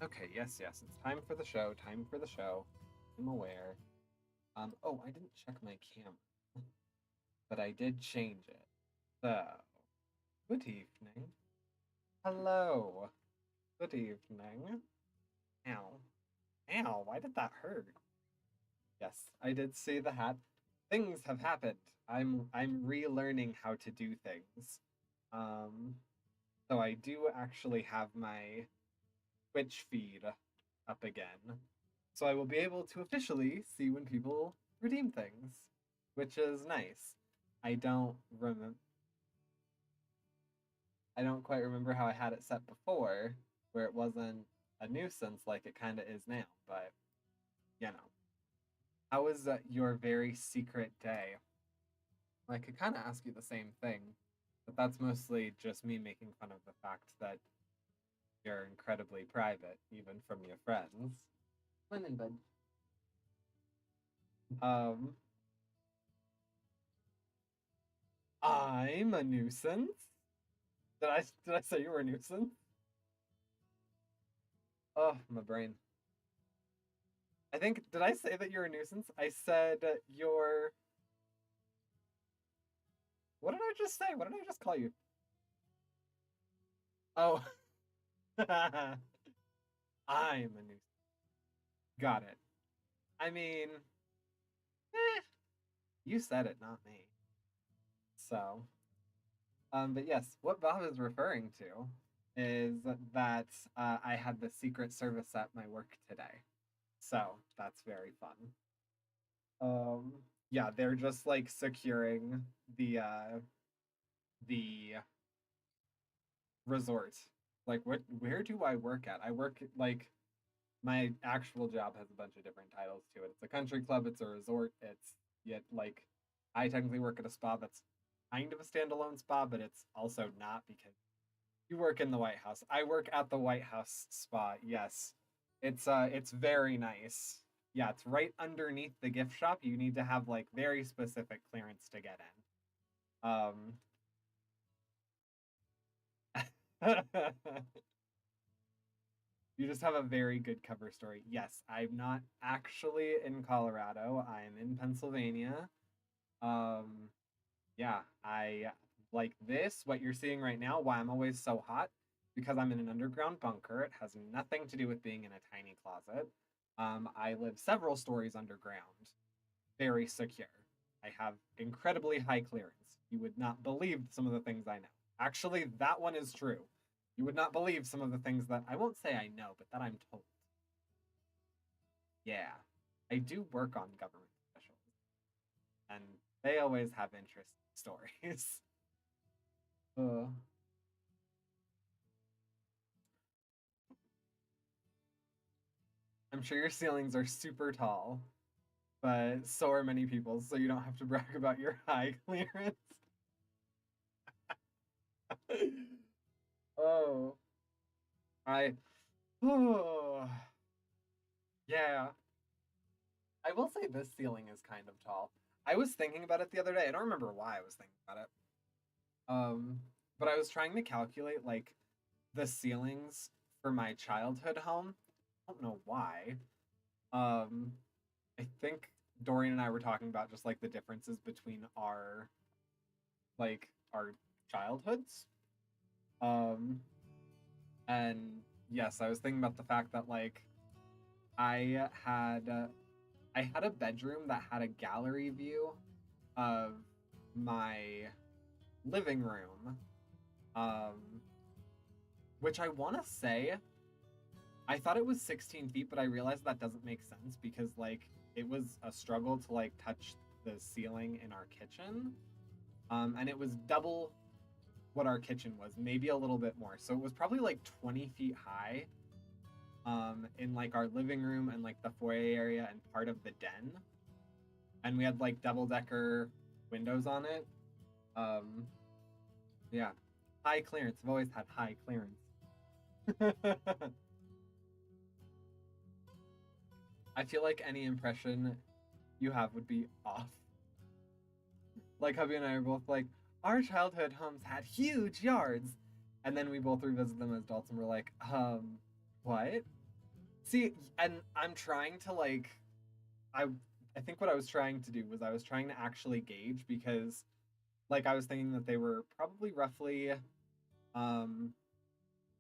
Okay, yes, yes. It's time for the show. Time for the show. I'm aware. Oh, I didn't check my camera, but I did change it. So, good evening. Hello. Good evening. Ow. Ow, why did that hurt? Yes, I did see the hat. Things have happened. I'm relearning how to do things. Um, so I do actually have my Twitch feed up again. So I will be able to officially see when people redeem things, which is nice. I don't remember I don't quite remember how I had it set before, where it wasn't a nuisance like it kind of is now, but you know. How was your very secret day? I could kind of ask you the same thing, but that's mostly just me making fun of the fact that you're incredibly private, even from your friends. I'm in bed. Um, I'm a nuisance. Did I say you were a nuisance? Oh, my brain. I think did I say that you're a nuisance? I said you're. What did I just say? What did I just call you? Oh, I'm a nuisance. Got it. I mean, you said it, not me. So, but yes, what Bob is referring to is that I had the Secret Service at my work today. So that's very fun. Um, yeah, they're just like securing the resort. Like, where do I work at? I work like my actual job has a bunch of different titles to it. It's a country club, it's a resort, it's yet like I technically work at a spa that's kind of a standalone spa, but it's also not because you work in the White House. I work at the White House spa. Yes. It's very nice. Yeah, it's right underneath the gift shop. You need to have like very specific clearance to get in. You just have a very good cover story. Yes, I'm not actually in Colorado. I'm in Pennsylvania. Um, yeah, I like this, what you're seeing right now, why I'm always so hot, because I'm in an underground bunker. It has nothing to do with being in a tiny closet. I live several stories underground, very secure. I have incredibly high clearance. You would not believe some of the things I know. Actually, that one is true. You would not believe some of the things that I won't say I know, but that I'm told. Yeah, I do work on government officials, and they always have interesting stories. uh, I'm sure your ceilings are super tall, but so are many people's, so you don't have to brag about your high clearance. Oh, I. Oh, yeah. I will say this ceiling is kind of tall. I was thinking about it the other day. I don't remember why I was thinking about it. Um, but I was trying to calculate like the ceilings for my childhood home. I don't know why. Um, I think Dorian and I were talking about just like the differences between our childhoods. Um, and yes, I was thinking about the fact that like I had I had a bedroom that had a gallery view of my living room, um, which I want to say I thought it was 16 feet, but I realized that doesn't make sense because like it was a struggle to like touch the ceiling in our kitchen, and it was double what our kitchen was, maybe a little bit more. So it was probably like 20 feet high, in like our living room and like the foyer area and part of the den, and we had like double decker windows on it. Um, yeah, high clearance. I've always had high clearance. I feel like any impression you have would be off. Like hubby and I are both like, our childhood homes had huge yards, and then we both revisit them as adults, and we're like, what? See, and I'm trying to like I I think what I was trying to do was I was trying to actually gauge because like I was thinking that they were probably um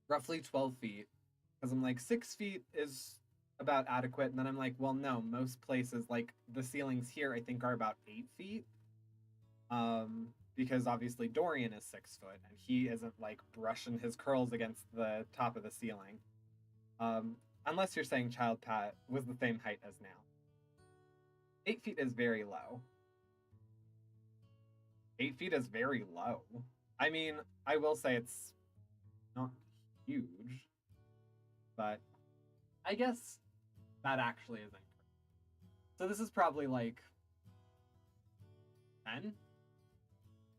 roughly 12 feet because I'm like 6 feet is about adequate, and then I'm like, well, no, most places like the ceilings here I think are about 8 feet. Because obviously Dorian is 6 foot and he isn't like brushing his curls against the top of the ceiling. Um, Unless you're saying Child Pat was the same height as now. 8 feet is very low. 8 feet is very low. I mean, I will say it's not huge, but I guess that actually isn't. So this is probably like 10. If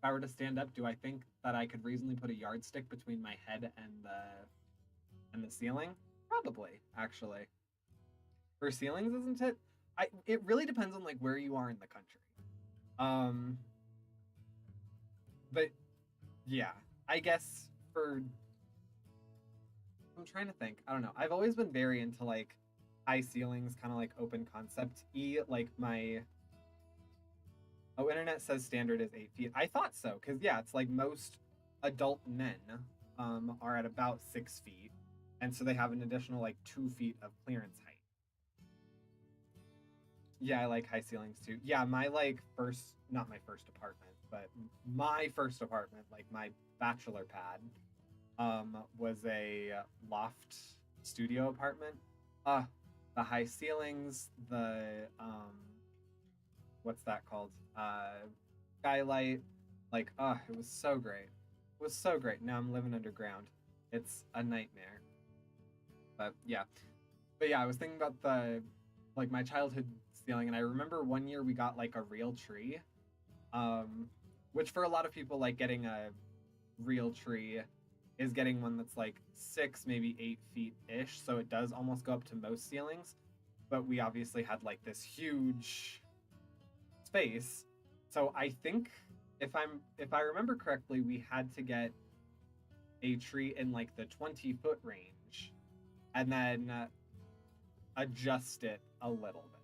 I were to stand up, do I think that I could reasonably put a yardstick between my head and the ceiling? Probably, actually. For ceilings, isn't it? It really depends on like where you are in the country. Um, but yeah, I guess for I'm trying to think. I don't know. I've always been very into like high ceilings, kind of like open concept. Like my internet says standard is 8 feet. I thought so because yeah, it's like most adult men are at about 6 feet, and so they have an additional like 2 feet of clearance height. Yeah, I like high ceilings too. Yeah, my like first, not my first apartment, but my first apartment, like my bachelor pad, was a loft studio apartment. Uh, the high ceilings, the what's that called? Skylight. Like, it was so great. It was so great. Now I'm living underground. It's a nightmare. But yeah. But yeah, I was thinking about the like my childhood ceiling, and I remember one year we got like a real tree. Um, which for a lot of people, like getting a real tree is getting one that's like 6, maybe 8 feet ish. So it does almost go up to most ceilings. But we obviously had like this huge space. So I think if I remember correctly, we had to get a tree in like the 20-foot range and then adjust it a little bit.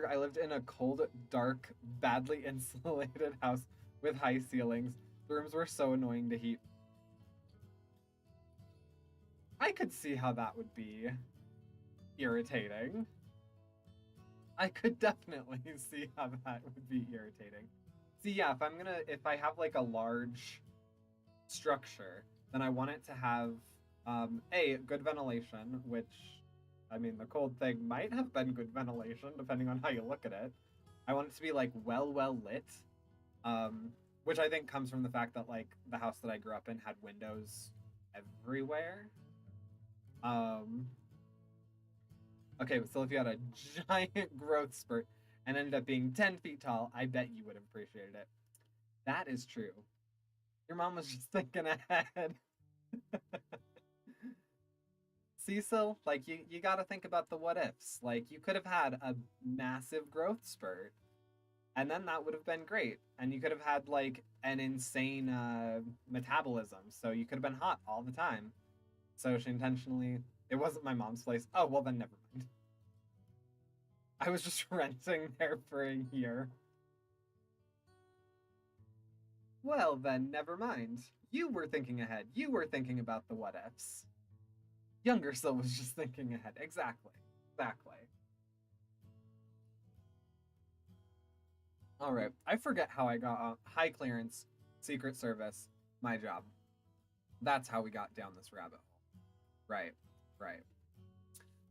I lived in a cold, dark, badly insulated house with high ceilings. The rooms were so annoying to heat. I could see how that would be irritating. I could definitely see how that would be irritating. See, yeah, if I have like a large structure, then I want it to have good ventilation, which I mean the cold thing might have been good ventilation depending on how you look at it. I want it to be like well lit, which I think comes from the fact that like the house that I grew up in had windows everywhere. Um, okay, so if you had a giant growth spurt and ended up being 10 feet tall, I bet you would have appreciated it. That is true. Your mom was just thinking ahead. Cecil, like you got to think about the what ifs. Like you could have had a massive growth spurt, and then that would have been great. And you could have had like an insane metabolism, so you could have been hot all the time. So she intentionally. It wasn't my mom's place. Oh well, then never mind. I was just renting there for a year. Well, then never mind. You were thinking ahead. You were thinking about the what ifs. Younger Sil was just thinking ahead. Exactly. Exactly. All right. I forget how I got high clearance, Secret Service, my job. That's how we got down this rabbit hole. Right. Right.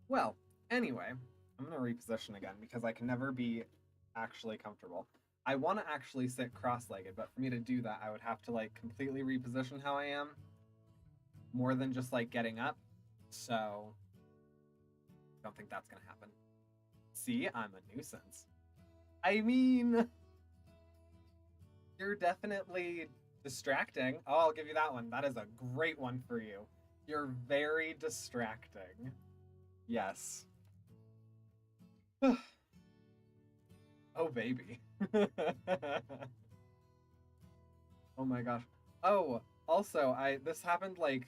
Well, anyway, I'm going to reposition again because I can never be actually comfortable. I want to actually sit cross-legged, but for me to do that, I would have to like completely reposition how I am more than just like getting up. So, I don't think that's going to happen. See, I'm a nuisance. I mean, you're definitely distracting. Oh, I'll give you that one. That is a great one for you. You're very distracting. Yes. Oh, baby. Oh my gosh. Oh, also, this happened like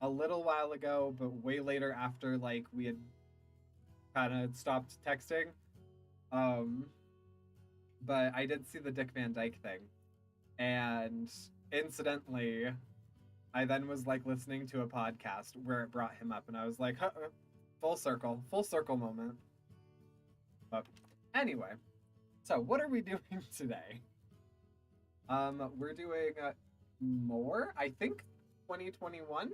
a little while ago, but way later after like we had kind of stopped texting. Um, but I did see the Dick Van Dyke thing, and incidentally, I then was like listening to a podcast where it brought him up, and I was like, huh, full circle moment. But anyway, so what are we doing today? We're doing more, I think, 2021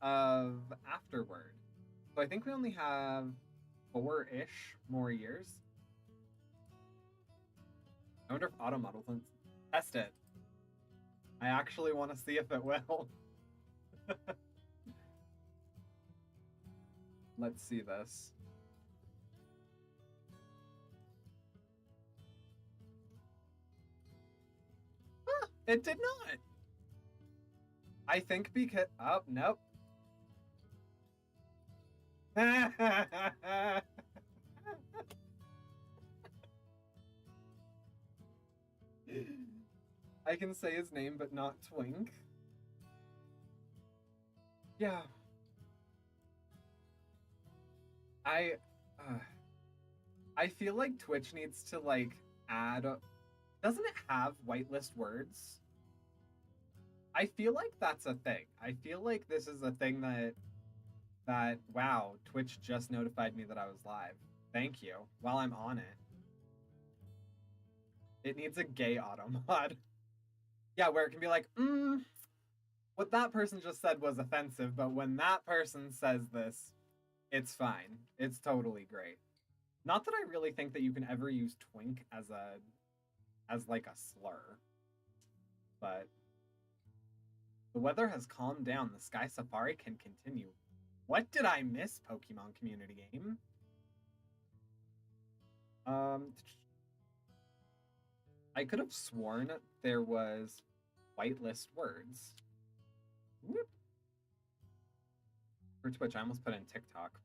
of Afterward. So I think we only have 4-ish more years. I wonder if auto model will test it. I actually want to see if it will. Let's see this. Huh, it did not. I think because... Oh, nope. I can say his name, but not Twink. Yeah. I... I feel like Twitch needs to, like, add... Doesn't it have whitelist words? I feel like that's a thing. I feel like this is a thing that wow, Twitch just notified me that I was live. Thank you. While I'm on it. It needs a gay auto mod. Yeah, where it can be like, what that person just said was offensive, but when that person says this, it's fine. It's totally great. Not that I really think that you can ever use twink as like a slur. But the weather has calmed down. The Sky Safari can continue. What did I miss, Pokemon community game? I could have sworn there was whitelist words. Whoop. For Twitch, I almost put in TikTok.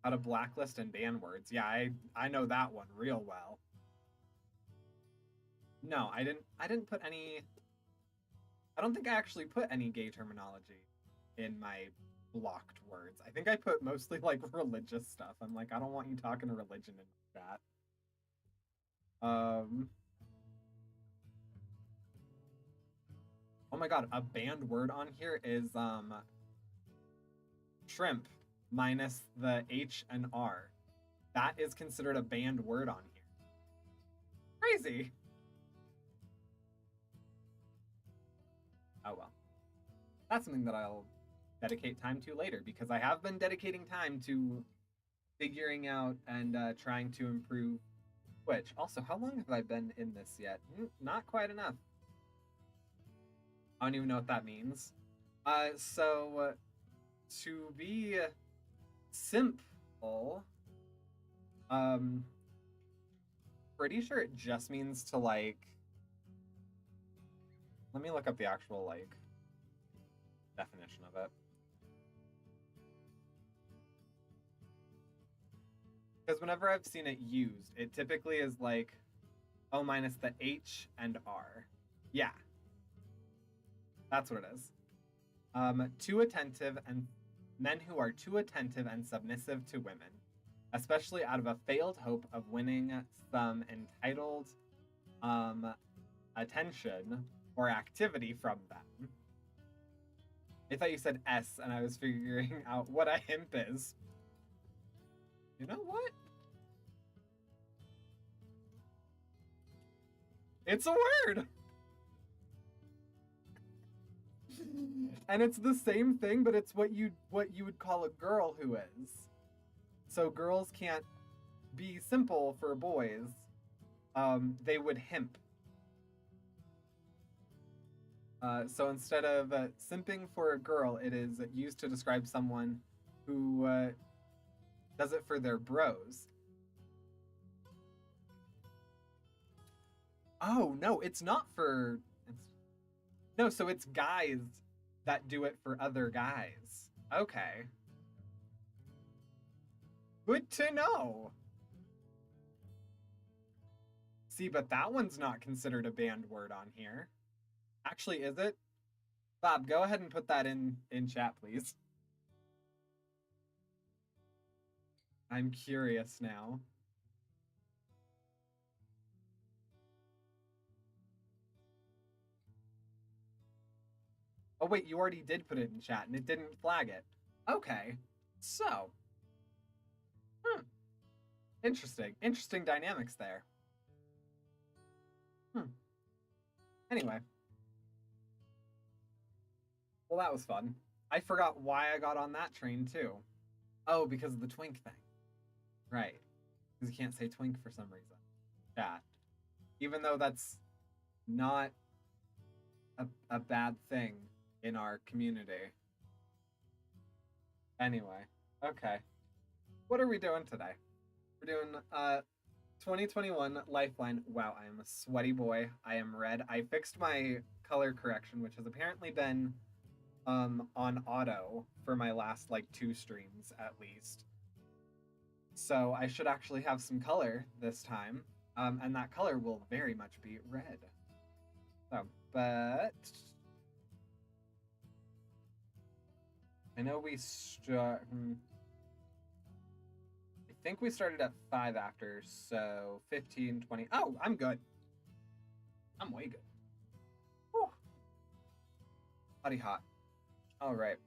How to blacklist and ban words. Yeah, I know that one real well. No, I didn't put any... I don't think I actually put any gay terminology in my blocked words. I think I put mostly like religious stuff. I'm like, I don't want you talking religion in chat. Oh my god, a banned word on here is shrimp minus the H and R. That is considered a banned word on here. Crazy. Oh well. That's something that I'll dedicate time to later, because I have been dedicating time to figuring out and trying to improve Twitch. Also, how long have I been in this yet? Not quite enough. I don't even know what that means. So to be simple, pretty sure it just means to like... Let me look up the actual like definition of it. Because whenever I've seen it used, it typically is like O minus the H and R. Yeah. That's what it is. Too attentive and men who are too attentive and submissive to women, especially out of a failed hope of winning some entitled attention or activity from them. I thought you said S, and I was figuring out what a himp is. You know what? It's a word! And it's the same thing, but it's what you would call a girl who is. So girls can't be simple for boys. They would himp. So instead of simping for a girl, it is used to describe someone who does it for their bros. Oh, no, it's not for... No, so it's guys that do it for other guys. Okay. Good to know. See, but that one's not considered a banned word on here. Actually, is it? Bob, go ahead and put that in chat, please. I'm curious now. Oh wait, you already did put it in chat and it didn't flag it. Okay. So, hmm. Interesting dynamics there. Anyway. Well, that was fun. I forgot why I got on that train too. Oh, because of the twink thing. Right. Because you can't say twink for some reason. Chat. Even though that's not a bad thing in our community. Anyway, okay. What are we doing today? We're doing 2021 Lifeline. Wow, I am a sweaty boy. I am red. I fixed my color correction, which has apparently been on auto for my last like 2 streams at least. So I should actually have some color this time. And that color will very much be red. So, but I know we I think we started at 5 after, so 15, 20. Oh, I'm good. I'm way good. Whew. Hotty hot. All right.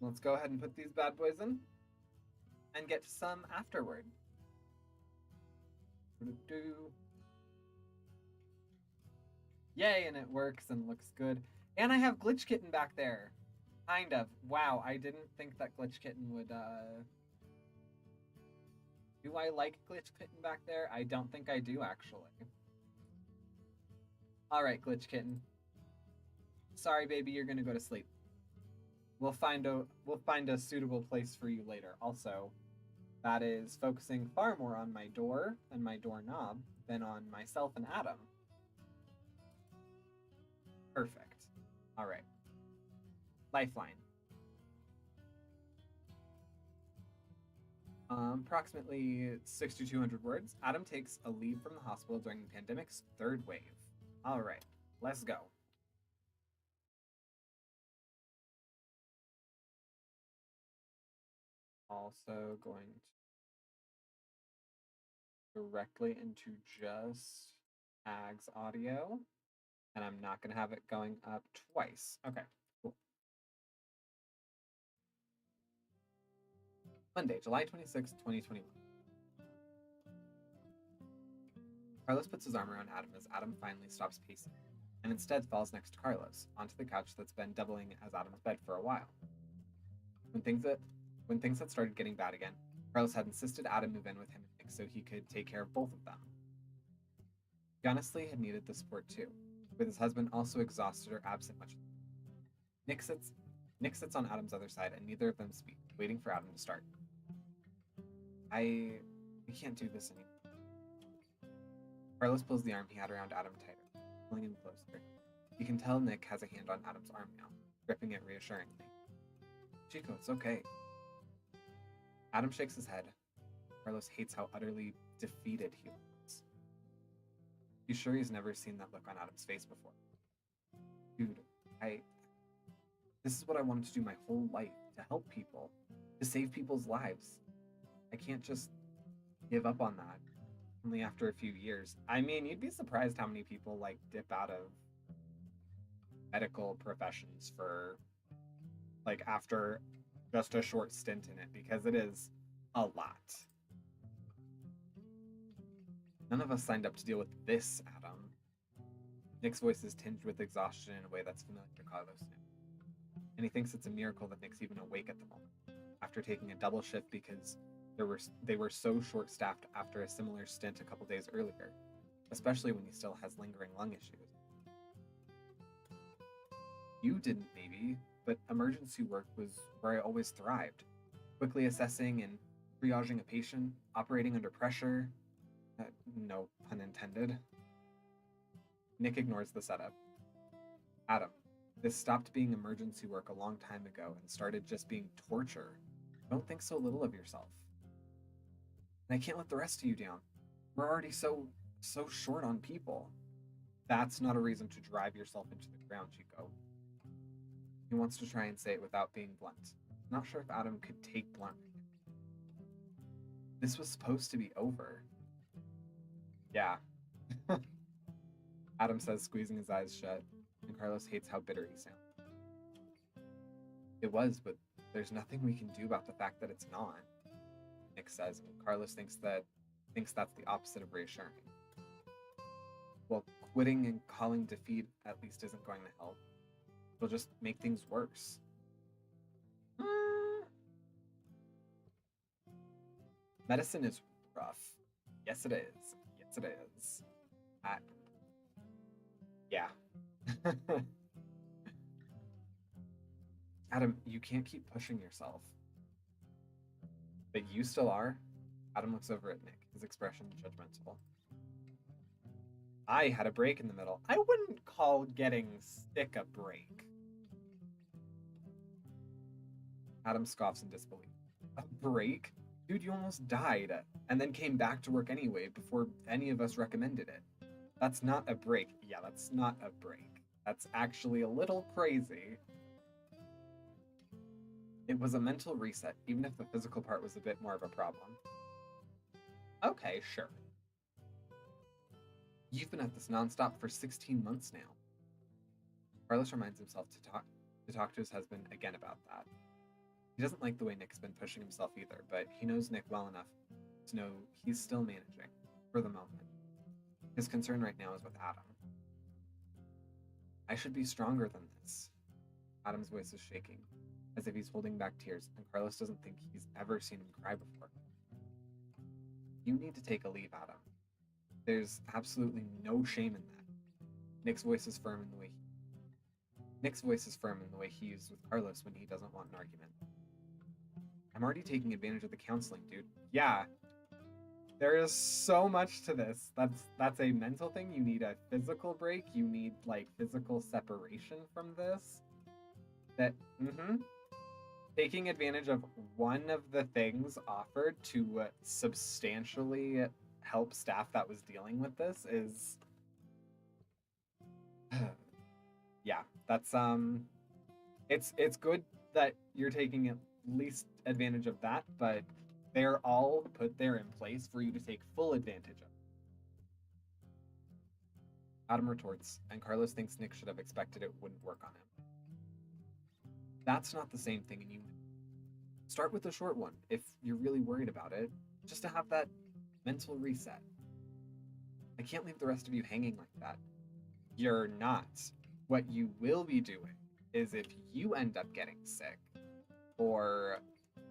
Let's go ahead and put these bad boys in and get to some afterward. Yay, and it works and looks good. And I have Glitch Kitten back there. Kind of. Wow, I didn't think that Glitch Kitten would, Do I like Glitch Kitten back there? I don't think I do, actually. Alright, Glitch Kitten. Sorry, baby, you're gonna go to sleep. We'll find a suitable place for you later. Also, that is focusing far more on my door and my doorknob than on myself and Adam. Perfect. All right. Lifeline. Approximately 6,200 words. Adam takes a leave from the hospital during the pandemic's 3rd wave. All right, let's go. Also going directly into just AGS audio. And I'm not going to have it going up twice. Okay, cool. Monday, July 26, 2021. Carlos puts his arm around Adam as Adam finally stops pacing, and instead falls next to Carlos, onto the couch that's been doubling as Adam's bed for a while. When things had started getting bad again, Carlos had insisted Adam move in with him and Nick so he could take care of both of them. He honestly had needed the support too, with his husband also exhausted or absent much. Nick sits on Adam's other side, and neither of them speak, waiting for Adam to start. We can't do this anymore. Carlos pulls the arm he had around Adam tighter, pulling him closer. You can tell Nick has a hand on Adam's arm now, gripping it reassuringly. Chico, it's okay. Adam shakes his head. Carlos hates how utterly defeated he looks. He's sure he's never seen that look on Adam's face before. Dude, this is what I wanted to do my whole life, to help people, to save people's lives. I can't just give up on that, only after a few years. I mean, you'd be surprised how many people, like, dip out of medical professions for, like, after just a short stint in it, because it is a lot. None of us signed up to deal with this, Adam. Nick's voice is tinged with exhaustion in a way that's familiar to Carlos now. And he thinks it's a miracle that Nick's even awake at the moment, after taking a double shift because they were so short-staffed after a similar stint a couple days earlier, especially when he still has lingering lung issues. You didn't, maybe, but emergency work was where I always thrived. Quickly assessing and triaging a patient, operating under pressure. No pun intended. Nick ignores the setup. Adam, this stopped being emergency work a long time ago and started just being torture. Don't think so little of yourself. And I can't let the rest of you down. We're already so so short on people. That's not a reason to drive yourself into the ground, Chico. He wants to try and say it without being blunt. Not sure if Adam could take blunt. This was supposed to be over. Yeah. Adam says, squeezing his eyes shut, and Carlos hates how bitter he sounds. It was, but there's nothing we can do about the fact that it's not, Nick says, and Carlos thinks that's the opposite of reassuring. Well, quitting and calling defeat at least isn't going to help. It'll just make things worse. Medicine is rough. Yes, it is. Yes, it is. Yeah. Adam, you can't keep pushing yourself. But you still are? Adam looks over at Nick, his expression judgmental. I had a break in the middle. I wouldn't call getting sick a break. Adam scoffs in disbelief. A break? Dude, you almost died, and then came back to work anyway before any of us recommended it. That's not a break. Yeah, that's not a break. That's actually a little crazy. It was a mental reset, even if the physical part was a bit more of a problem. Okay, sure. You've been at this nonstop for 16 months now. Carlos reminds himself to talk to his husband again about that. He doesn't like the way Nick's been pushing himself either, but he knows Nick well enough to know he's still managing, for the moment. His concern right now is with Adam. I should be stronger than this. Adam's voice is shaking, as if he's holding back tears, and Carlos doesn't think he's ever seen him cry before. You need to take a leave, Adam. There's absolutely no shame in that. Nick's voice is firm in the way he used with Carlos when he doesn't want an argument. I'm already taking advantage of the counseling, dude. Yeah. There is so much to this. That's a mental thing. You need a physical break. You need like physical separation from this. Taking advantage of one of the things offered to substantially help staff that was dealing with this is yeah, that's it's good that you're taking at least advantage of that, but they're all put there in place for you to take full advantage of. Adam retorts, and Carlos thinks Nick should have expected it wouldn't work on him. That's not the same thing, and you start with the short one if you're really worried about it, just to have that mental reset. I can't leave the rest of you hanging like that. You're not. What you will be doing is if you end up getting sick, or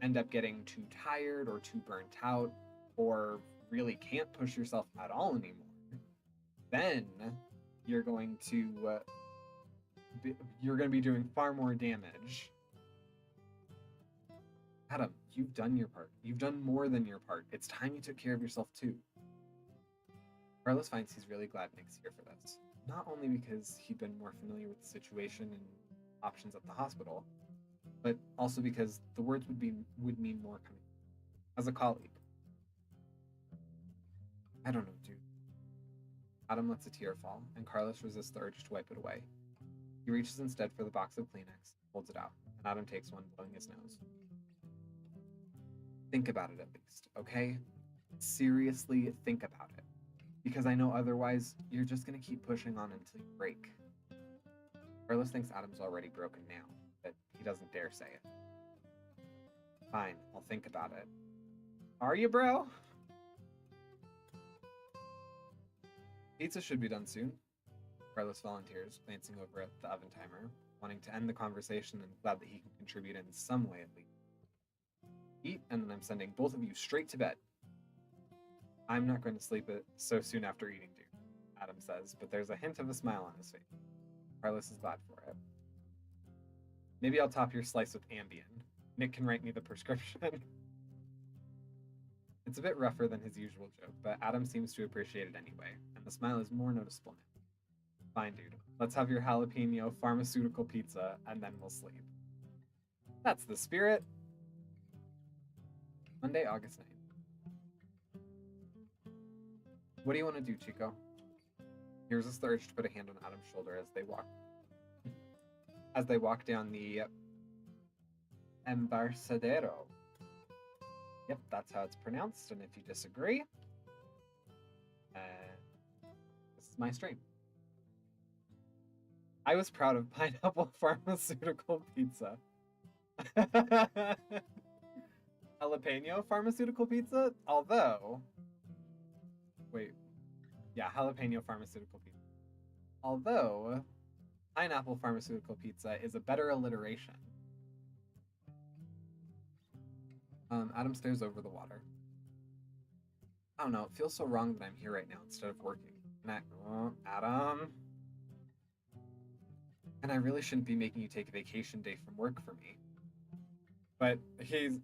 end up getting too tired or too burnt out, or really can't push yourself at all anymore, then you're going to be doing far more damage. Adam, you've done your part. You've done more than your part. It's time you took care of yourself too. Carlos finds he's really glad Nick's here for this. Not only because he'd been more familiar with the situation and options at the hospital, but also because the words would mean more coming as a colleague. I don't know, dude. Adam lets a tear fall, and Carlos resists the urge to wipe it away. He reaches instead for the box of Kleenex, holds it out, and Adam takes one, blowing his nose. Think about it at least, okay? Seriously, think about it. Because I know otherwise, you're just gonna keep pushing on until you break. Carlos thinks Adam's already broken now, but he doesn't dare say it. Fine, I'll think about it. Are you, bro? Pizza should be done soon. Carlos volunteers, glancing over at the oven timer, wanting to end the conversation and glad that he can contribute in some way at least. Eat, and then I'm sending both of you straight to bed. I'm not going to sleep so soon after eating, dude, Adam says, but there's a hint of a smile on his face. Carlos is glad for it. Maybe I'll top your slice with Ambien. Nick can write me the prescription. It's a bit rougher than his usual joke, but Adam seems to appreciate it anyway, and the smile is more noticeable now. Fine, dude. Let's have your jalapeno pharmaceutical pizza, and then we'll sleep. That's the spirit. Monday, August 9th. What do you want to do, Chico? He resists the urge to put a hand on Adam's shoulder as they walk down the Embarcadero. Yep, that's how it's pronounced. And if you disagree, this is my stream. I was proud of pineapple pharmaceutical pizza. Jalapeno pharmaceutical pizza? Although, wait, yeah, jalapeno pharmaceutical pizza. Although, pineapple pharmaceutical pizza is a better alliteration. Adam stares over the water. I don't know, it feels so wrong that I'm here right now instead of working. And Adam? And I really shouldn't be making you take a vacation day from work for me. But he's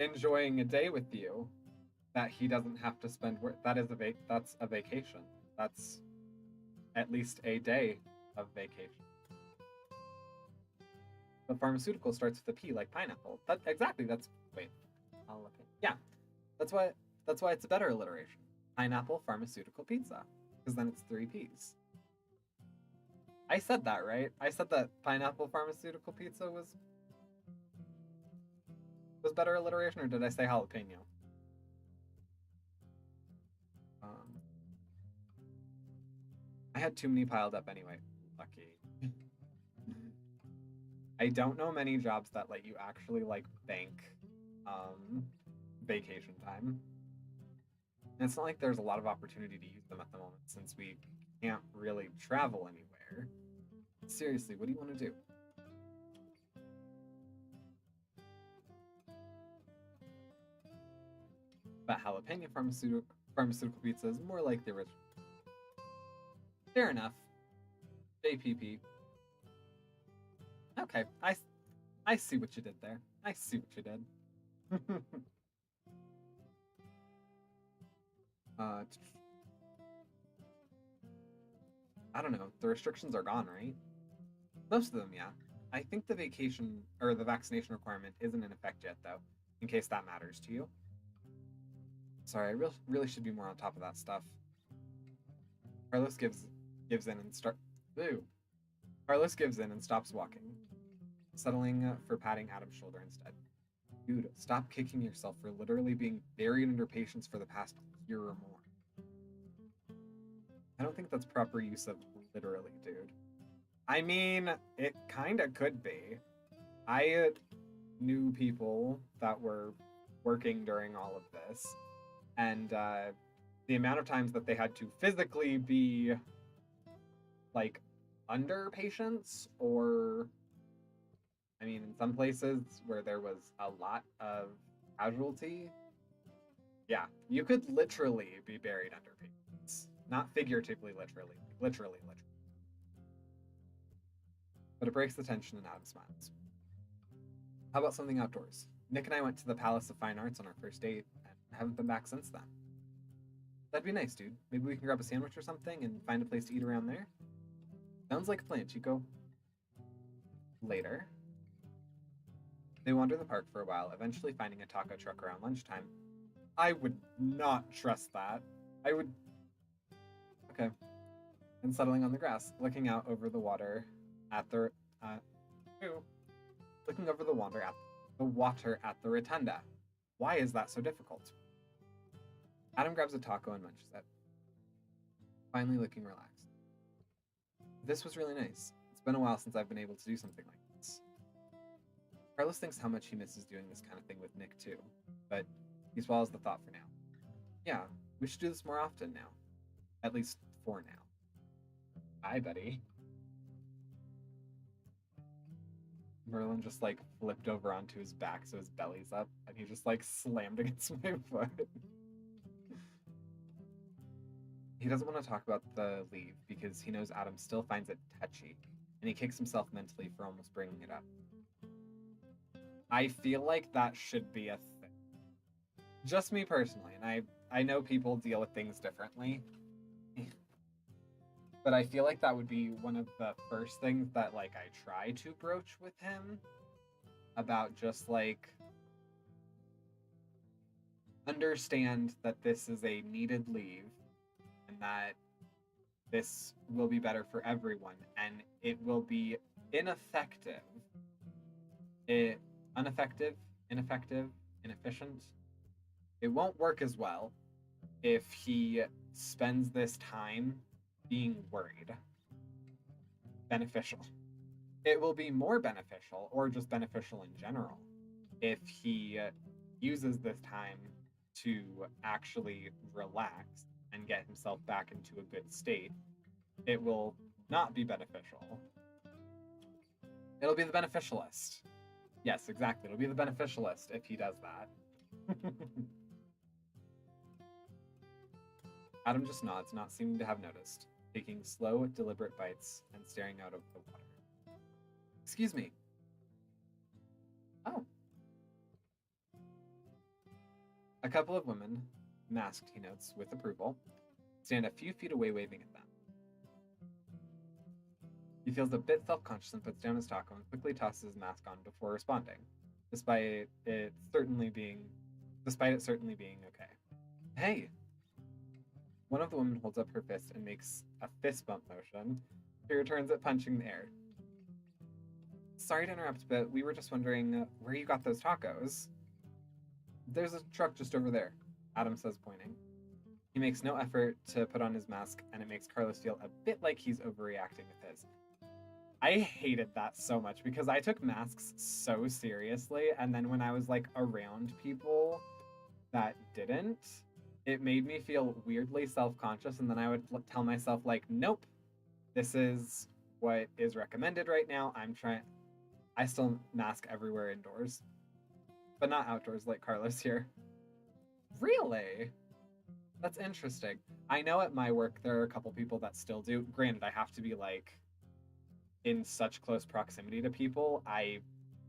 enjoying a day with you that he doesn't have to spend work. That's a vacation. That's at least a day of vacation. The pharmaceutical starts with a P, like pineapple. Yeah. That's why it's a better alliteration. Pineapple pharmaceutical pizza. Because then it's 3 Ps. I said that, right? I said that pineapple pharmaceutical pizza was better alliteration, or did I say jalapeno? I had too many piled up anyway. Lucky. I don't know many jobs that let you actually like bank vacation time. And it's not like there's a lot of opportunity to use them at the moment since we can't really travel anywhere. Seriously, what do you want to do? But jalapeno pharmaceutical pizza is more like the original. Fair enough. JPP. Okay, I see what you did there. I see what you did. I don't know. The restrictions are gone, right? Most of them, yeah. I think the vaccination requirement isn't in effect yet, though, in case that matters to you. Sorry, I really should be more on top of that stuff. Carlos gives in and Carlos gives in and stops walking, settling for patting Adam's shoulder instead. Dude, stop kicking yourself for literally being buried under patients for the past year or more. I don't think that's proper use of literally, dude. I mean, it kinda could be. I knew people that were working during all of this, and the amount of times that they had to physically be like under patients, or I mean, in some places where there was a lot of casualty, yeah, you could literally be buried under patients. Not figuratively, literally. But it breaks the tension and Adam smiles. How about something outdoors? Nick and I went to the Palace of Fine Arts on our first date and haven't been back since then. That'd be nice, dude. Maybe we can grab a sandwich or something and find a place to eat around there? Sounds like a plan, Chico. Later. They wander the park for a while, eventually finding a taco truck around lunchtime. I would not trust that. Okay. And settling on the grass, looking out over the water at the water at the rotunda. Why is that so difficult? Adam grabs a taco and munches it, finally looking relaxed. This was really nice. It's been a while since I've been able to do something like this. Carlos thinks how much he misses doing this kind of thing with Nick too, but he swallows the thought for now. Yeah, we should do this more often now. At least for now. Bye, buddy. Merlin just like flipped over onto his back so his belly's up, and he just like slammed against my foot. He doesn't want to talk about the leave because he knows Adam still finds it touchy, and he kicks himself mentally for almost bringing it up. I feel like that should be a thing. Just me personally, and I know people deal with things differently. But I feel like that would be one of the first things that like I try to broach with him about, just like understand that this is a needed leave and that this will be better for everyone and it will be ineffective. It ineffective, ineffective, inefficient. It won't work as well if he spends this time being worried. Beneficial. It will be more beneficial, or just beneficial in general, if he uses this time to actually relax and get himself back into a good state. It will not be beneficial. It'll be the beneficialist. Yes, exactly. It'll be the beneficialist if he does that. Adam just nods, not seeming to have noticed, taking slow, deliberate bites and staring out of the water. Excuse me. Oh. A couple of women, masked, he notes, with approval, stand a few feet away waving at them. He feels a bit self-conscious and puts down his taco and quickly tosses his mask on before responding, despite it certainly being okay. Hey! One of the women holds up her fist and makes a fist bump motion. She returns it, punching the air. Sorry to interrupt, but we were just wondering where you got those tacos. There's a truck just over there, Adam says, pointing. He makes no effort to put on his mask, and it makes Carlos feel a bit like he's overreacting with his. I hated that so much because I took masks so seriously, and then when I was like around people that didn't, it made me feel weirdly self-conscious, and then I would tell myself like, nope, this is what is recommended right now. I still mask everywhere indoors, but not outdoors like Carlos here. Really? That's interesting. I know at my work there are a couple people that still do. Granted, I have to be like in such close proximity to people. I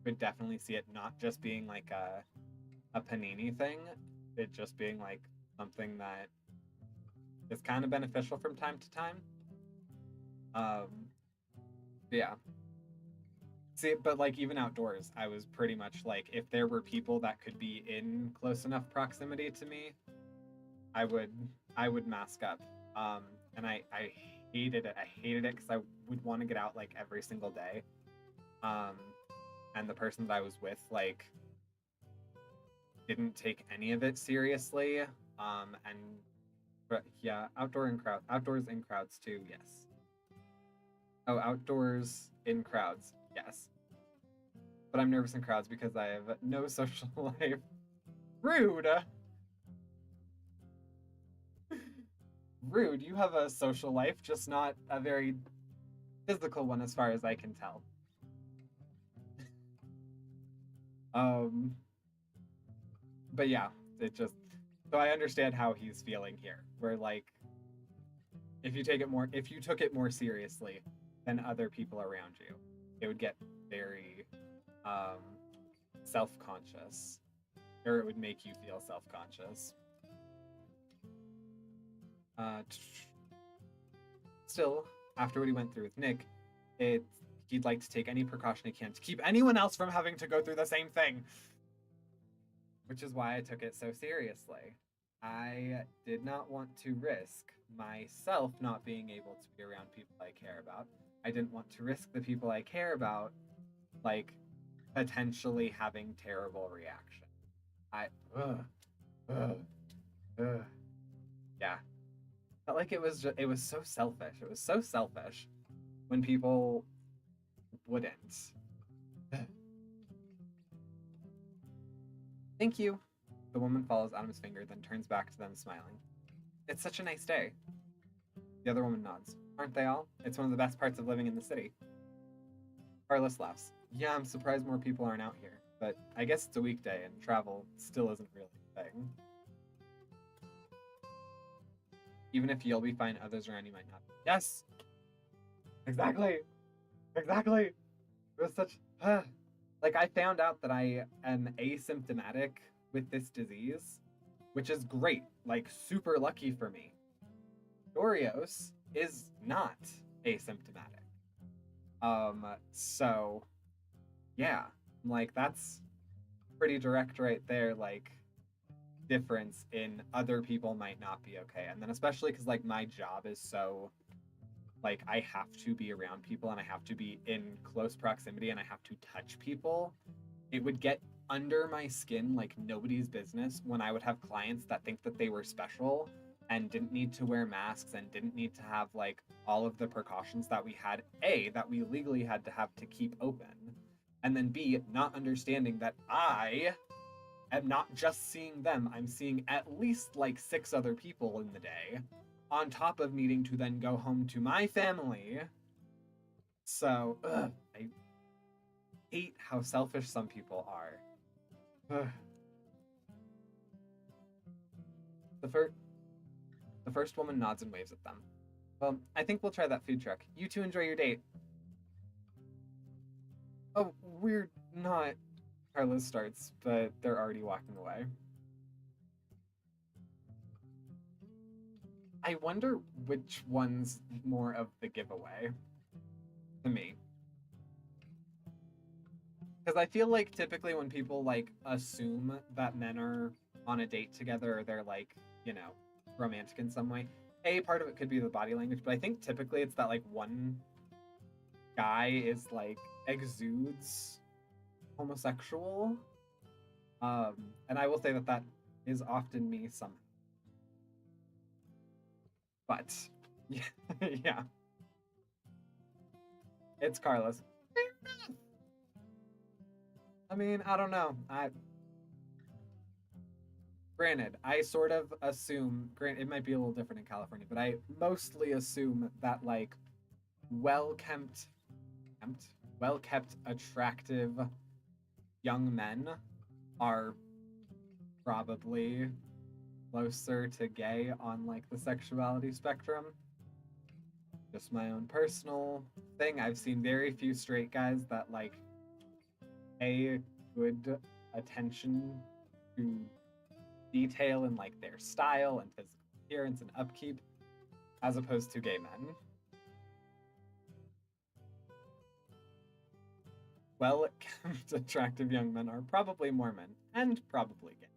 could definitely see it not just being like a panini thing, it just being like something that is kind of beneficial from time to time. Yeah. See, but like even outdoors, I was pretty much like, if there were people that could be in close enough proximity to me, I would mask up. And I hated it. I hated it because I would want to get out like every single day. And the person that I was with like didn't take any of it seriously. But yeah, outdoors in crowds too. Yes. Oh, outdoors in crowds. Yes. But I'm nervous in crowds because I have no social life. Rude. Rude. You have a social life, just not a very physical one as far as I can tell. But yeah, it just, so I understand how he's feeling here. Where like if you took it more seriously than other people around you, it would get very self-conscious, or it would make you feel self-conscious. Still, after what he went through with Nick, he'd like to take any precaution he can to keep anyone else from having to go through the same thing. Which is why I took it so seriously. I did not want to risk myself not being able to be around people I care about. I didn't want to risk the people I care about, like, potentially having terrible reaction. Yeah. Felt like it was so selfish. It was so selfish when people wouldn't. Thank you. The woman follows Adam's finger, then turns back to them, smiling. It's such a nice day. The other woman nods. Aren't they all? It's one of the best parts of living in the city. Carlos laughs. Yeah, I'm surprised more people aren't out here, but I guess it's a weekday and travel still isn't really a thing. Even if you'll be fine, others around you might not. Yes! Exactly! Exactly! It was such... Like, I found out that I am asymptomatic with this disease, which is great. Like, super lucky for me. Dorios is not asymptomatic. So, yeah. Like, that's pretty direct right there. Like, difference in other people might not be okay. And then especially because like my job is so like I have to be around people and I have to be in close proximity and I have to touch people, it would get under my skin like nobody's business when I would have clients that think that they were special and didn't need to wear masks and didn't need to have like all of the precautions that we had, A, that we legally had to have to keep open, and then B, not understanding that I am not just seeing them, I'm seeing at least like 6 other people in the day, on top of needing to then go home to my family. So, I hate how selfish some people are. Ugh. The first the first woman nods and waves at them. Well, I think we'll try that food truck. You two enjoy your date. Oh, we're not. Carlos starts, but they're already walking away. I wonder which one's more of the giveaway to me. Because I feel like typically when people like assume that men are on a date together or they're like, you know, romantic in some way, A, part of it could be the body language, but I think typically it's that like one guy is like exudes homosexual. And I will say that that is often me somehow. But yeah, yeah, it's Carlos. I mean, I don't know. I Granted, I sort of assume, it might be a little different in California, but I mostly assume that like well-kept, well-kept, attractive young men are probably closer to gay on like the sexuality spectrum. Just my own personal thing. I've seen very few straight guys that like pay good attention to detail in like their style and physical appearance and upkeep as opposed to gay men. Well-kept, attractive young men are probably Mormon and probably gay.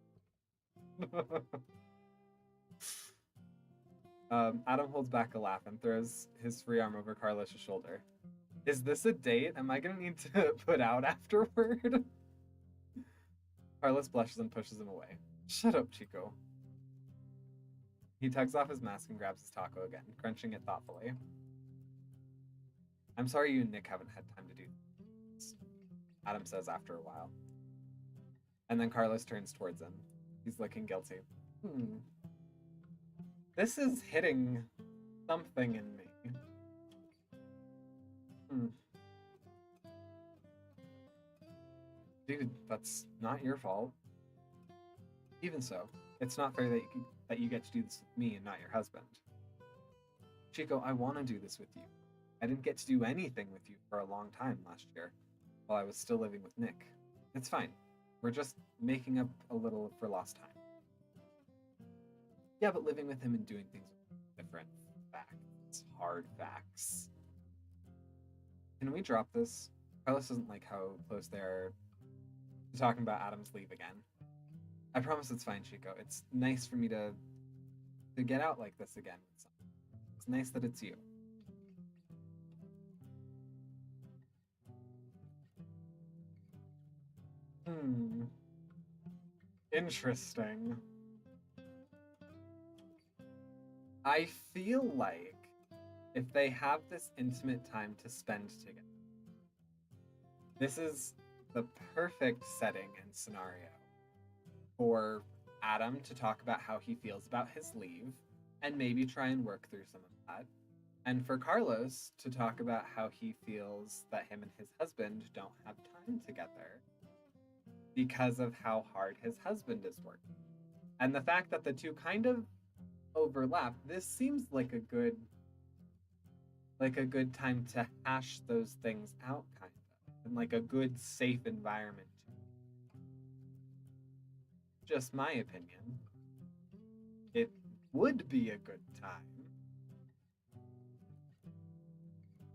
Adam holds back a laugh and throws his free arm over Carlos' shoulder. Is this a date? Am I gonna need to put out afterward? Carlos blushes and pushes him away. Shut up, Chico. He tugs off his mask and grabs his taco again, crunching it thoughtfully. I'm sorry you and Nick haven't had time to do this, Adam says after a while. And then Carlos turns towards him. He's looking guilty. This is hitting something in me. Dude, that's not your fault. Even so, it's not fair that you get to do this with me and not your husband. Chico, I want to do this with you. I didn't get to do anything with you for a long time last year, while I was still living with Nick. It's fine. We're just making up a little for lost time. Yeah, but living with him and doing things with different facts, hard facts. Can we drop this? Carlos doesn't like how close they're talking about Adam's leave again. I promise it's fine, Chico. It's nice for me to get out like this again. It's nice that it's you. Interesting. I feel like if they have this intimate time to spend together, this is the perfect setting and scenario for Adam to talk about how he feels about his leave and maybe try and work through some of that. And for Carlos to talk about how he feels that him and his husband don't have time together because of how hard his husband is working. And the fact that the two kind of overlap, this seems like a good time to hash those things out, kind of, and like a good safe environment. Just my opinion. It would be a good time.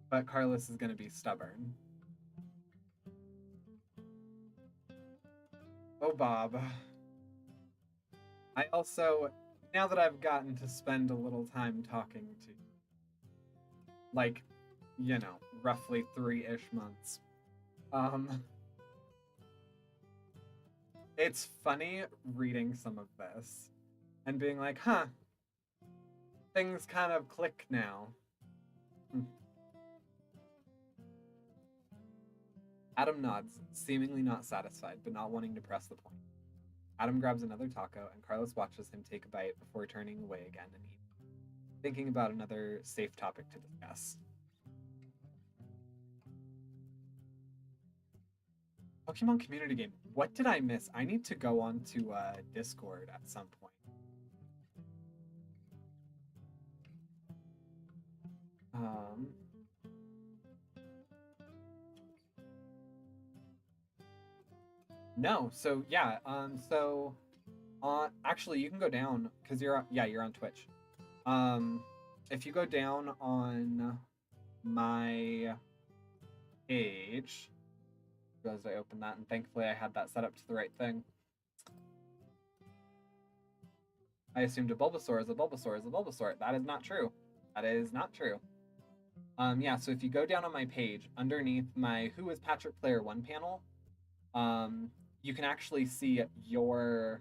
But Carlos is going to be stubborn. Oh, Bob. I also, now that I've gotten to spend a little time talking to, like, roughly 3-ish months, um, it's funny reading some of this and being like, huh, things kind of click now. Hmm. Adam nods, seemingly not satisfied, but not wanting to press the point. Adam grabs another taco, and Carlos watches him take a bite before turning away again and eating, thinking about another safe topic to discuss. Pokemon community game. What did I miss? I need to go on to Discord at some point. Um, no, so yeah, actually you can go down because you're on Twitch. Um, if you go down on my page, realized I opened that, and thankfully I had that set up to the right thing. I assumed a Bulbasaur is a Bulbasaur is a Bulbasaur. That is not true. That is not true. Yeah, so if you go down on my page, underneath my Who is Patrick Player 1 panel, you can actually see your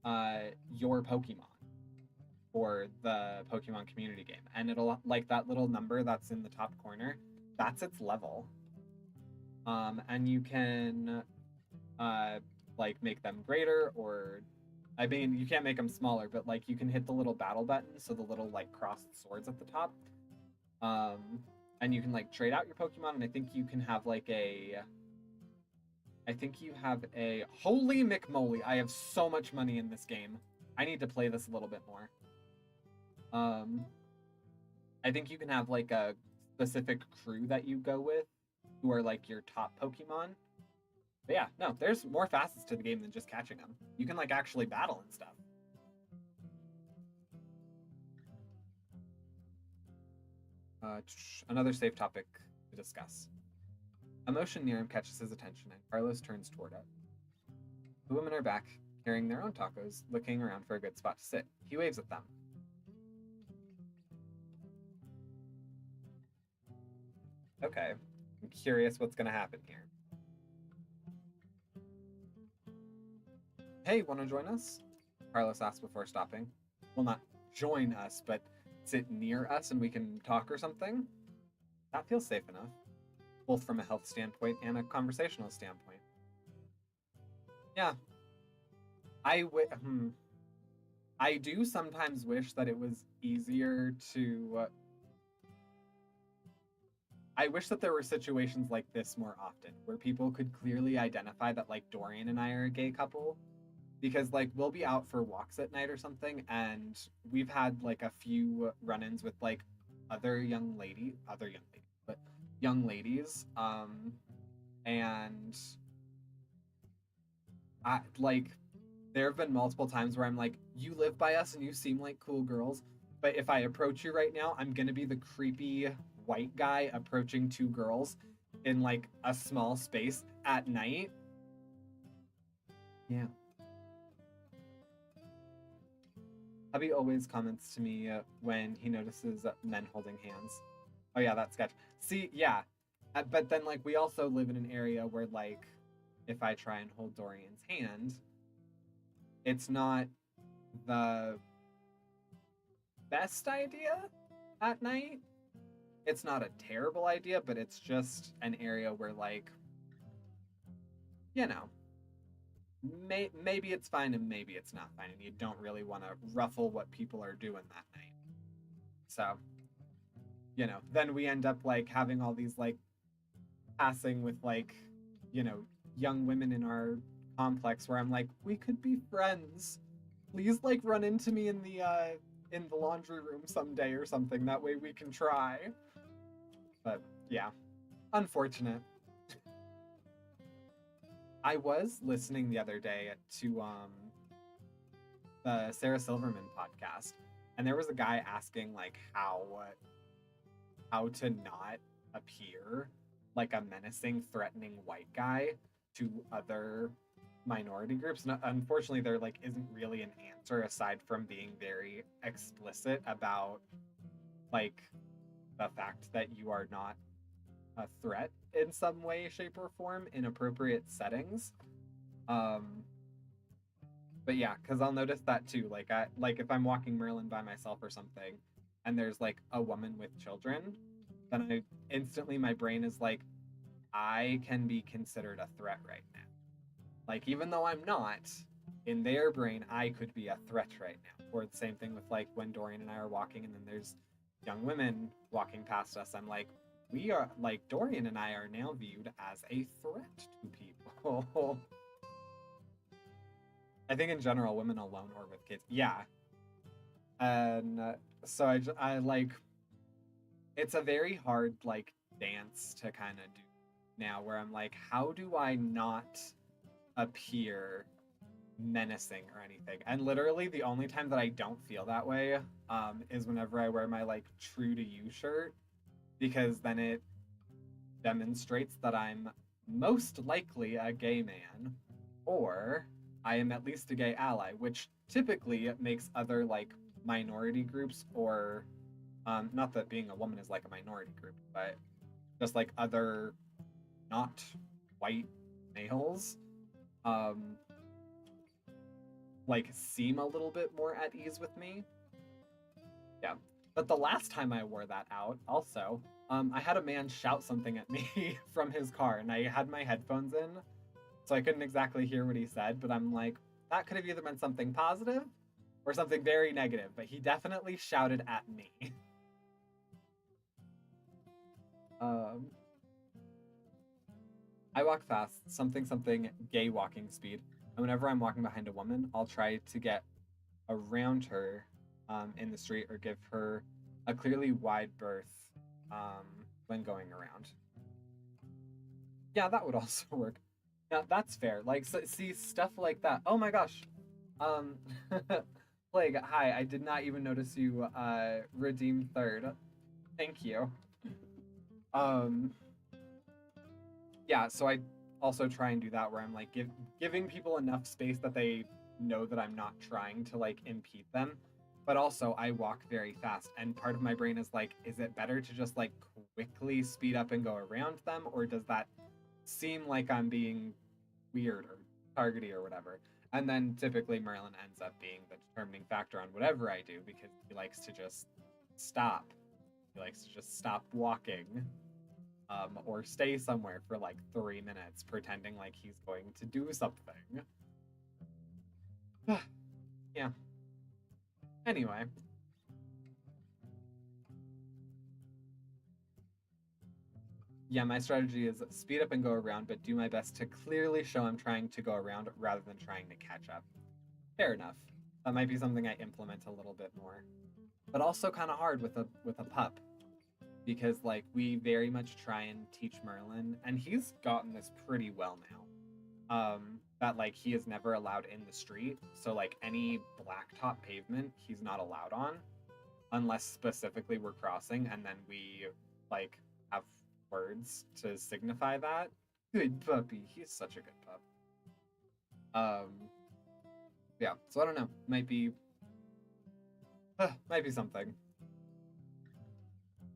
Pokemon for the Pokemon community game. And it'll, like, that little number that's in the top corner, that's its level. And you can like make them greater, or I mean, you can't make them smaller, but like you can hit the little battle button, so the little like crossed swords at the top. And you can like trade out your Pokemon, and I think you have a holy McMoly. I have so much money in this game. I need to play this a little bit more. I think you can have like a specific crew that you go with, who are like your top Pokemon. But yeah, no, there's more facets to the game than just catching them. You can like actually battle and stuff. Another safe topic to discuss. A motion near him catches his attention, and Carlos turns toward it. The women are back, carrying their own tacos, looking around for a good spot to sit. He waves at them. Okay, I'm curious what's going to happen here. Hey, want to join us? Carlos asks before stopping. Well, not join us, but sit near us and we can talk or something. That feels safe enough, both from a health standpoint and a conversational standpoint. Yeah. I do sometimes wish that it was easier to. I wish that there were situations like this more often, where people could clearly identify that, like, Dorian and I are a gay couple, because like we'll be out for walks at night or something, and we've had like a few run-ins with like young ladies, but young ladies, and I like there have been multiple times where I'm like, you live by us and you seem like cool girls, but if I approach you right now, I'm gonna be the creepy white guy approaching two girls in like a small space at night. Yeah. Hubby always comments to me when he notices men holding hands. Oh yeah, that sketch. See, yeah, but then like we also live in an area where like if I try and hold Dorian's hand, it's not the best idea at night. It's not a terrible idea, but it's just an area where like, you know, maybe it's fine and maybe it's not fine, and you don't really want to ruffle what people are doing that night. So, then we end up like having all these like passing with like, young women in our complex where I'm like, we could be friends. Please like run into me in the laundry room someday or something. That way we can try. But yeah, unfortunate. I was listening the other day to the Sarah Silverman podcast, and there was a guy asking like how to not appear like a menacing, threatening white guy to other minority groups. No, unfortunately, there like isn't really an answer aside from being very explicit about like the fact that you are not a threat in some way, shape, or form in appropriate settings. Um, but yeah, because I'll notice that too. Like if I'm walking Merlin by myself or something, and there's like a woman with children, then I instantly my brain is like, I can be considered a threat right now. Like even though I'm not, in their brain, I could be a threat right now. Or the same thing with like when Dorian and I are walking, and then there's young women walking past us. I'm like, we are like Dorian and I are now viewed as a threat to people. I think in general, women alone or with kids. Yeah. And so I like, it's a very hard like dance to kind of do now where I'm like, how do I not appear menacing or anything? And literally the only time that I don't feel that way is whenever I wear my like true to you shirt, because then it demonstrates that I'm most likely a gay man, or I am at least a gay ally, which typically makes other like minority groups or not that being a woman is like a minority group, but just like other not white males um like seem a little bit more at ease with me. Yeah. But the last time I wore that out, also, I had a man shout something at me from his car, and I had my headphones in, so I couldn't exactly hear what he said, but I'm like, that could have either been something positive or something very negative, but he definitely shouted at me. um, I walk fast, something gay walking speed, and whenever I'm walking behind a woman, I'll try to get around her in the street or give her a clearly wide berth um, when going around. Yeah, that would also work. Yeah, that's fair. Like, so, see stuff like that. Oh my gosh. Um, Plague. Hi. I did not even notice you redeemed third. Thank you. Um, yeah. So I also try and do that where I'm like giving people enough space that they know that I'm not trying to like impede them. But also I walk very fast, and part of my brain is like, is it better to just like quickly speed up and go around them, or does that seem like I'm being weird or targety or whatever? And then typically Merlin ends up being the determining factor on whatever I do, because he likes to just stop. He likes to just stop walking, or stay somewhere for like 3 minutes, pretending like he's going to do something. Yeah. Anyway, yeah, my strategy is speed up and go around, but do my best to clearly show I'm trying to go around rather than trying to catch up. Fair enough. That might be something I implement a little bit more. But also kind of hard with a pup, because like we very much try and teach Merlin, and he's gotten this pretty well now. That like he is never allowed in the street. So like any blacktop pavement he's not allowed on unless specifically we're crossing, and then we like have words to signify that. Good puppy. He's such a good pup. Um, yeah. So I don't know. Might be something.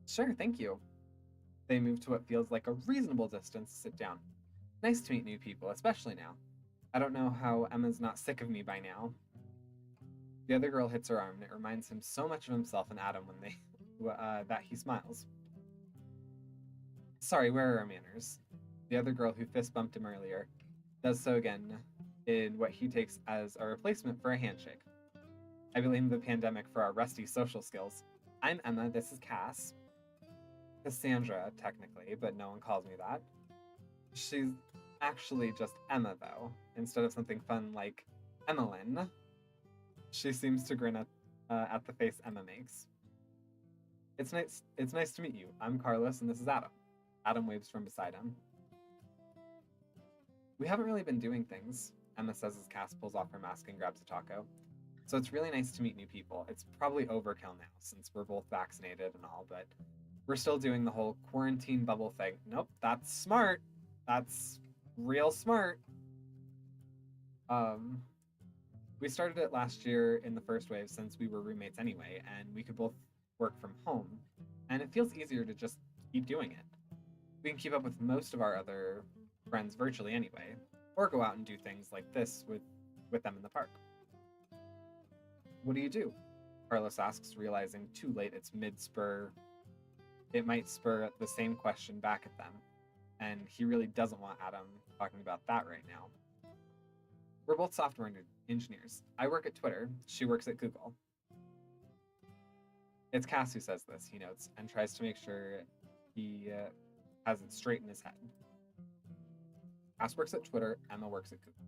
Sure. Thank you. They move to what feels like a reasonable distance to sit down. Nice to meet new people, especially now. I don't know how Emma's not sick of me by now. The other girl hits her arm, and it reminds him so much of himself and Adam when they that he smiles. Sorry, where are our manners? The other girl who fist bumped him earlier does so again in what he takes as a replacement for a handshake. I blame the pandemic for our rusty social skills. I'm Emma, this is Cass. Cassandra, technically, but no one calls me that. She's actually just Emma, though, instead of something fun like Emmeline. She seems to grin at the face Emma makes. It's nice. It's nice to meet you. I'm Carlos, and this is Adam. Adam waves from beside him. We haven't really been doing things, Emma says as Cass pulls off her mask and grabs a taco. So it's really nice to meet new people. It's probably overkill now since we're both vaccinated and all, but we're still doing the whole quarantine bubble thing. Nope, that's smart. That's real smart. Um, we started it last year in the first wave since we were roommates anyway, and we could both work from home, and it feels easier to just keep doing it. We can keep up with most of our other friends virtually anyway, or go out and do things like this with them in the park. What do you do? Carlos asks, realizing too late it's mid spur. It might spur the same question back at them, and he really doesn't want Adam talking about that right now. We're both software engineers. I work at Twitter, she works at Google. It's Cass who says this, he notes, and tries to make sure he has it straight in his head. Cass works at Twitter, Emma works at Google.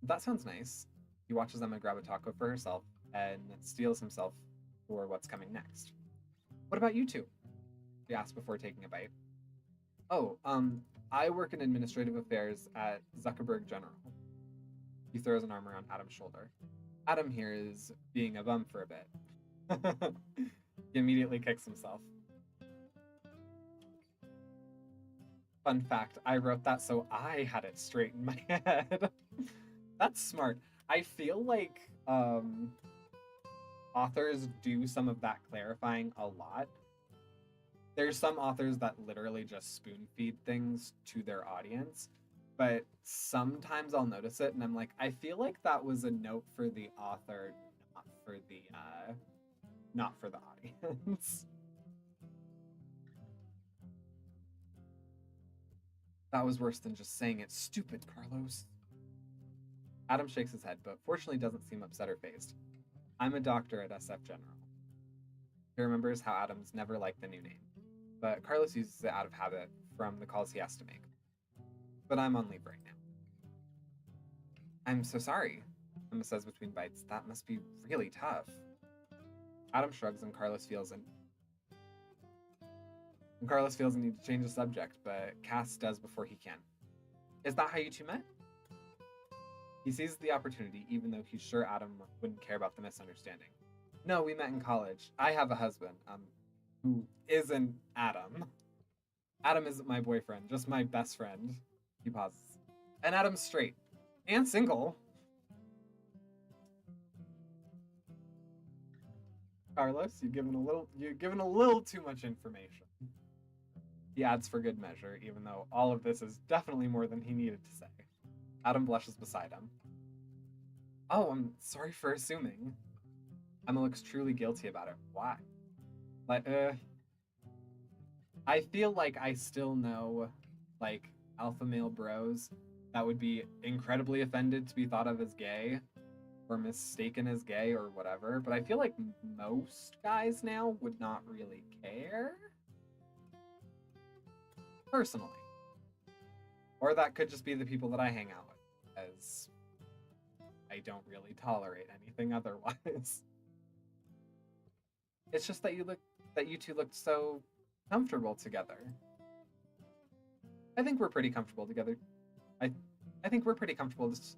That sounds nice. He watches Emma grab a taco for herself and steels himself for what's coming next. What about you two? He asks before taking a bite. Oh, I work in administrative affairs at Zuckerberg General. He throws an arm around Adam's shoulder. Adam here is being a bum for a bit. He immediately kicks himself. Fun fact, I wrote that so I had it straight in my head. That's smart. I feel like authors do some of that clarifying a lot. There's some authors that literally just spoon feed things to their audience, but sometimes I'll notice it and I'm like, I feel like that was a note for the author, not for the audience. That was worse than just saying it. Stupid, Carlos. Adam shakes his head, but fortunately doesn't seem upset or fazed. I'm a doctor at SF General. He remembers how Adam's never liked the new name, but Carlos uses it out of habit from the calls he has to make. But I'm on leave right now. I'm so sorry, Emma says between bites. That must be really tough. Adam shrugs and Carlos feels a need to change the subject, but Cass does before he can. Is that how you two met? He seizes the opportunity, even though he's sure Adam wouldn't care about the misunderstanding. No, we met in college. I have a husband, who isn't Adam. Adam isn't my boyfriend, just my best friend. He pauses. And Adam's straight. And single. Carlos, you've given a little too much information. He adds for good measure, even though all of this is definitely more than he needed to say. Adam blushes beside him. Oh, I'm sorry for assuming. Emma looks truly guilty about it. Why? I feel like I still know, alpha male bros that would be incredibly offended to be thought of as gay or mistaken as gay or whatever, but I feel like most guys now would not really care. Personally. Or that could just be the people that I hang out with, as I don't really tolerate anything otherwise. It's just that you two looked so comfortable together. I think we're pretty comfortable together. I think we're pretty comfortable just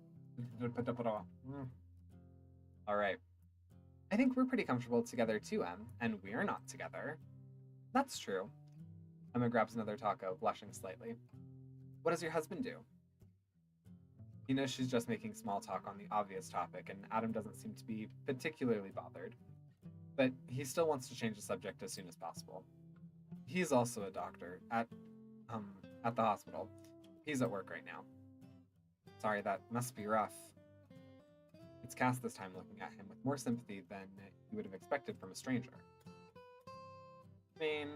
all right. I think we're pretty comfortable together too, Em, and we're not together. That's true. Emma grabs another taco, blushing slightly. What does your husband do? He knows she's just making small talk on the obvious topic, and Adam doesn't seem to be particularly bothered. But he still wants to change the subject as soon as possible. He's also a doctor at the hospital. He's at work right now. Sorry, that must be rough. It's Cass this time, looking at him with more sympathy than you would have expected from a stranger. I mean,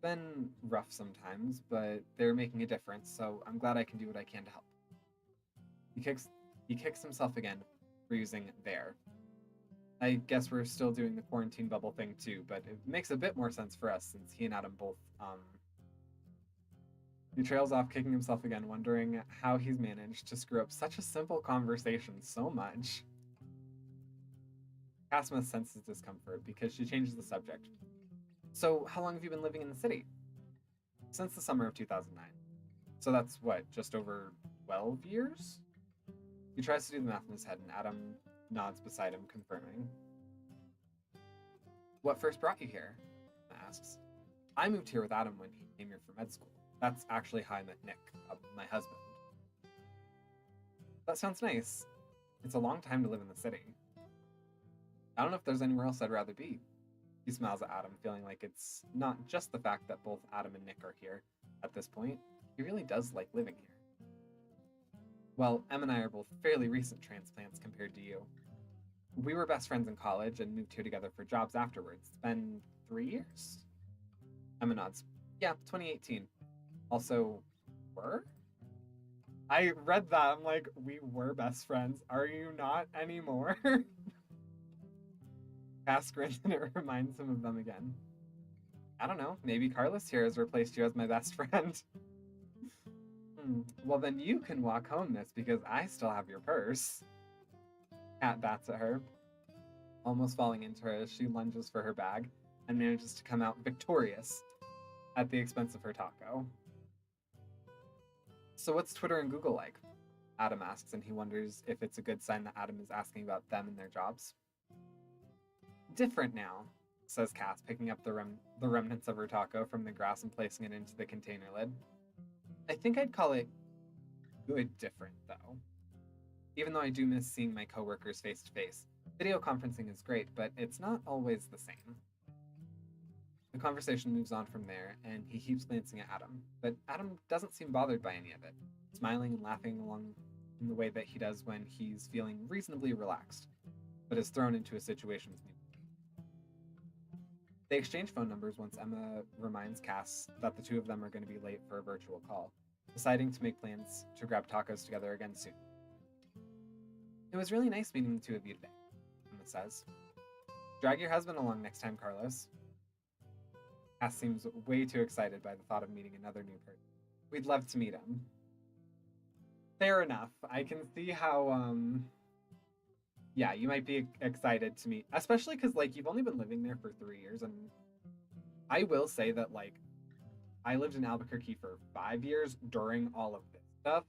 been rough sometimes, but they're making a difference, so I'm glad I can do what I can to help. He kicks himself again for using there. I guess we're still doing the quarantine bubble thing too, but it makes a bit more sense for us since he and Adam both he trails off, kicking himself again, wondering how he's managed to screw up such a simple conversation so much. Casma senses discomfort because she changes the subject. So, how long have you been living in the city? Since the summer of 2009. So that's what, just over 12 years? He tries to do the math in his head, and Adam nods beside him, confirming. What first brought you here? Asks. I moved here with Adam when he came here for med school. That's actually how I met Nick, my husband. That sounds nice. It's a long time to live in the city. I don't know if there's anywhere else I'd rather be. He smiles at Adam, feeling like it's not just the fact that both Adam and Nick are here at this point. He really does like living here. Well, Em and I are both fairly recent transplants compared to you. We were best friends in college and moved here together for jobs afterwards. It's been 3 years? Emma nods. Yeah, 2018. Also, were? I read that. I'm like, we were best friends. Are you not anymore? Cass grins and it reminds him of them again. I don't know. Maybe Carlos here has replaced you as my best friend. Well, then you can walk home, miss, because I still have your purse. Kat bats at her, almost falling into her as she lunges for her bag and manages to come out victorious at the expense of her taco. So what's Twitter and Google like? Adam asks, and he wonders if it's a good sign that Adam is asking about them and their jobs. Different now, says Cass, picking up the remnants of her taco from the grass and placing it into the container lid. I think I'd call it good different, though. Even though I do miss seeing my coworkers face to face. Video conferencing is great, but it's not always the same. The conversation moves on from there, and he keeps glancing at Adam, but Adam doesn't seem bothered by any of it, smiling and laughing along in the way that he does when he's feeling reasonably relaxed, but is thrown into a situation with me. They exchange phone numbers once Emma reminds Cass that the two of them are going to be late for a virtual call, deciding to make plans to grab tacos together again soon. It was really nice meeting the two of you today, Emma says. Drag your husband along next time, Carlos. Cass seems way too excited by the thought of meeting another new person. We'd love to meet him. Fair enough. I can see how, yeah, you might be excited to meet, especially because, like, you've only been living there for 3 years, and I will say that, like, I lived in Albuquerque for 5 years during all of this stuff,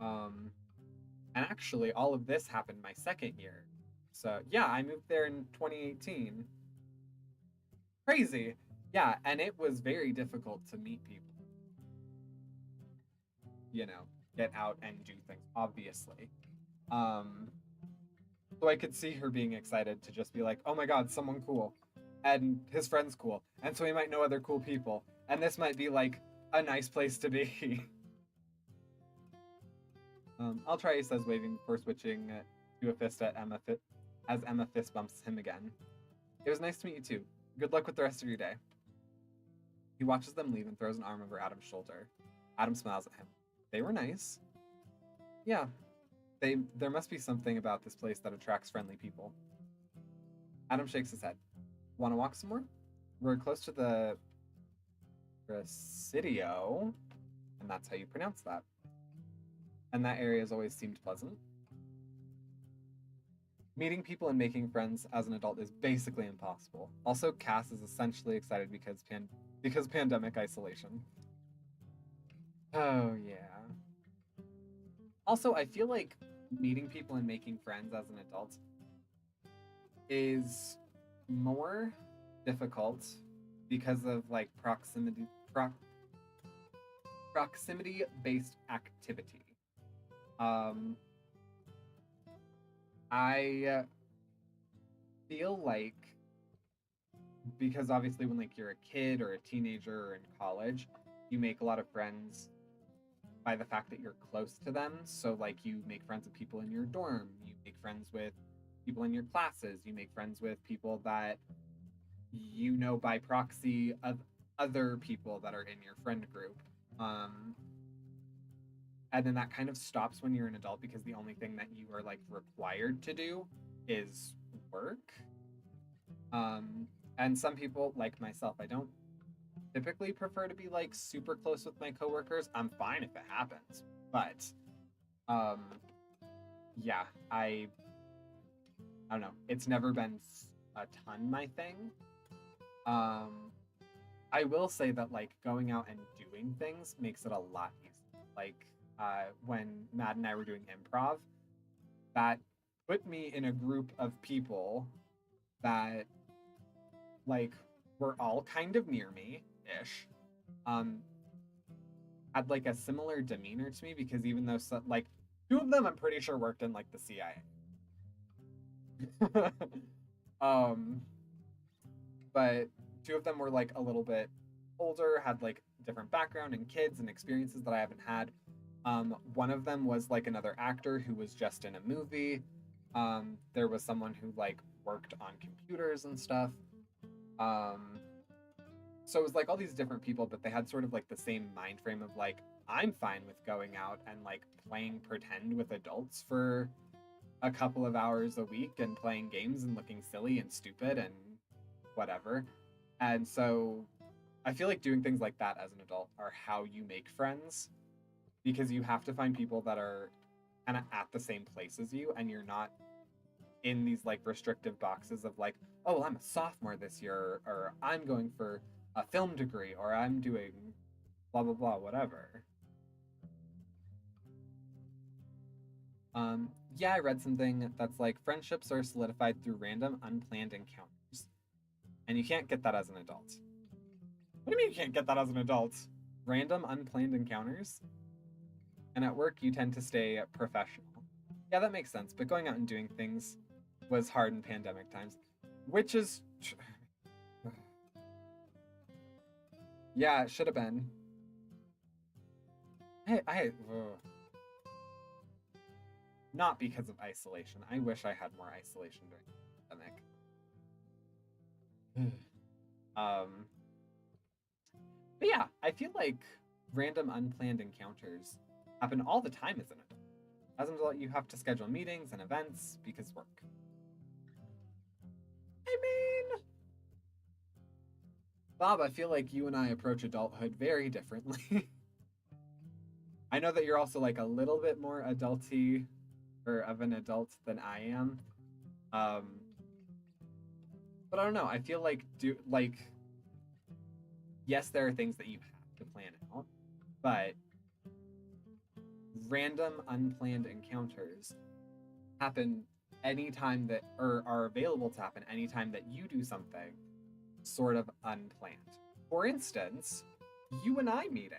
and actually, all of this happened my second year. So, yeah, I moved there in 2018. Crazy. Yeah, and it was very difficult to meet people. You know, get out and do things, obviously. So I could see her being excited to just be like, oh my god, someone cool. And his friend's cool. And so he might know other cool people. And this might be like a nice place to be. I'll try, he says, waving before switching to a fist at Emma as Emma fist bumps him again. It was nice to meet you too. Good luck with the rest of your day. He watches them leave and throws an arm over Adam's shoulder. Adam smiles at him. They were nice. Yeah, there must be something about this place that attracts friendly people. Adam shakes his head. Want to walk some more? We're close to the Presidio, and that's how you pronounce that. And that area has always seemed pleasant. Meeting people and making friends as an adult is basically impossible. Also, Cass is essentially excited because pandemic isolation. Oh, yeah. Also, I feel like meeting people and making friends as an adult is more difficult because of, like, proximity-based activity. I feel like, because obviously when, like, you're a kid or a teenager or in college, you make a lot of friends by the fact that you're close to them. So, like, you make friends with people in your dorm, you make friends with people in your classes, you make friends with people that you know by proxy of other people that are in your friend group. And then that kind of stops when you're an adult because the only thing that you are, like, required to do is work. And some people, like myself, I don't typically prefer to be, like, super close with my coworkers. I'm fine if it happens, but yeah, I don't know. It's never been a ton my thing. I will say that, like, going out and doing things makes it a lot easier. Like, when Matt and I were doing improv, that put me in a group of people that, like, were all kind of near me ish. Um, had like a similar demeanor to me because even though like two of them I'm pretty sure worked in like the CIA. um, but two of them were like a little bit older, had like different background and kids and experiences that I haven't had. One of them was like another actor who was just in a movie. There was someone who like worked on computers and stuff. Um, so it was like all these different people, but they had sort of like the same mind frame of like, I'm fine with going out and like playing pretend with adults for a couple of hours a week and playing games and looking silly and stupid and whatever. And so I feel like doing things like that as an adult are how you make friends because you have to find people that are kind of at the same place as you and you're not in these like restrictive boxes of like, oh, well, I'm a sophomore this year or I'm going for a film degree or I'm doing blah blah blah whatever. Yeah, I read something that's like friendships are solidified through random unplanned encounters and you can't get that as an adult. What do you mean you can't get that as an adult? Random unplanned encounters? And at work, you tend to stay professional. Yeah, that makes sense. But going out and doing things was hard in pandemic times, which is. Yeah, it should have been. Not because of isolation. I wish I had more isolation during the pandemic. um, but yeah, I feel like random unplanned encounters happen all the time as an adult. As an adult, you have to schedule meetings and events because work. I mean, Bob, I feel like you and I approach adulthood very differently. I know that you're also like a little bit more adulty or of an adult than I am. Um, but I don't know. I feel like yes, there are things that you have to plan out, but random unplanned encounters happen anytime that or are available to happen anytime that you do something sort of unplanned. For instance, you and I meeting.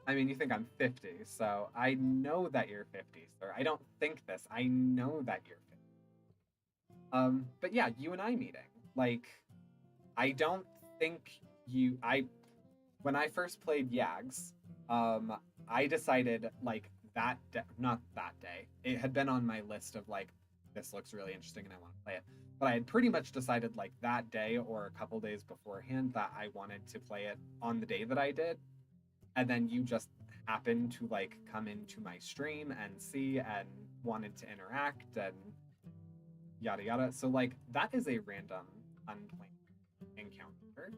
I mean, you think I'm 50, so I know that you're 50, sir. I don't think this. I know that you're 50. But yeah, you and I meeting. Like, I don't think I when I first played Yags, I decided like not that day. It had been on my list of like this looks really interesting and I want to play it. But I had pretty much decided like that day or a couple days beforehand that I wanted to play it on the day that I did. And then you just happened to like come into my stream and see and wanted to interact and yada yada. So like that is a random unplanned encounter.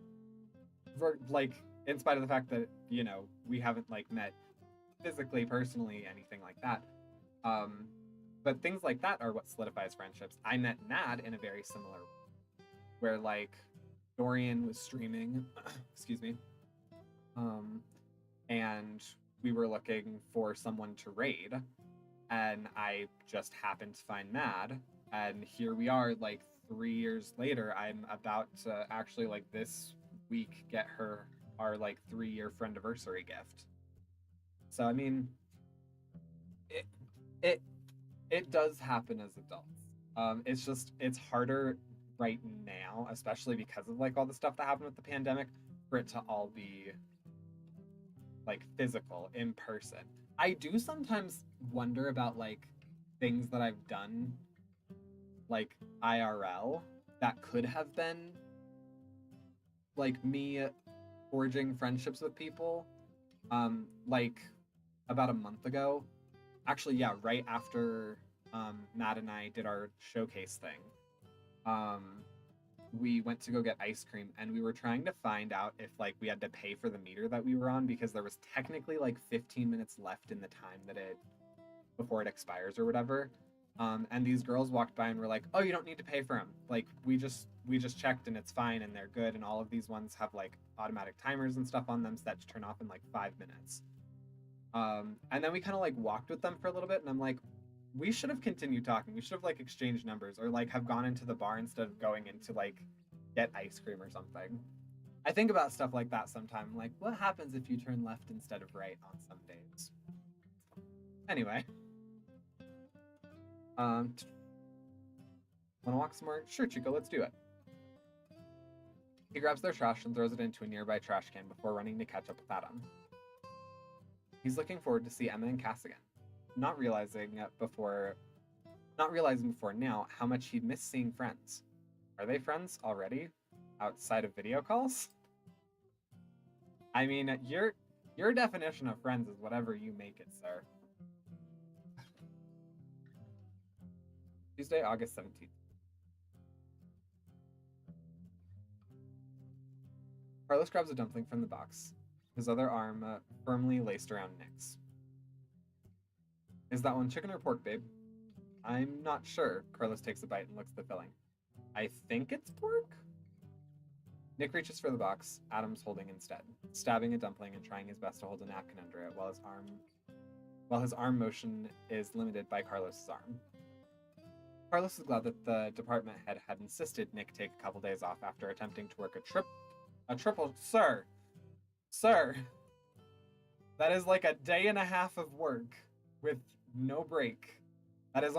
For like in spite of the fact that, you know, we haven't like met physically, personally, anything like that. Um, but things like that are what solidifies friendships. I met Nad in a very similar way, where like Dorian was streaming, excuse me, and we were looking for someone to raid, and I just happened to find Nad, and here we are, like 3 years later. I'm about to actually like this week get her our like 3-year friendiversary gift. So I mean, it it it does happen as adults. It's just it's harder right now, especially because of like all the stuff that happened with the pandemic, for it to all be like physical in person. I do sometimes wonder about like things that I've done like IRL that could have been like me forging friendships with people. Like about a month ago, actually, yeah, right after Matt and I did our showcase thing, we went to go get ice cream and we were trying to find out if like we had to pay for the meter that we were on because there was technically like 15 minutes left in the time that it before it expires or whatever. And these girls walked by and were like, "Oh, you don't need to pay for them. Like we just checked and it's fine and they're good." And all of these ones have like automatic timers and stuff on them set to turn off in like 5 minutes. And then we kind of like walked with them for a little bit, and I'm like, we should have continued talking. We should have like exchanged numbers or like have gone into the bar instead of going into like get ice cream or something. I think about stuff like that sometimes. Like, what happens if you turn left instead of right on some days? Anyway. Wanna walk some more? Sure, Chico, let's do it. He grabs their trash and throws it into a nearby trash can before running to catch up with Adam. He's looking forward to see Emma and Cass again, not realizing before now how much he'd missed seeing friends. Are they friends already? Outside of video calls? I mean, your definition of friends is whatever you make it, sir. Tuesday, August 17th. Carlos grabs a dumpling from the box, his other arm firmly laced around Nick's. Is that one chicken or pork, babe? I'm not sure. Carlos takes a bite and looks at the filling. I think it's pork? Nick reaches for the box Adam's holding instead, stabbing a dumpling and trying his best to hold a napkin under it while his arm motion is limited by Carlos's arm. Carlos is glad that the department head had insisted Nick take a couple days off after attempting to work a triple. Sir, that is like a day and a half of work with no break. That is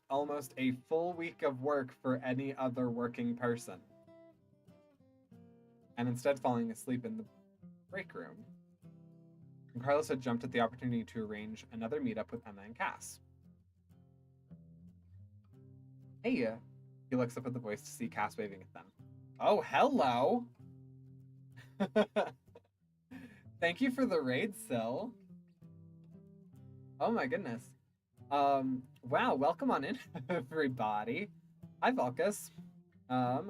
almost a full week of work for any other working person. And instead falling asleep in the break room. And Carlos had jumped at the opportunity to arrange another meetup with Emma and Cass. Hey, he looks up at the voice to see Cass waving at them. Oh, hello! Thank you for the raid, Sil. Oh my goodness. Wow, welcome on in, everybody. Hi, Valkus. Hi,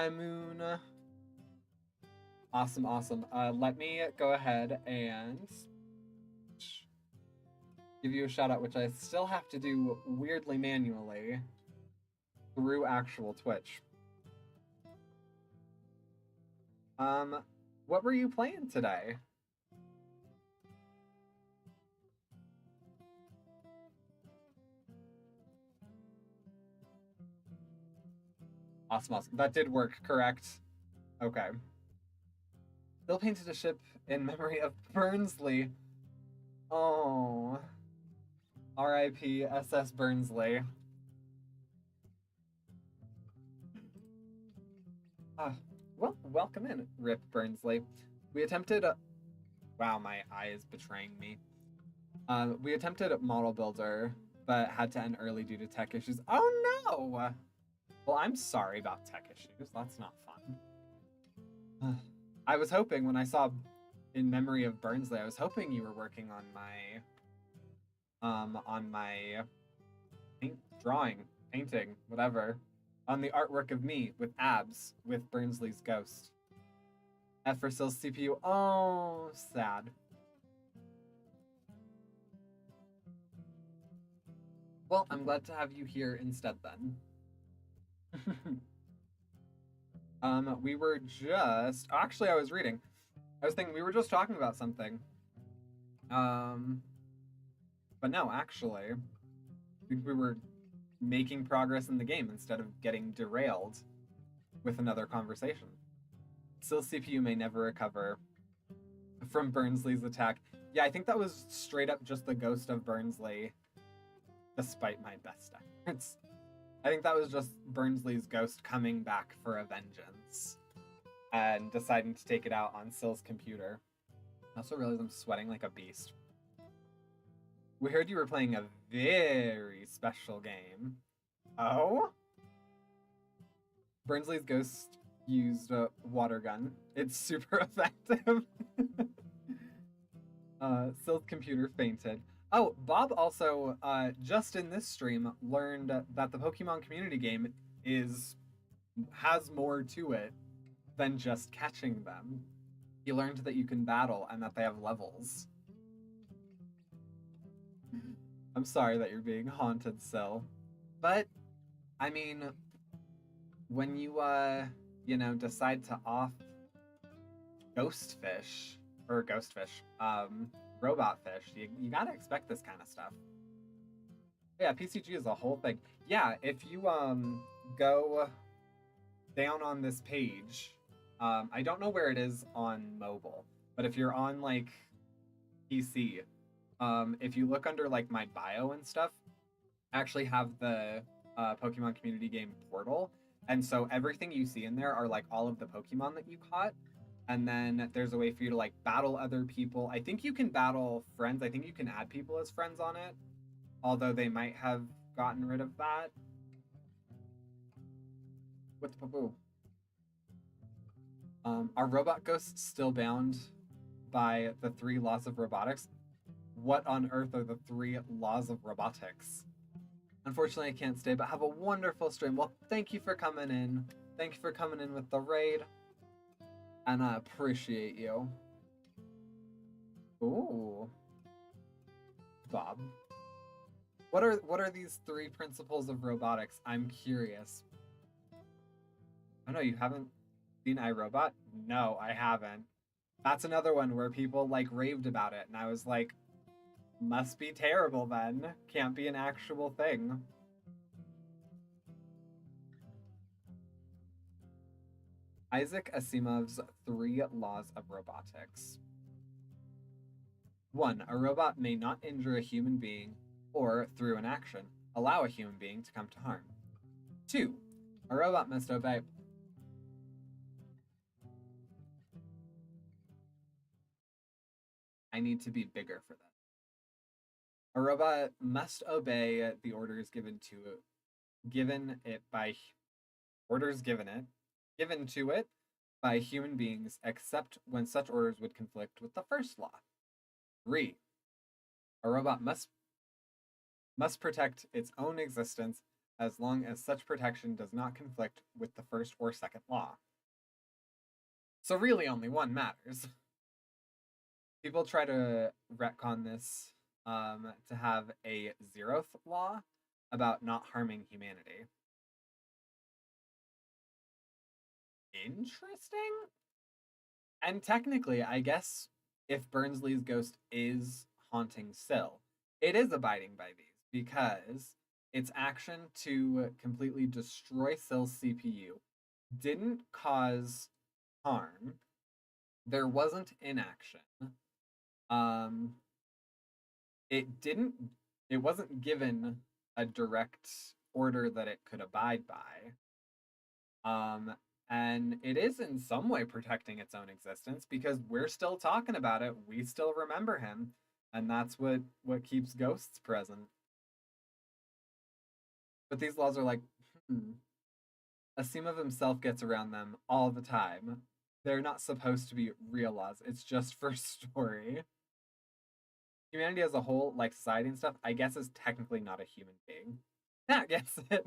Moon. Awesome. Let me go ahead and give you a shout out, which I still have to do weirdly manually through actual Twitch. What were you playing today? Awesome. That did work, correct? Okay. Bill painted a ship in memory of Burnsley. Oh. R.I.P. SS Burnsley. Well, welcome in, Rip Burnsley. We attempted... Wow, my eye is betraying me. We attempted Model Builder, but had to end early due to tech issues. Oh, no! Well, I'm sorry about tech issues. That's not fun. I was hoping when I saw In Memory of Burnsley, I was hoping you were working on my painting, whatever. On the artwork of me with abs with Burnsley's ghost. F for Sil's CPU. Oh, sad. Well, I'm glad to have you here instead then. We were just... Actually, I was reading. I was thinking we were just talking about something. But no, actually, we were making progress in the game instead of getting derailed with another conversation. Sil's CPU may never recover from Burnsley's attack. Yeah, I think that was straight up just the ghost of Burnsley, despite my best efforts. I think that was just Burnsley's ghost coming back for a vengeance and deciding to take it out on Sil's computer. I also realized I'm sweating like a beast. We heard you were playing a very special game. Oh? Burnsley's ghost used a water gun. It's super effective. Sil's computer fainted. Oh, Bob also, just in this stream, learned that the Pokemon community game has more to it than just catching them. He learned that you can battle and that they have levels. I'm sorry that you're being haunted, Sil. But, I mean, when you, decide to off robot fish, you gotta expect this kind of stuff. Yeah, PCG is a whole thing. Yeah, if you go down on this page, I don't know where it is on mobile, but if you're on like PC, if you look under like my bio and stuff, I actually have the Pokemon community game portal, and so everything you see in there are like all of the Pokemon that you caught, and then there's a way for you to like battle other people. I think you can battle friends. I think you can add people as friends on it, although they might have gotten rid of that. What the poo? Are robot ghosts still bound by the three laws of robotics? What on earth are the three laws of robotics? Unfortunately, I can't stay, but have a wonderful stream. Well, thank you for coming in. Thank you for coming in with the raid. And I appreciate you. Ooh. Bob. What are these three principles of robotics? I'm curious. Oh no, you haven't seen iRobot? No, I haven't. That's another one where people like raved about it, and I was like, must be terrible then. Can't be an actual thing. Isaac Asimov's three laws of robotics. 1. A robot may not injure a human being or, through an action, allow a human being to come to harm. 2. A robot must obey. I need to be bigger for that. A robot must obey the orders given to it by human beings, except when such orders would conflict with the first law. 3. A robot must protect its own existence as long as such protection does not conflict with the first or second law. So really only one matters. People try to retcon this to have a 0th law about not harming humanity. Interesting. And technically, I guess if Burnsley's ghost is haunting Syl, it is abiding by these because its action to completely destroy Syl's CPU didn't cause harm. There wasn't inaction. Um, it wasn't given a direct order that it could abide by. And it is in some way protecting its own existence because we're still talking about it. We still remember him, and that's what keeps ghosts present. But these laws are like, Asimov himself gets around them all the time. They're not supposed to be real laws. It's just for story. Humanity as a whole, like society and stuff, I guess is technically not a human being. That gets it.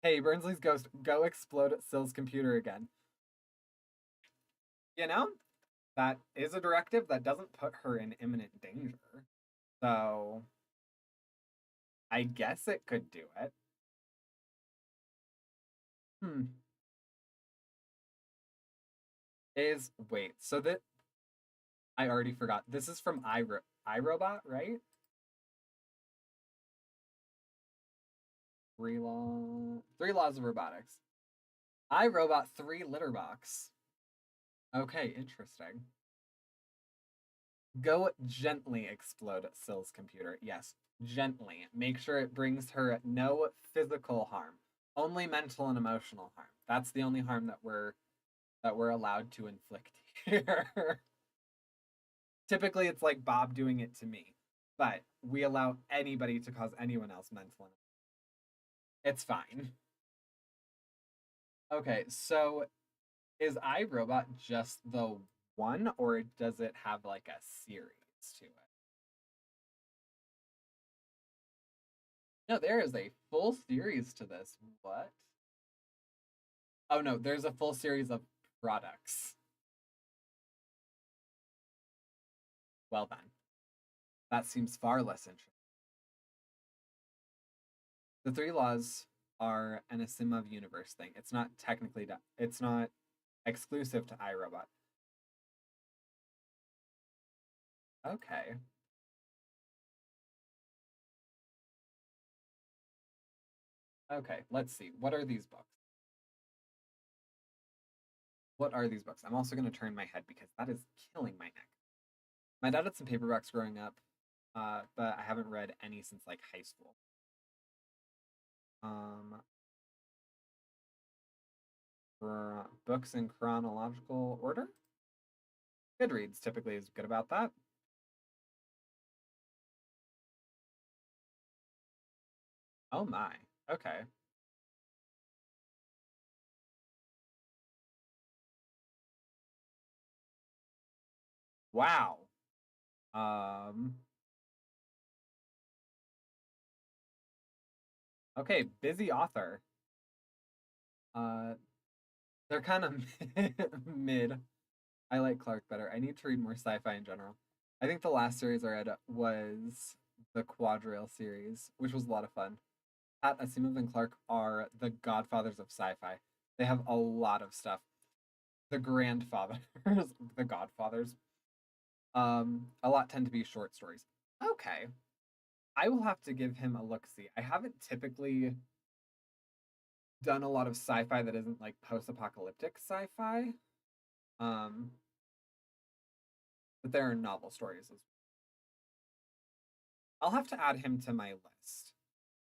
Hey, Burnsley's ghost, go explode Syl's computer again. You know, that is a directive that doesn't put her in imminent danger. So I guess it could do it. Wait, so that I already forgot. This is from iRobot, right? Three laws of robotics. iRobot 3 litter box. Okay, interesting. Go gently explode Syl's computer. Yes, gently. Make sure it brings her no physical harm, only mental and emotional harm. That's the only harm that we're allowed to inflict here. Typically, it's like Bob doing it to me, but we allow anybody to cause anyone else mental. It's fine. Okay, so is iRobot just the one, or does it have like a series to it? No, there is a full series to this. What? Oh no, there's a full series of products. Well then, that seems far less interesting. The three laws are an Asimov universe thing. It's not it's not exclusive to iRobot. Okay. Okay, let's see. What are these books? What are these books? I'm also going to turn my head because that is killing my neck. My dad had some paperbacks growing up, but I haven't read any since like high school. Um, for books in chronological order, Goodreads typically is good about that. Oh my. Okay. Wow. Um. Okay, busy author. Uh, they're kind of mid. I like Clark better. I need to read more sci-fi in general. I think the last series I read was the Quadrille series, which was a lot of fun. Pat Asimov and Clark are the godfathers of sci-fi. They have a lot of stuff. The grandfathers, the godfathers. A lot tend to be short stories. Okay, I will have to give him a look-see. I haven't typically done a lot of sci-fi that isn't like post-apocalyptic sci-fi. Um, but there are novel stories as well. I'll have to add him to my list.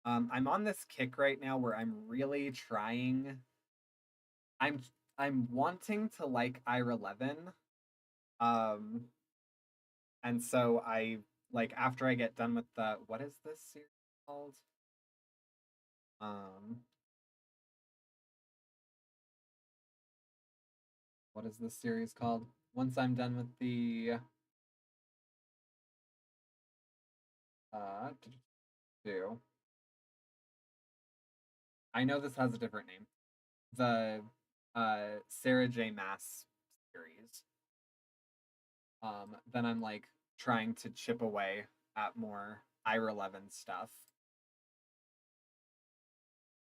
I'm on this kick right now where I'm really trying. I'm I'm wanting to like IR11. Um, and so I like after I get done with the what is this series called? Um, what is this series called? Once I'm done with the uh, do I know this has a different name. The Sarah J. Mass series. Then I'm like trying to chip away at more IR11 stuff.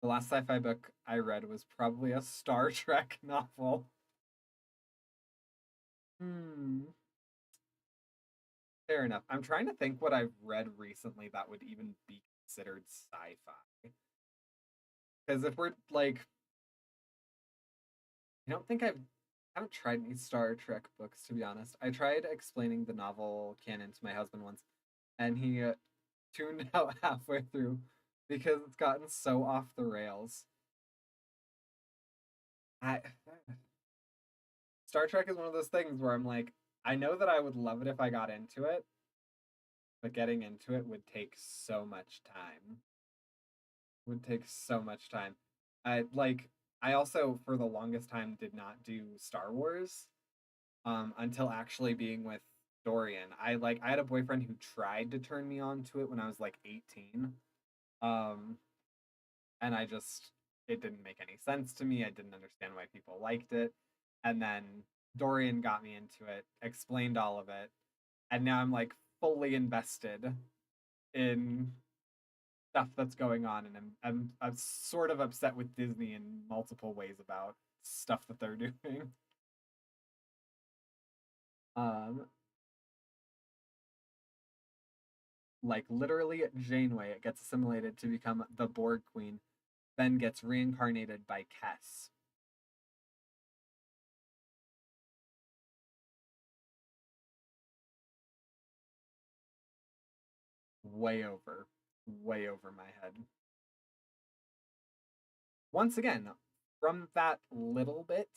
The last sci-fi book I read was probably a Star Trek novel. Hmm. Fair enough. I'm trying to think what I've read recently that would even be considered sci-fi. Because if we're like, I don't think I haven't tried any Star Trek books to be honest. I tried explaining the novel canon to my husband once, and he tuned out halfway through because it's gotten so off the rails. I Star Trek is one of those things where I'm like, I know that I would love it if I got into it, but getting into it would take so much time. Would take so much time. I like I also for the longest time did not do Star Wars until actually being with Dorian. I had a boyfriend who tried to turn me on to it when I was like 18. Um and I just it didn't make any sense to me. I didn't understand why people liked it. And then Dorian got me into it, explained all of it, and now I'm like fully invested in stuff that's going on, and I'm sort of upset with Disney in multiple ways about stuff that they're doing. Um, like literally Janeway, it gets assimilated to become the Borg Queen, then gets reincarnated by Kess. Way over my head. Once again, from that little bit,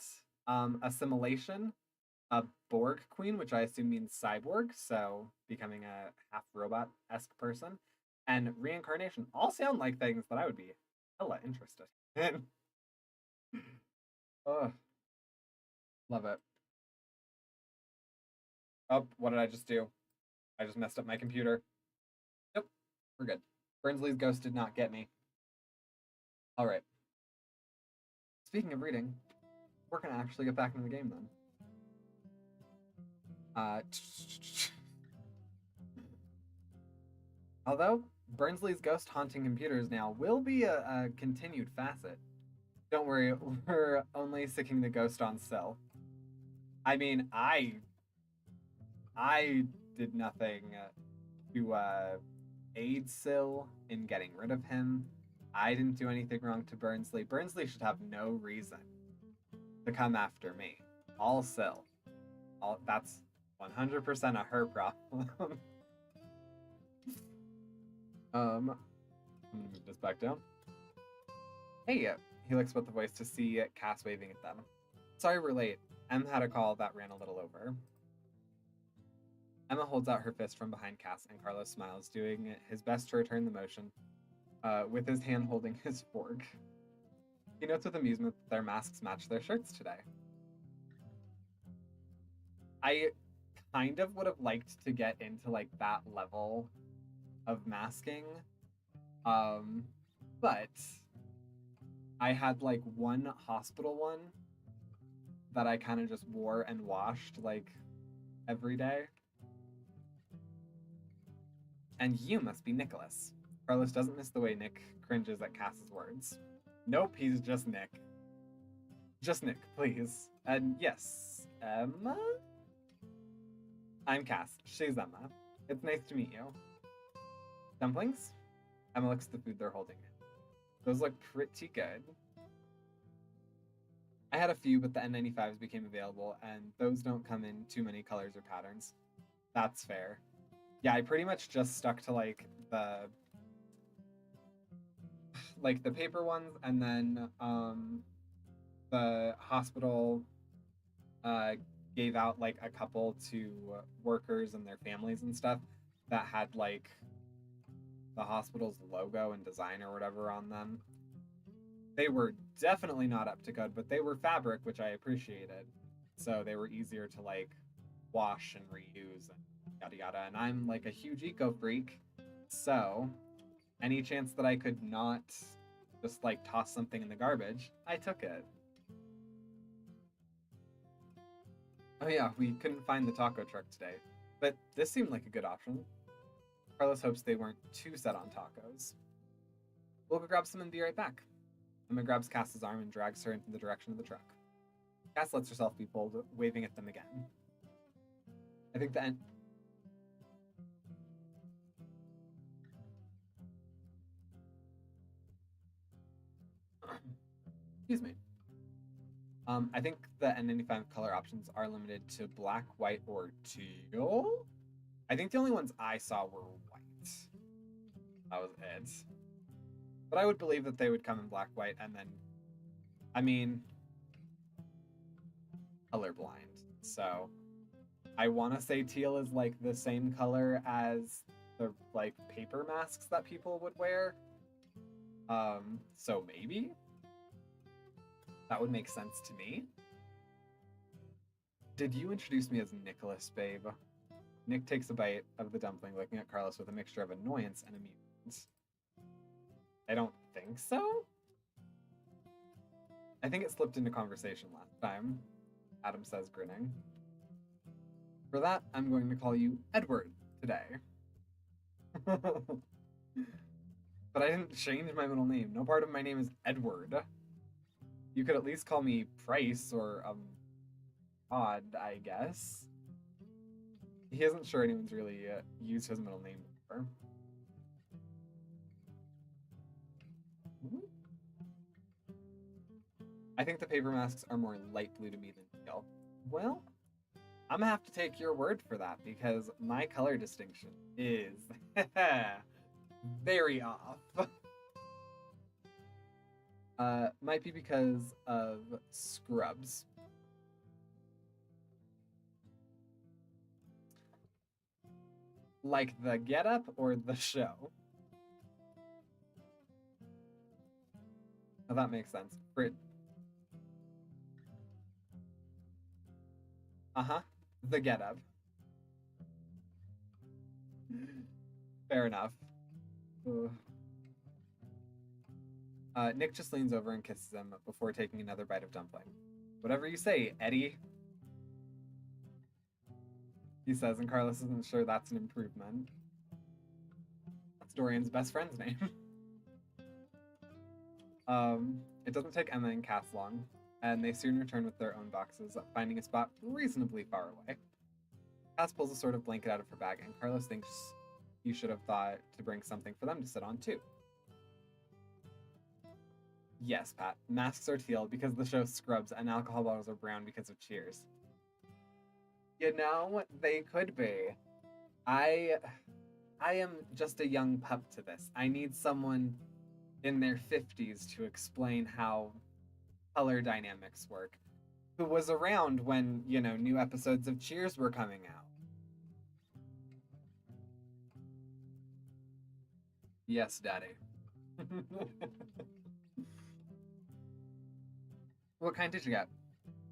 assimilation, a Borg queen, which I assume means cyborg, so becoming a half robot esque person, and reincarnation all sound like things that I would be hella interested in. Oh, love it. Oh, what did I just do? I just messed up my computer. Nope, we're good. Brinsley's ghost did not get me. All right. Speaking of reading, we're gonna actually get back into the game then. Uh, although Burnsley's ghost haunting computers now will be a continued facet. Don't worry, we're only sicking the ghost on Cell. I mean, I did nothing to aid Syl in getting rid of him. I didn't do anything wrong to Burnsley. Burnsley should have no reason to come after me. All Syl. That's 100% a her problem. I'm gonna move this back down. Hey, he looks with the voice to see Cass waving at them. Sorry we're late. Em had a call that ran a little over. Emma holds out her fist from behind Cass, and Carlos smiles, doing his best to return the motion, with his hand holding his fork. He notes with amusement that their masks match their shirts today. I kind of would have liked to get into like that level of masking, but I had like one hospital one that I kind of just wore and washed like every day. And you must be Nicholas. Carlos doesn't miss the way Nick cringes at Cass's words. Nope, he's just Nick. Just Nick, please. And yes, Emma? I'm Cass. She's Emma. It's nice to meet you. Dumplings? Emma looks at the food they're holding. Those look pretty good. I had a few, but the N95s became available, and those don't come in too many colors or patterns. That's fair. Yeah, I pretty much just stuck to like the paper ones, and then the hospital gave out like a couple to workers and their families and stuff that had like the hospital's logo and design or whatever on them. They were definitely not up to code, but they were fabric, which I appreciated. So they were easier to like wash and reuse and yada yada. And I'm like a huge eco freak, so any chance that I could not just like toss something in the garbage, I took it. Oh yeah, we couldn't find the taco truck today, but this seemed like a good option. Carlos hopes they weren't too set on tacos. We'll go grab some and be right back. Emma grabs Cass's arm and drags her into the direction of the truck. Cass lets herself be pulled, waving at them again. I think the end. Excuse me. I think the N95 color options are limited to black, white, or teal. I think the only ones I saw were white. That was it. But I would believe that they would come in black, white, and then, I mean, colorblind. So I want to say teal is like the same color as the like paper masks that people would wear. So maybe that would make sense to me. Did you introduce me as Nicholas, babe? Nick takes a bite of the dumpling, looking at Carlos with a mixture of annoyance and amusement. I don't think so. I think it slipped into conversation last time, Adam says, grinning. For that, I'm going to call you Edward today. But I didn't change my middle name. No part of my name is Edward. You could at least call me Price or Odd, I guess. He isn't sure anyone's really used his middle name before. I think the paper masks are more light blue to me than teal. Well, I'm gonna have to take your word for that because my color distinction is very off. Might be because of Scrubs. Like the getup or the show? Oh, that makes sense. Uh-huh. The getup. Fair enough. Nick just leans over and kisses him before taking another bite of dumpling. Whatever you say, Eddie. He says, and Carlos isn't sure that's an improvement. That's Dorian's best friend's name. It doesn't take Emma and Cass long, and they soon return with their own boxes, finding a spot reasonably far away. Cass pulls a sort of blanket out of her bag, and Carlos thinks he should have thought to bring something for them to sit on too. Yes, Pat. Masks are teal because the show Scrubs, and alcohol bottles are brown because of Cheers. You know, they could be. I I am just a young pup to this. I need someone in their 50s to explain how color dynamics work, who was around when, new episodes of Cheers were coming out. Yes, Daddy. What kind did you get?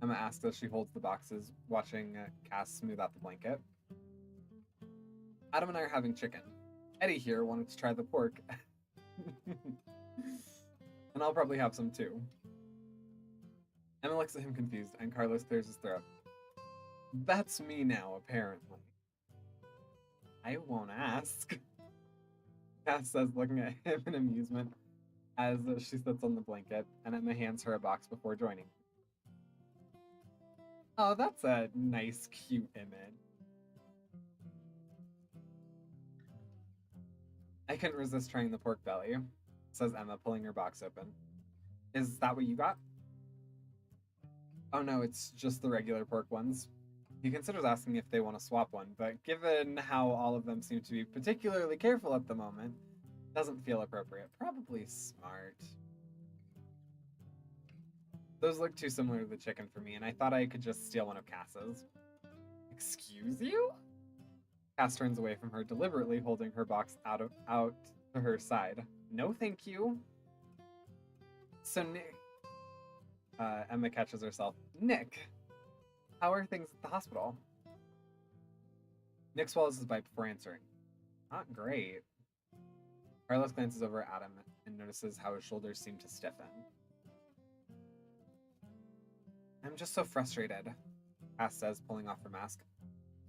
Emma asks as she holds the boxes, watching Cass smooth out the blanket. Adam and I are having chicken. Eddie here wanted to try the pork. And I'll probably have some too. Emma looks at him confused, and Carlos clears his throat. That's me now, apparently. I won't ask. Cass says, looking at him in amusement as she sits on the blanket, and Emma hands her a box before joining. Oh, that's a nice, cute image. I couldn't resist trying the pork belly, says Emma, pulling her box open. Is that what you got? Oh no, it's just the regular pork ones. He considers asking if they want to swap one, but given how all of them seem to be particularly careful at the moment, doesn't feel appropriate. Probably smart. Those look too similar to the chicken for me, and I thought I could just steal one of Cass's. Excuse you? Cass turns away from her, deliberately holding her box out to her side. No, thank you. So Nick, Emma catches herself. Nick, how are things at the hospital? Nick swallows his bite before answering. Not great. Carlos glances over at Adam and notices how his shoulders seem to stiffen. I'm just so frustrated, Cass says, pulling off her mask.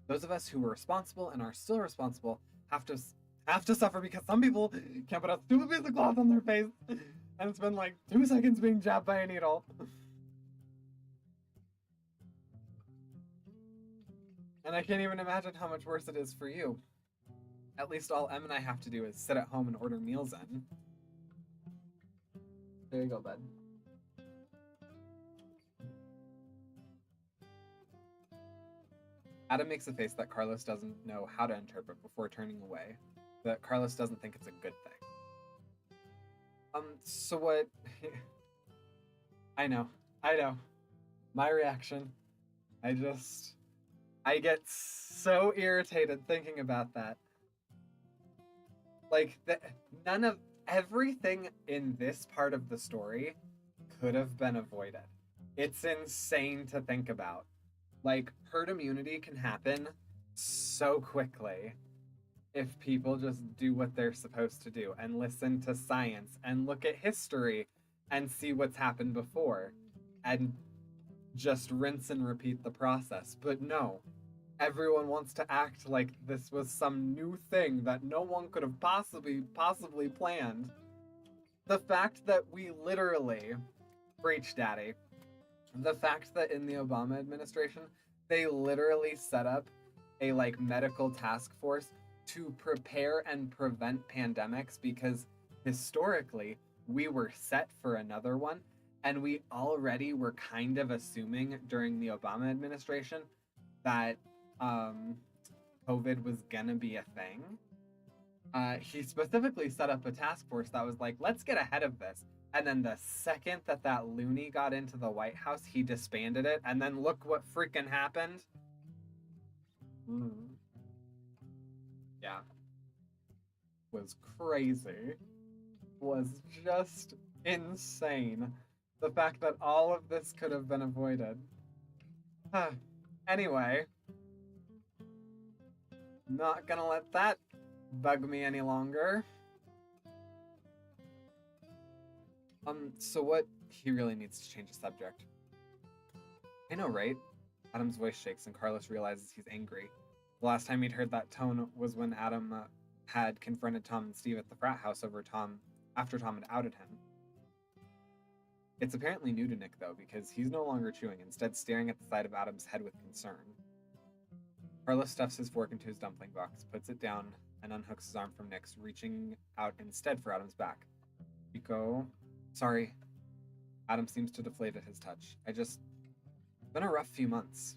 Those of us who were responsible and are still responsible have to suffer because some people can't put a stupid piece of cloth on their face and it's been like 2 seconds being jabbed by a needle. And I can't even imagine how much worse it is for you. At least all Em and I have to do is sit at home and order meals in. There you go, bud. Adam makes a face that Carlos doesn't know how to interpret before turning away, but Carlos doesn't think it's a good thing. So what... I know. My reaction. I get so irritated thinking about that. Like, everything in this part of the story could have been avoided. It's insane to think about. Like, herd immunity can happen so quickly if people just do what they're supposed to do and listen to science and look at history and see what's happened before and just rinse and repeat the process. But no, everyone wants to act like this was some new thing that no one could have possibly planned. The fact that we literally, preach daddy, the fact that in the Obama administration, they literally set up a medical task force to prepare and prevent pandemics because historically we were set for another one and we already were kind of assuming during the Obama administration that COVID was gonna be a thing. He specifically set up a task force that was like, let's get ahead of this. And then the second that loony got into the White House, he disbanded it. And then look what freaking happened. Yeah. Was crazy. Was just insane. The fact that all of this could have been avoided. Anyway. Not gonna let that bug me any longer. So what? He really needs to change the subject. I know, right? Adam's voice shakes and Carlos realizes he's angry. The last time he'd heard that tone was when Adam had confronted Tom and Steve at the frat house after Tom had outed him. It's apparently new to Nick, though, because he's no longer chewing, instead staring at the side of Adam's head with concern. Carlos stuffs his fork into his dumpling box, puts it down, and unhooks his arm from Nick's, reaching out instead for Adam's back. Chico... Sorry. Adam seems to deflate at his touch. It's been a rough few months.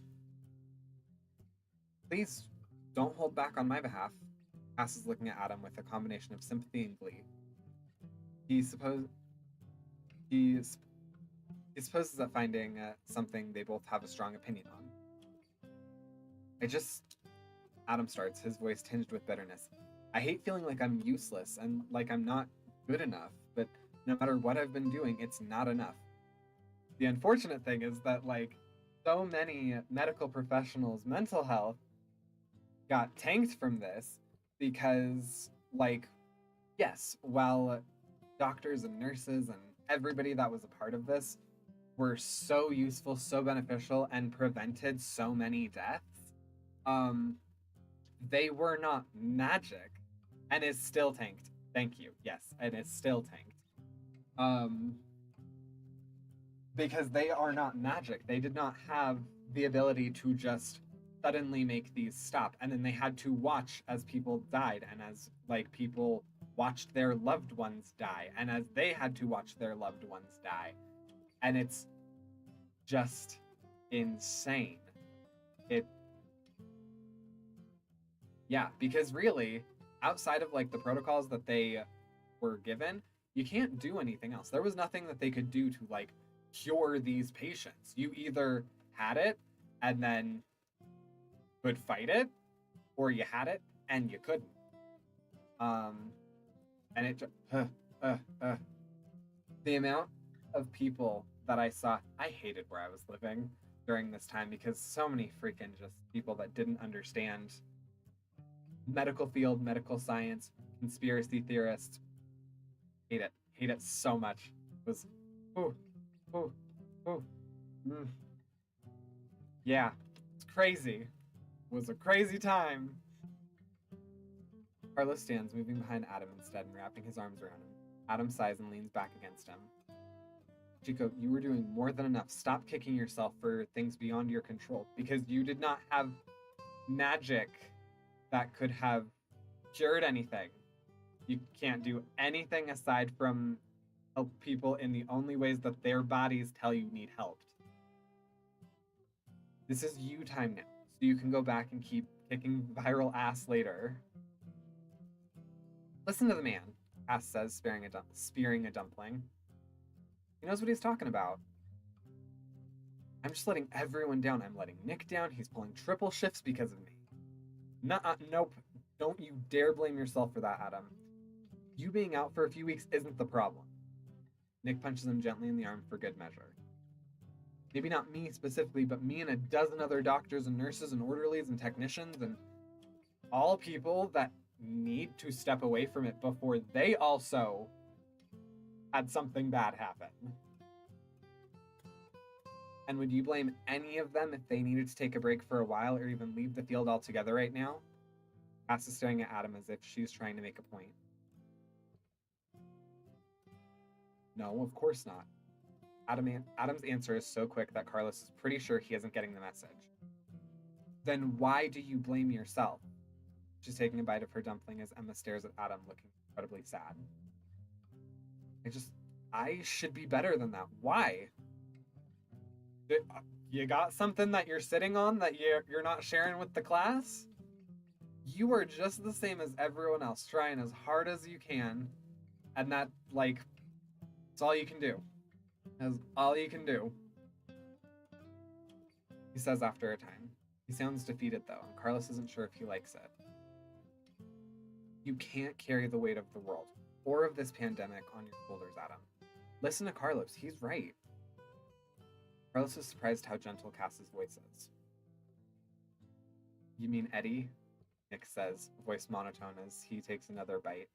Please, don't hold back on my behalf. Cass is looking at Adam with a combination of sympathy and glee. He supposes that finding something they both have a strong opinion on. Adam starts, his voice tinged with bitterness. I hate feeling like I'm useless and like I'm not good enough, but no matter what I've been doing, it's not enough. The unfortunate thing is that, like, so many medical professionals' mental health got tanked from this because, like, yes, while doctors and nurses and everybody that was a part of this were so useful, so beneficial, and prevented so many deaths, they were not magic, and it's still tanked. Thank you. Yes, and it's still tanked. Because they are not magic. They did not have the ability to just suddenly make these stop, and then they had to watch as people died, and as, like, people watched their loved ones die, and as they had to watch their loved ones die. And it's just insane. Yeah, because really, outside of, like, the protocols that they were given, you can't do anything else. There was nothing that they could do to, like, cure these patients. You either had it and then could fight it, or you had it and you couldn't. And it just, the amount of people that I saw, I hated where I was living during this time because so many freaking just people that didn't understand medical field, medical science, conspiracy theorists. Hate it so much. It was, yeah, it's crazy. It was a crazy time. Carlos stands, moving behind Adam instead and wrapping his arms around him. Adam sighs and leans back against him. Chico, you were doing more than enough. Stop kicking yourself for things beyond your control, because you did not have magic that could have cured anything. You can't do anything aside from help people in the only ways that their bodies tell you need helped. This is you time now, so you can go back and keep kicking viral ass later. Listen to the man, Ass says, spearing a dumpling. He knows what he's talking about. I'm just letting everyone down. I'm letting Nick down. He's pulling triple shifts because of me. Nope. Don't you dare blame yourself for that, Adam. You being out for a few weeks isn't the problem. Nick punches him gently in the arm for good measure. Maybe not me specifically, but me and a dozen other doctors and nurses and orderlies and technicians and all people that need to step away from it before they also had something bad happen. And would you blame any of them if they needed to take a break for a while or even leave the field altogether right now? Cass is staring at Adam as if she's trying to make a point. No, of course not. Adam's answer is so quick that Carlos is pretty sure he isn't getting the message. Then why do you blame yourself? She's taking a bite of her dumpling as Emma stares at Adam, looking incredibly sad. I should be better than that. Why? You got something that you're sitting on that you're not sharing with the class? You are just the same as everyone else, trying as hard as you can, and that, like, it's all you can do. That's all you can do. He says after a time. He sounds defeated, though, and Carlos isn't sure if he likes it. You can't carry the weight of the world, or of this pandemic, on your shoulders, Adam. Listen to Carlos. He's right. Carlos is surprised how gentle Cass's voice is. You mean Eddie? Nick says, voice monotone as he takes another bite.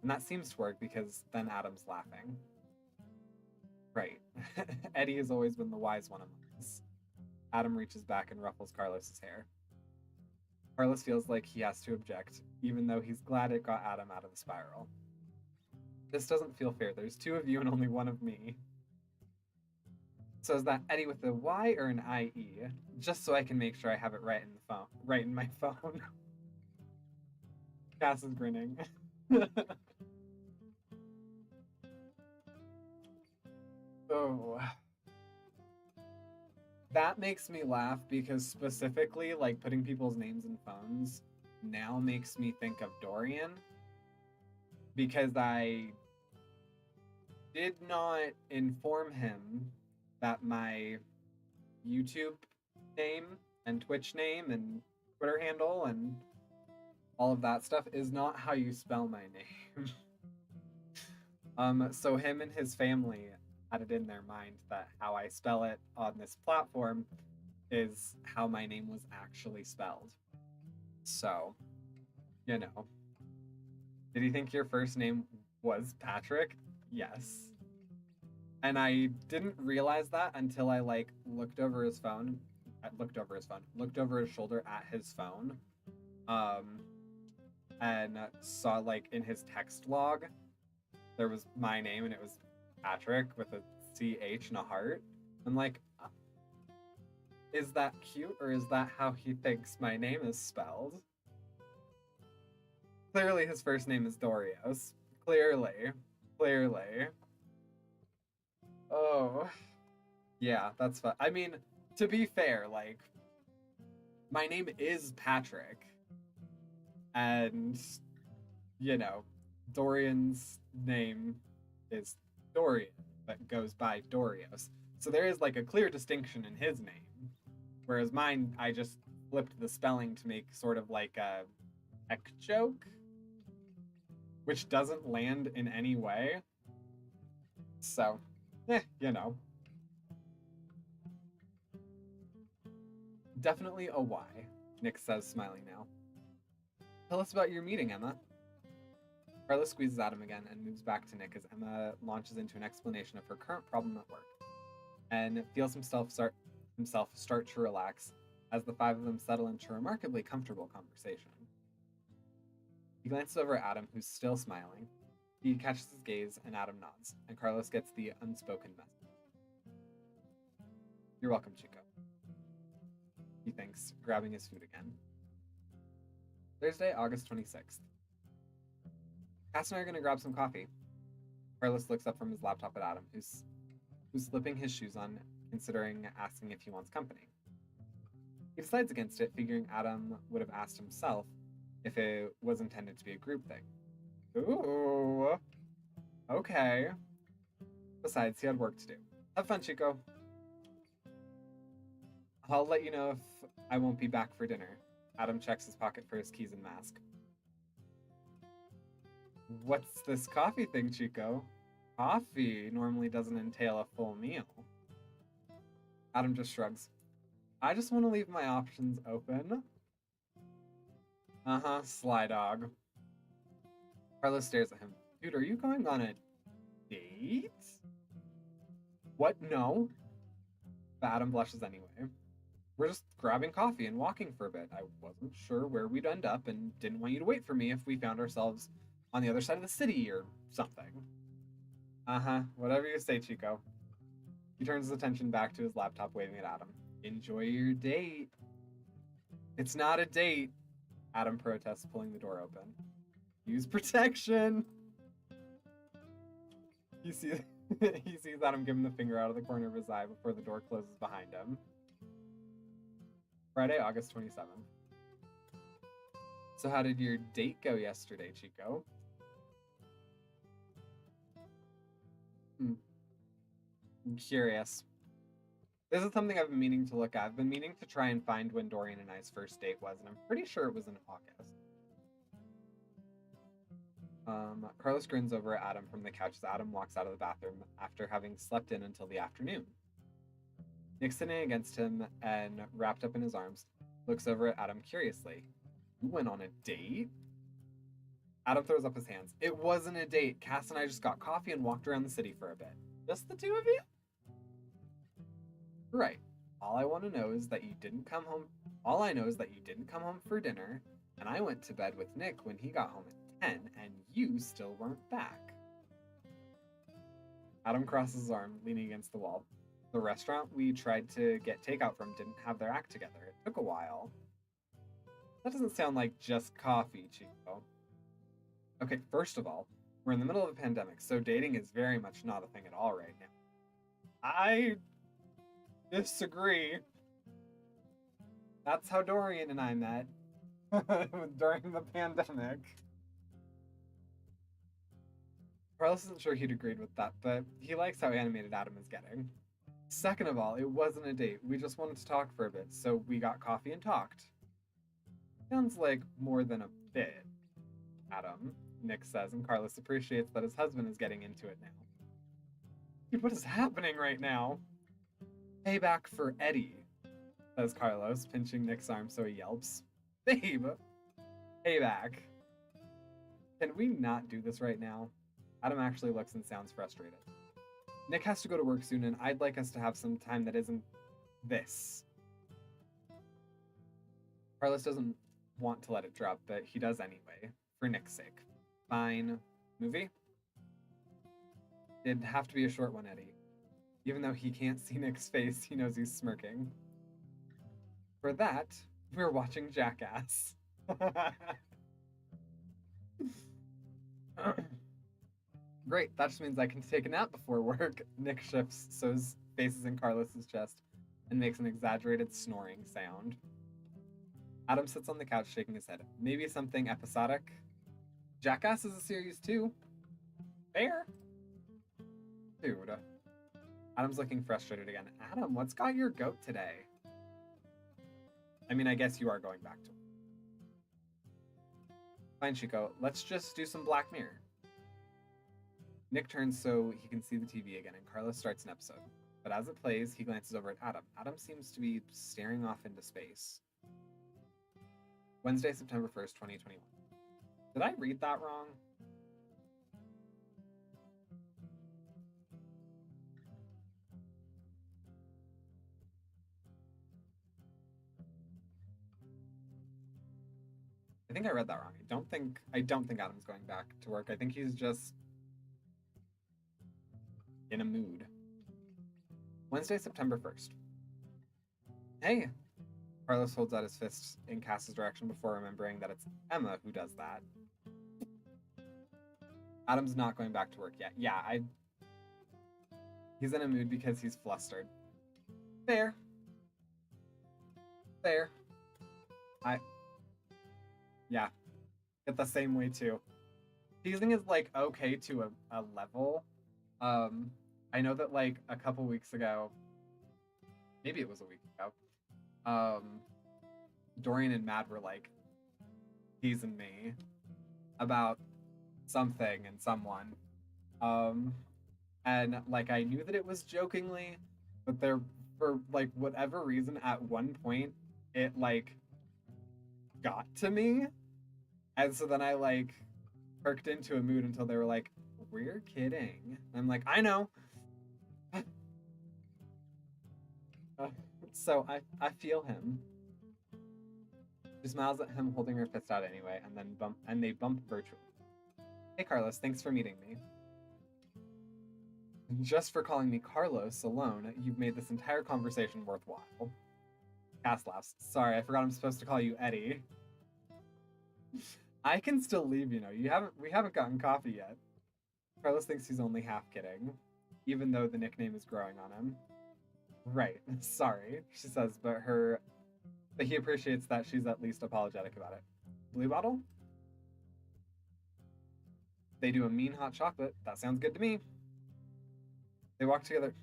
And that seems to work because then Adam's laughing. Right. Eddie has always been the wise one among us. Adam reaches back and ruffles Carlos's hair. Carlos feels like he has to object, even though he's glad it got Adam out of the spiral. This doesn't feel fair. There's two of you and only one of me. So is that Eddie with a Y or an IE? Just so I can make sure I have it right in my phone. Cass is grinning. Oh, that makes me laugh because specifically, like, putting people's names in phones now makes me think of Dorian because I did not inform him that my YouTube name and Twitch name and Twitter handle and all of that stuff is not how you spell my name. So him and his family had it in their mind that how I spell it on this platform is how my name was actually spelled. So, you know. Did you think your first name was Patrick? Yes. And I didn't realize that until I like looked over his shoulder at his phone. And saw like in his text log there was my name and it was Patrick with a CH and a heart. I'm like, is that cute or is that how he thinks my name is spelled? Clearly his first name is Dorios. Clearly. Oh. Yeah, that's fun. I mean, to be fair, like, my name is Patrick. And, you know, Dorian's name is Dorian, but goes by Dorios. So there is like a clear distinction in his name. Whereas mine, I just flipped the spelling to make sort of like a heck joke, which doesn't land in any way. So, you know. Definitely a Y, Nick says, smiling now. Tell us about your meeting, Emma. Carla squeezes at him again and moves back to Nick as Emma launches into an explanation of her current problem at work and feels himself start to relax as the five of them settle into a remarkably comfortable conversation. He glances over at Adam, who's still smiling. He catches his gaze and Adam nods, and Carlos gets the unspoken message. You're welcome, Chico. He thinks, grabbing his food again. Thursday, August 26th. Cass and I are going to grab some coffee. Carlos looks up from his laptop at Adam, who's slipping his shoes on, considering asking if he wants company. He decides against it, figuring Adam would have asked himself if it was intended to be a group thing. Ooh. Okay. Besides, he had work to do. Have fun, Chico. I'll let you know if I won't be back for dinner. Adam checks his pocket for his keys and mask. What's this coffee thing, Chico? Coffee normally doesn't entail a full meal. Adam just shrugs. I just want to leave my options open. Uh-huh, sly dog. Carlos stares at him. Dude, are you going on a date? What? No. But Adam blushes anyway. We're just grabbing coffee and walking for a bit. I wasn't sure where we'd end up and didn't want you to wait for me if we found ourselves on the other side of the city or something. Uh-huh, whatever you say, Chico. He turns his attention back to his laptop, waving at Adam. Enjoy your date. It's not a date, Adam protests, pulling the door open. Use protection. He sees Adam give him the finger out of the corner of his eye before the door closes behind him. Friday, August 27th. So how did your date go yesterday, Chico? I'm curious. This is something I've been meaning to look at. I've been meaning to try and find when Dorian and I's first date was, and I'm pretty sure it was in August. Carlos grins over at Adam from the couch as Adam walks out of the bathroom after having slept in until the afternoon. Nick's sitting against him and, wrapped up in his arms, looks over at Adam curiously. You went on a date? Adam throws up his hands. It wasn't a date. Cass and I just got coffee and walked around the city for a bit. Just the two of you? Right. All I want to know is that you didn't come home. All I know is that you didn't come home for dinner, and I went to bed with Nick when he got home at 10, and you still weren't back. Adam crosses his arm, leaning against the wall. The restaurant we tried to get takeout from didn't have their act together. It took a while. That doesn't sound like just coffee, Chico. Okay, first of all, we're in the middle of a pandemic, so dating is very much not a thing at all right now. I disagree. That's how Dorian and I met during the pandemic. Carlos isn't sure he'd agreed with that, but he likes how animated Adam is getting. Second of all, it wasn't a date. We just wanted to talk for a bit, so we got coffee and talked. Sounds like more than a bit, Adam, Nick says, and Carlos appreciates that his husband is getting into it now. Dude, what is happening right now? Payback for Eddie, says Carlos, pinching Nick's arm so he yelps. Babe, payback. Can we not do this right now? Adam actually looks and sounds frustrated. Nick has to go to work soon, and I'd like us to have some time that isn't this. Carlos doesn't want to let it drop, but he does anyway, for Nick's sake. Fine. Movie? It'd have to be a short one, Eddie. Even though he can't see Nick's face, he knows he's smirking. For that, we're watching Jackass. Great, that just means I can take a nap before work. Nick shifts so his face is in Carlos's chest and makes an exaggerated snoring sound. Adam sits on the couch shaking his head. Maybe something episodic? Jackass is a series too. Fair. Dude. Adam's looking frustrated again. Adam, what's got your goat today? I mean, I guess you are going back to work. Fine, Chico. Let's just do some Black Mirror. Nick turns so he can see the TV again, and Carlos starts an episode. But as it plays, he glances over at Adam. Adam seems to be staring off into space. Wednesday, September 1st, 2021. Did I read that wrong? I think I read that wrong. I don't think Adam's going back to work. I think he's just in a mood. Wednesday, September 1st. Hey! Carlos holds out his fists in Cass's direction before remembering that it's Emma who does that. Adam's not going back to work yet. Yeah, he's in a mood because he's flustered. Fair. Yeah, get the same way too. Teasing is like okay to a level. I know that like a couple weeks ago, maybe it was a week ago, Dorian and Mad were like teasing me about something and someone. And like I knew that it was jokingly, but there for like whatever reason at one point it like got to me. And so then I like perked into a mood until they were like, we're kidding. And I'm like, I know. So I feel him. She smiles at him, holding her fist out anyway, and they bump virtually. Hey Carlos, thanks for meeting me. Just for calling me Carlos alone, you've made this entire conversation worthwhile. Cass laughs. Sorry, I forgot I'm supposed to call you Eddie. I can still leave, you know. We haven't gotten coffee yet. Carlos thinks he's only half kidding, even though the nickname is growing on him. Right, sorry, she says, but he appreciates that she's at least apologetic about it. Blue bottle? They do a mean hot chocolate. That sounds good to me. They walk together.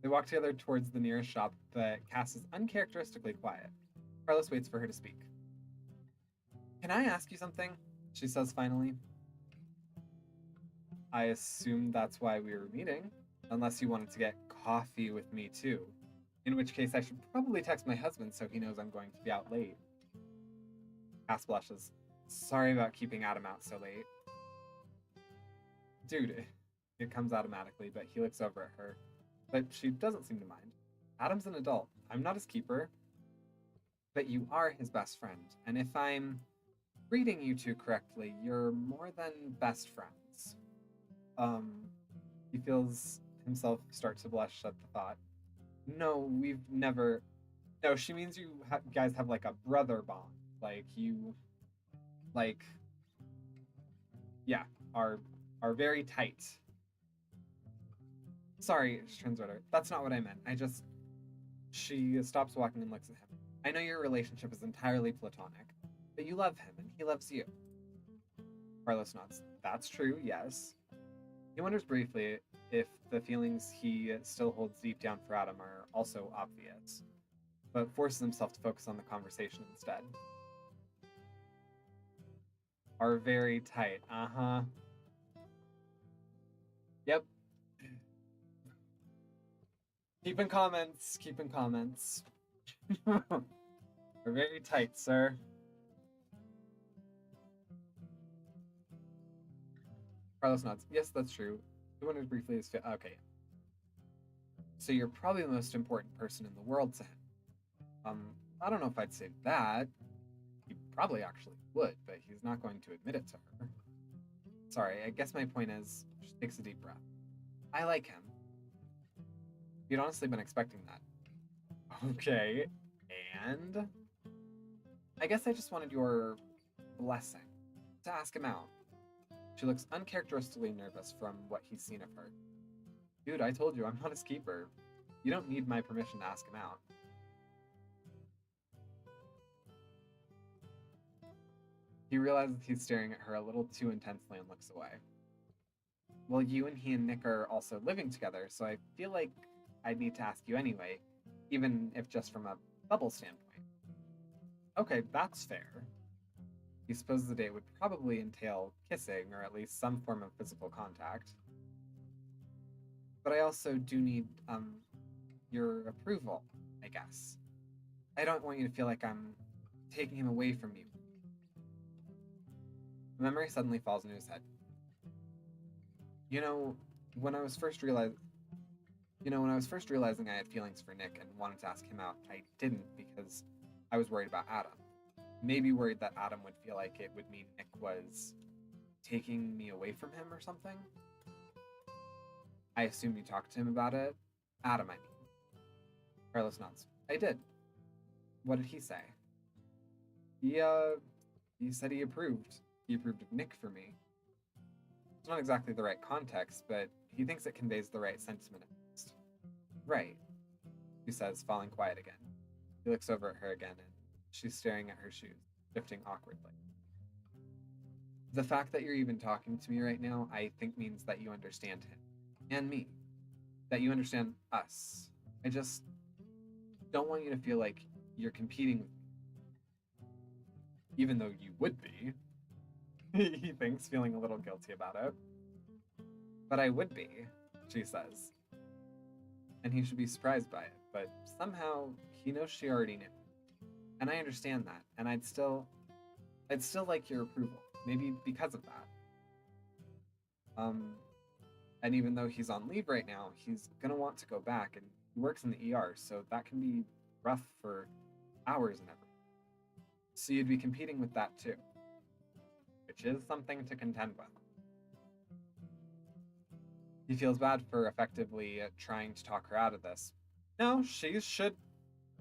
They walk together towards the nearest shop, but Cass is uncharacteristically quiet. Carlos waits for her to speak. Can I ask you something? She says finally. I assume that's why we were meeting, unless you wanted to get coffee with me too. In which case I should probably text my husband so he knows I'm going to be out late. Cass blushes. Sorry about keeping Adam out so late. Dude, it comes automatically, but he looks over at her. But she doesn't seem to mind. Adam's an adult. I'm not his keeper. But you are his best friend. And if I'm reading you two correctly, you're more than best friends. He feels himself start to blush at the thought. No, we've never... No, she means you guys have like a brother bond. Like you... Like... Yeah, are very tight. Sorry, she turns around. That's not what I meant. I just. She stops walking and looks at him. I know your relationship is entirely platonic, but you love him and he loves you. Carlos nods. That's true, yes. He wonders briefly if the feelings he still holds deep down for Adam are also obvious, but forces himself to focus on the conversation instead. Are very tight. Uh-huh. Yep. Keeping comments. Keeping comments. We're very tight, sir. Carlos nods. Yes, that's true. He wonders briefly his okay. So you're probably the most important person in the world to him. I don't know if I'd say that. He probably actually would, but he's not going to admit it to her. Sorry, I guess my point is, she takes a deep breath. I like him. You'd honestly been expecting that. Okay, and I guess I just wanted your blessing to ask him out. She looks uncharacteristically nervous from what he's seen of her. Dude, I told you, I'm not his keeper. You don't need my permission to ask him out. He realizes he's staring at her a little too intensely and looks away. Well, you and he and Nick are also living together, so I feel like I'd need to ask you anyway, even if just from a bubble standpoint. Okay, that's fair. He supposes the date would probably entail kissing, or at least some form of physical contact. But I also do need, your approval, I guess. I don't want you to feel like I'm taking him away from you. The memory suddenly falls into his head. You know, when I was first realizing I had feelings for Nick and wanted to ask him out, I didn't because I was worried about Adam. Maybe worried that Adam would feel like it would mean Nick was taking me away from him or something. I assumed you talked to him about it. Adam, I mean. Carlos nods. I did. What did he say? He said he approved. He approved of Nick for me. It's not exactly the right context, but he thinks it conveys the right sentiment at least. Right, she says, falling quiet again. He looks over at her again, and she's staring at her shoes, shifting awkwardly. The fact that you're even talking to me right now, I think means that you understand him. And me. That you understand us. I just don't want you to feel like you're competing with me. Even though you would be. He thinks, feeling a little guilty about it. But I would be, she says. And he should be surprised by it, but somehow he knows she already knew. And I understand that, and I'd still like your approval, maybe because of that. And even though he's on leave right now, he's gonna want to go back, and he works in the ER, so that can be rough for hours and everything. So you'd be competing with that too, which is something to contend with. He feels bad for effectively trying to talk her out of this. No, she should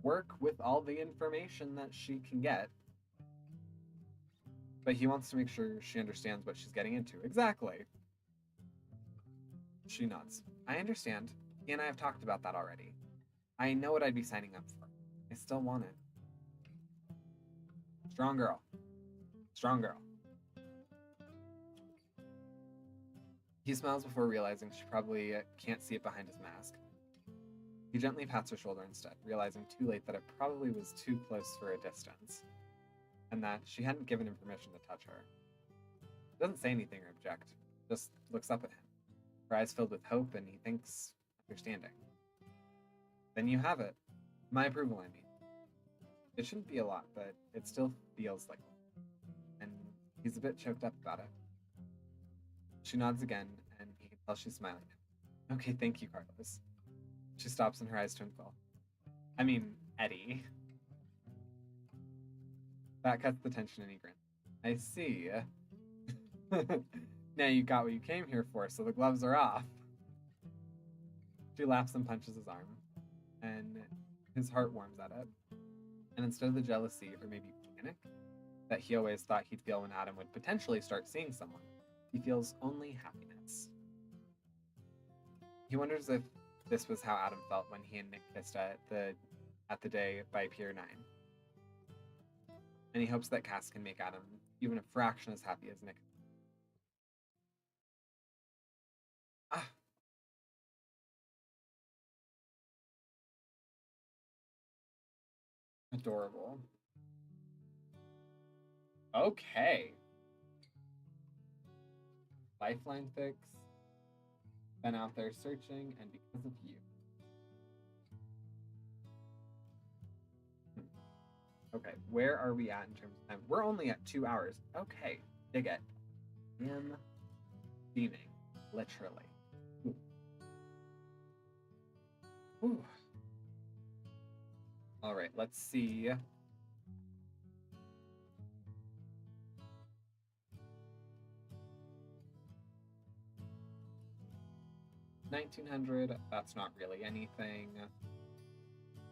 work with all the information that she can get. But he wants to make sure she understands what she's getting into. Exactly. She nods. I understand. He and I have talked about that already. I know what I'd be signing up for. I still want it. Strong girl. Strong girl. He smiles before realizing she probably can't see it behind his mask. He gently pats her shoulder instead, realizing too late that it probably was too close for a distance, and that she hadn't given him permission to touch her. He doesn't say anything or object, just looks up at him, her eyes filled with hope, and he thinks understanding. Then you have it. My approval, I mean. It shouldn't be a lot, but it still feels like one. And he's a bit choked up about it. She nods again, and he can tell she's smiling now. Okay, thank you, Carlos. She stops and her eyes twinkle. I mean, Eddie. That cuts the tension and he grins. I see. Now you got what you came here for, so the gloves are off. She laughs and punches his arm, and his heart warms at it. And instead of the jealousy, or maybe panic, that he always thought he'd feel when Adam would potentially start seeing someone, he feels only happiness. He wonders if this was how Adam felt when he and Nick kissed at the day by Pier 9. And he hopes that Cass can make Adam even a fraction as happy as Nick. Ah. Adorable. Okay. Lifeline fix. Been out there searching, and because of you. Okay, where are we at in terms of time? We're only at 2 hours. Okay, dig it. Am beaming, literally. Ooh. Ooh. All right, let's see. 1900, that's not really anything.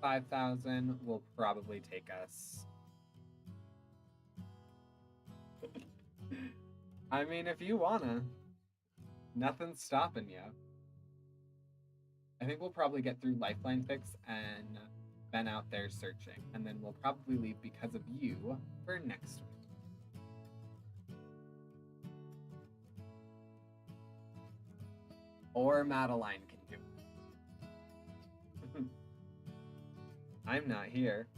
5,000 will probably take us. I mean, if you wanna, nothing's stopping you. I think we'll probably get through Lifeline Fix and been out there searching, and then we'll probably leave because of you for next week. Or Madeline can do it. I'm not here.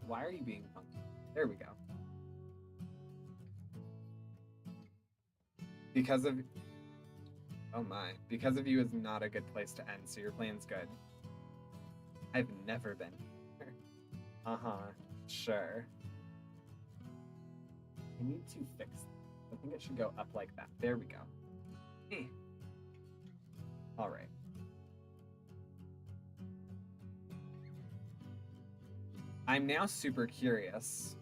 Why are you being funky? There we go. Because of... Oh my. Because of you is not a good place to end, so your plan's good. I've never been here. Uh-huh. Sure. I need to fix this. I think it should go up like that. There we go. All right. I'm now super curious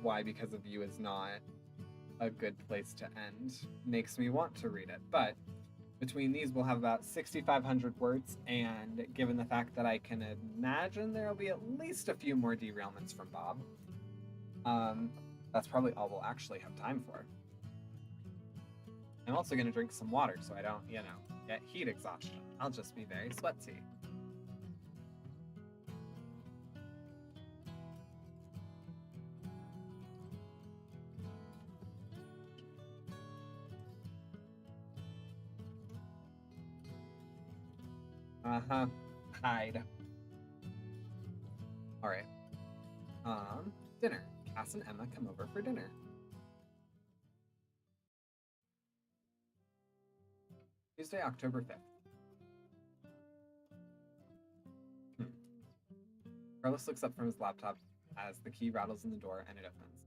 why because of you is not a good place to end. Makes me want to read it. But between these, we'll have about 6,500 words, and given the fact that I can imagine there'll be at least a few more derailments from Bob, that's probably all we'll actually have time for. I'm also going to drink some water so I don't, get heat exhaustion. I'll just be very sweaty. Uh-huh. Hide. All right. Dinner. Cass and Emma come over for dinner. Tuesday, October 5th. Carlos looks up from his laptop as the key rattles in the door and it opens.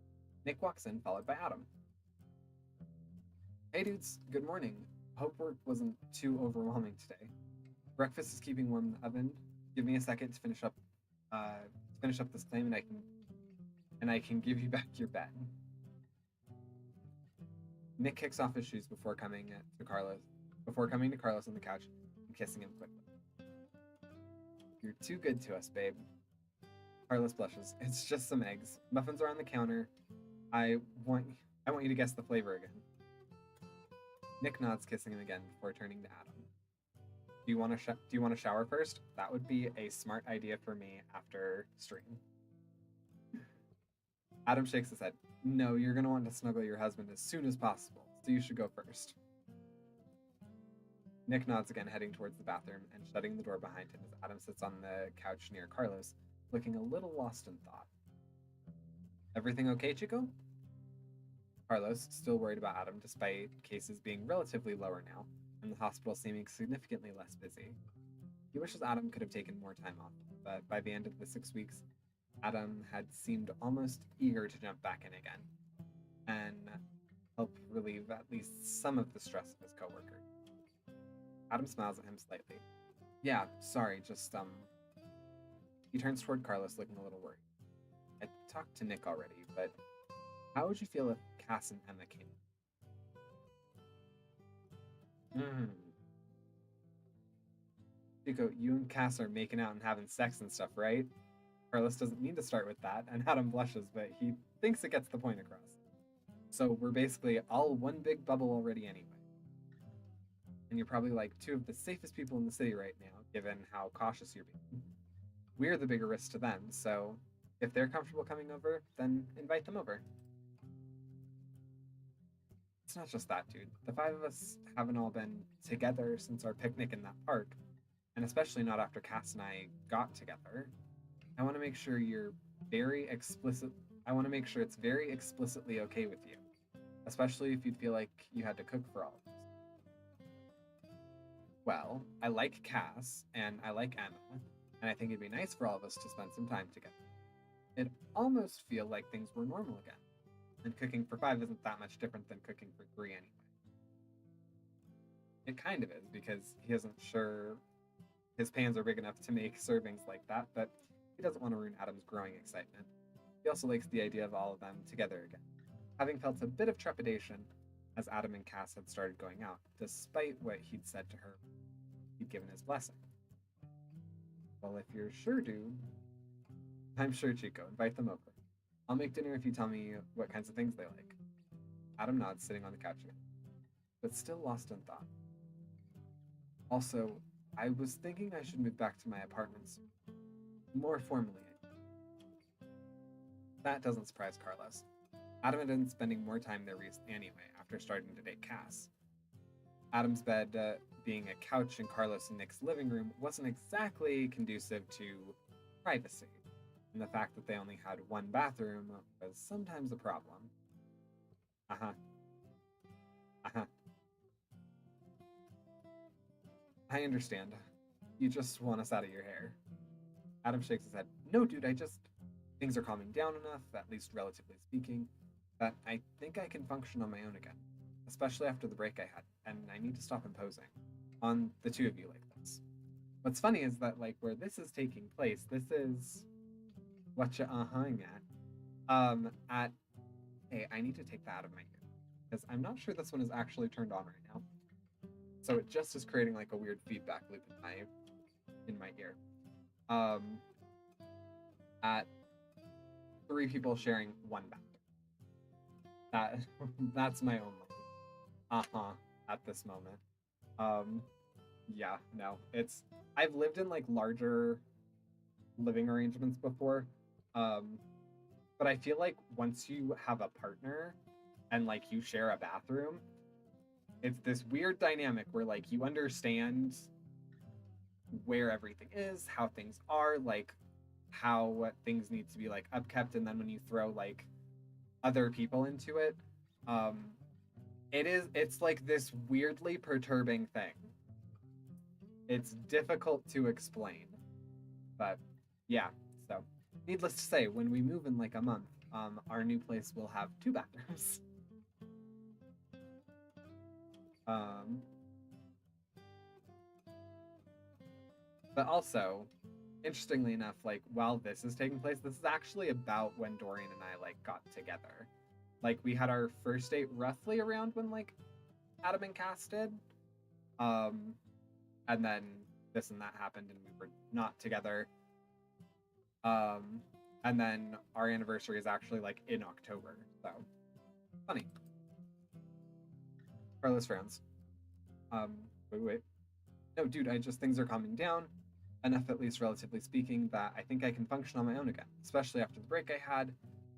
Nick walks in, followed by Adam. Hey dudes, good morning. Hope work wasn't too overwhelming today. Breakfast is keeping warm in the oven. Give me a second to finish up this claim, and I can give you back your bed. Nick kicks off his shoes before coming to Carlos on the couch and kissing him quickly. You're too good to us, babe. Carlos blushes. It's just some eggs. Muffins are on the counter. I want you to guess the flavor again. Nick nods, kissing him again before turning to Adam. Do you want to shower first? That would be a smart idea for me after stream. Adam shakes his head. No, you're going to want to snuggle your husband as soon as possible, so you should go first. Nick nods again, heading towards the bathroom and shutting the door behind him as Adam sits on the couch near Carlos, looking a little lost in thought. Everything okay, Chico? Carlos, still worried about Adam despite cases being relatively lower now, and the hospital seeming significantly less busy. He wishes Adam could have taken more time off, but by the end of the 6 weeks, Adam had seemed almost eager to jump back in again and help relieve at least some of the stress of his coworker. Adam smiles at him slightly. Yeah, sorry, just, He turns toward Carlos looking a little worried. I talked to Nick already, but how would you feel if Cass and Emma came? Chico, you and Cass are making out and having sex and stuff, right? Carlos doesn't mean to start with that, and Adam blushes, but he thinks it gets the point across. So we're basically all one big bubble already anyway. And you're probably like two of the safest people in the city right now, given how cautious you're being. We're the bigger risk to them, so if they're comfortable coming over, then invite them over. It's not just that, dude. The five of us haven't all been together since our picnic in that park, and especially not after Cass and I got together. I want to make sure you're very explicit. I want to make sure it's very explicitly okay with you, especially if you'd feel like you had to cook for all of us. Well, I like Cass and I like Emma, and I think it'd be nice for all of us to spend some time together. It'd almost feel like things were normal again, and cooking for five isn't that much different than cooking for three anyway. It kind of is because he isn't sure his pans are big enough to make servings like that, but he doesn't want to ruin Adam's growing excitement. He also likes the idea of all of them together again, having felt a bit of trepidation as Adam and Cass had started going out, despite what he'd said to her. He'd given his blessing. Well, if you're sure, dude, I'm sure, Chico. Invite them over. I'll make dinner if you tell me what kinds of things they like. Adam nods, sitting on the couch again, but still lost in thought. Also, I was thinking I should move back to my apartment soon. More formally. That doesn't surprise Carlos. Adam had been spending more time there recently anyway, after starting to date Cass. Adam's bed being a couch in Carlos and Nick's living room wasn't exactly conducive to privacy, and the fact that they only had one bathroom was sometimes a problem. Uh-huh. Uh-huh. I understand. You just want us out of your hair. Adam shakes his head. No, dude, things are calming down enough, at least relatively speaking, that I think I can function on my own again, especially after the break I had, and I need to stop imposing on the two of you like this. What's funny is that, like, where this is taking place, this is what you uh-huh-ing at, hey, I need to take that out of my ear, because I'm not sure this one is actually turned on right now. So it just is creating like a weird feedback loop in my ear. At three people sharing one bathroom. That's my own uh-huh at this moment. Yeah, no. I've lived in like larger living arrangements before. But I feel like once you have a partner and like you share a bathroom, it's this weird dynamic where like you understand where everything is, how things are, like how things need to be like upkept, and then when you throw like other people into it, it's like this weirdly perturbing thing. It's difficult to explain, but yeah. So needless to say, when we move in like a month, our new place will have two bathrooms. But also, interestingly enough, like while this is taking place, this is actually about when Dorian and I like got together. Like we had our first date roughly around when like Adam and Cass did. And then this and that happened and we were not together. And then our anniversary is actually like in October. So funny. Carlos frowns. Wait. No, dude, things are calming down. Enough, at least relatively speaking, that I think I can function on my own again, especially after the break I had.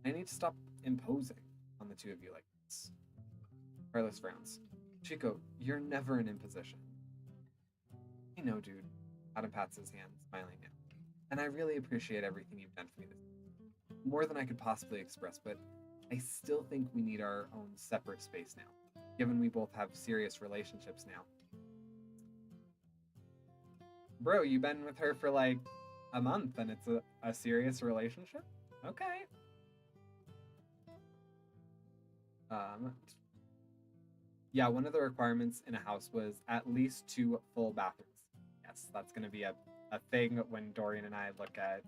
I need to stop imposing on the two of you like this. Carlos frowns. Chico, you're never an imposition. I know, dude. Adam pats his hand, smiling now. And I really appreciate everything you've done for me this week. More than I could possibly express, but I still think we need our own separate space now, given we both have serious relationships now. Bro, you've been with her for like a month and it's a serious relationship? Okay. Yeah, one of the requirements in a house was at least 2 full bathrooms. Yes, that's going to be a thing when Dorian and I look at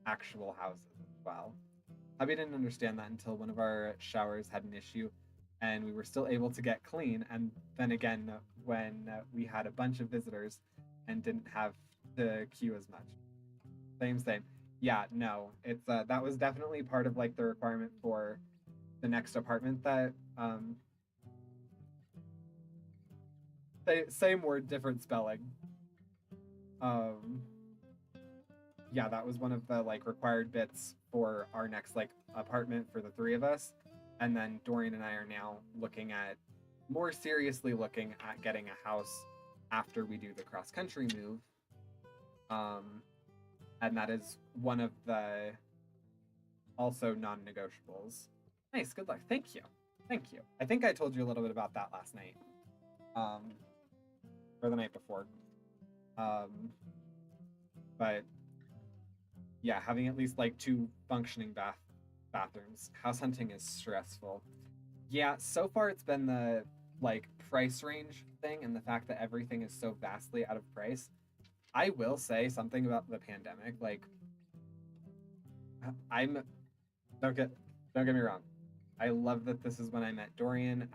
actual houses as well. Hubby didn't understand that until one of our showers had an issue and we were still able to get clean. And then again, when we had a bunch of visitors and didn't have to queue as much. Same. Yeah, no, it's that was definitely part of like the requirement for the next apartment that Same word, different spelling. Um, yeah, that was one of the like required bits for our next like apartment for the three of us. And then Dorian and I are now looking at more seriously looking at getting a house after we do the cross country move. Um, and that is one of the also non-negotiables. Nice, good luck. Thank you. Thank you. I think I told you a little bit about that last night. Um, or the night before. But yeah, having at least like two functioning bathrooms. House hunting is stressful. Yeah, so far it's been the like price range thing and the fact that everything is so vastly out of price. I will say something about the pandemic. Like, I'm don't get don't get me wrong. I love that this is when I met Dorian.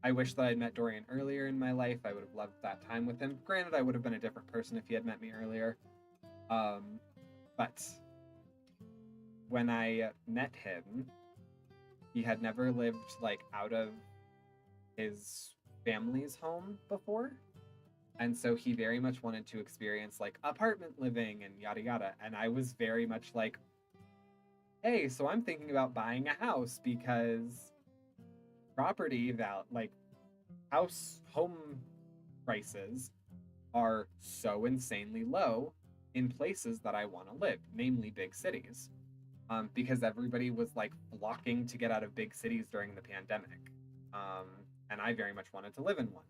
I wish that I'd met Dorian earlier in my life. I would have loved that time with him. Granted, I would have been a different person if he had met me earlier. But when I met him, he had never lived like out of his family's home before. And so he very much wanted to experience like apartment living and yada yada. And I was very much like, hey, so I'm thinking about buying a house because home prices are so insanely low in places that I want to live, namely big cities. Because everybody was like flocking to get out of big cities during the pandemic. And I very much wanted to live in one.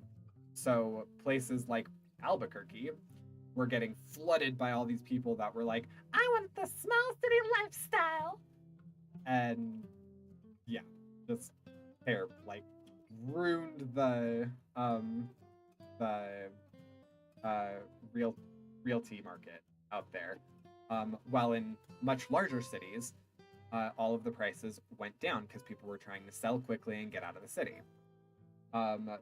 So places like Albuquerque were getting flooded by all these people that were like, I want the small city lifestyle. And yeah, just terrible. Like ruined the realty market out there. While in much larger cities, all of the prices went down because people were trying to sell quickly and get out of the city.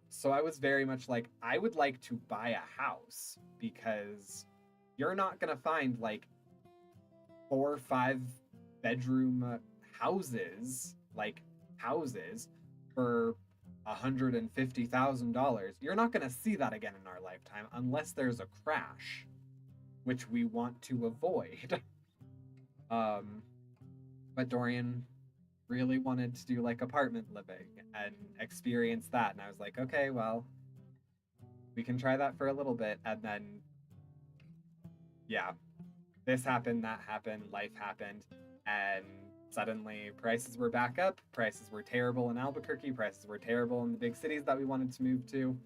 So I was very much like, I would like to buy a house because you're not gonna find like 4 or 5 bedroom houses for $150,000. You're not gonna see that again in our lifetime unless there's a crash, which we want to avoid. But Dorian really wanted to do like apartment living and experience that. And I was like, okay, well, we can try that for a little bit. And then, yeah, this happened, that happened, life happened. And suddenly prices were back up. Prices were terrible in Albuquerque. Prices were terrible in the big cities that we wanted to move to.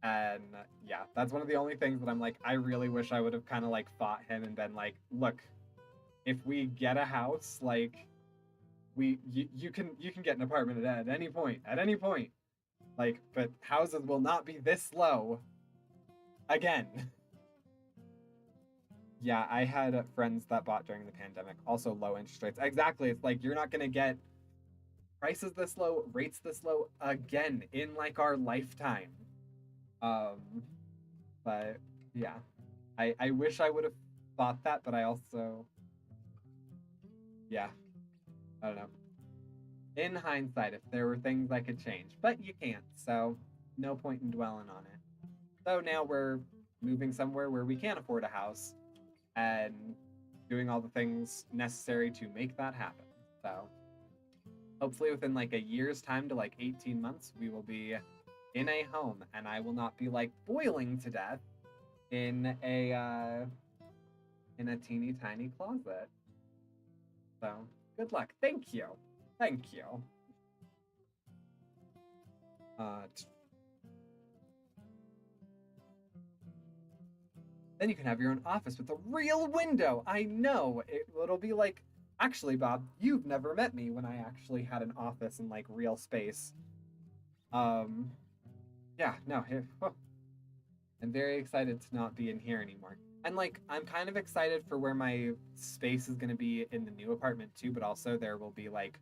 And yeah, that's one of the only things that I'm like, I really wish I would have kind of like fought him and been like, look, if we get a house, like, you can get an apartment at any point, like, but houses will not be this low again. Yeah, I had friends that bought during the pandemic, also low interest rates. Exactly, it's like you're not gonna get prices this low, rates this low again in like our lifetime. But yeah, I wish I would have thought that, but I also, yeah, I don't know. In hindsight, if there were things I could change, but you can't, so no point in dwelling on it. So now we're moving somewhere where we can afford a house and doing all the things necessary to make that happen. So hopefully within like a year's time to like 18 months, we will be in a home and I will not be like boiling to death in a teeny tiny closet. So good luck. Thank you. Thank you. Then you can have your own office with a real window. I know. It'll be like, actually, Bob, you've never met me when I actually had an office in like real space. Yeah, no. I'm very excited to not be in here anymore. And like, I'm kind of excited for where my space is going to be in the new apartment too, but also there will be like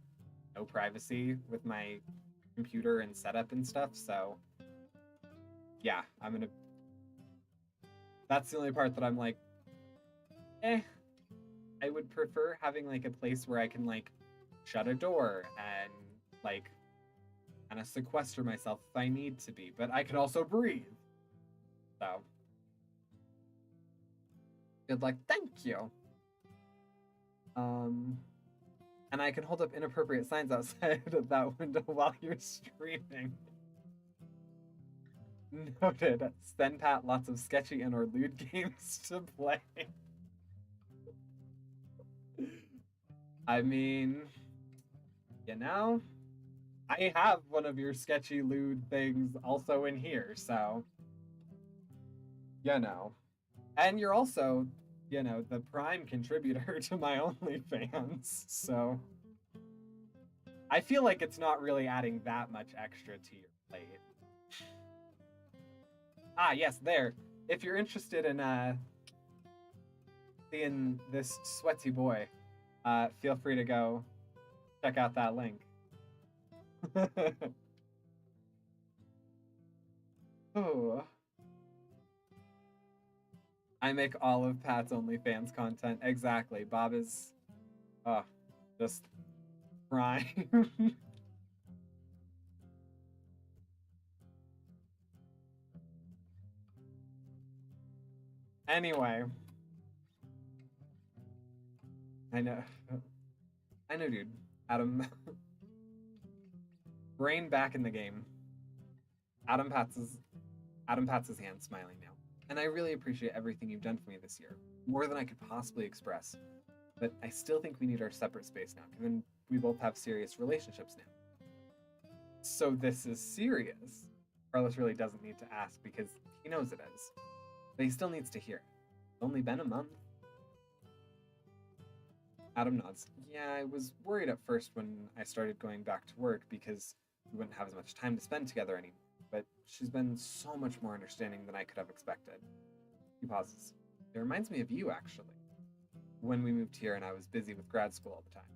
no privacy with my computer and setup and stuff. So yeah, that's the only part that I'm like, I would prefer having like a place where I can like shut a door and like kind of sequester myself if I need to be, but I could also breathe. So, good luck. Thank you. And I can hold up inappropriate signs outside of that window while you're streaming. Noted. Send Pat lots of sketchy and or lewd games to play. I mean, you know, I have one of your sketchy lewd things also in here, so you know. And you're also, you know, the prime contributor to my OnlyFans, so I feel like it's not really adding that much extra to your plate. Ah, yes, there. If you're interested in seeing this sweaty boy, feel free to go check out that link. Oh. I make all of Pat's OnlyFans content. Exactly. Bob is just crying. Anyway. I know, dude. Adam. Brain back in the game. Adam pats his hand, smiling now. And I really appreciate everything you've done for me this year, more than I could possibly express. But I still think we need our separate space now, given we both have serious relationships now. So this is serious. Carlos really doesn't need to ask because he knows it is. But he still needs to hear it. It's only been a month. Adam nods. Yeah, I was worried at first when I started going back to work because we wouldn't have as much time to spend together anymore. But she's been so much more understanding than I could have expected. He pauses. It reminds me of you, actually. When we moved here and I was busy with grad school all the time.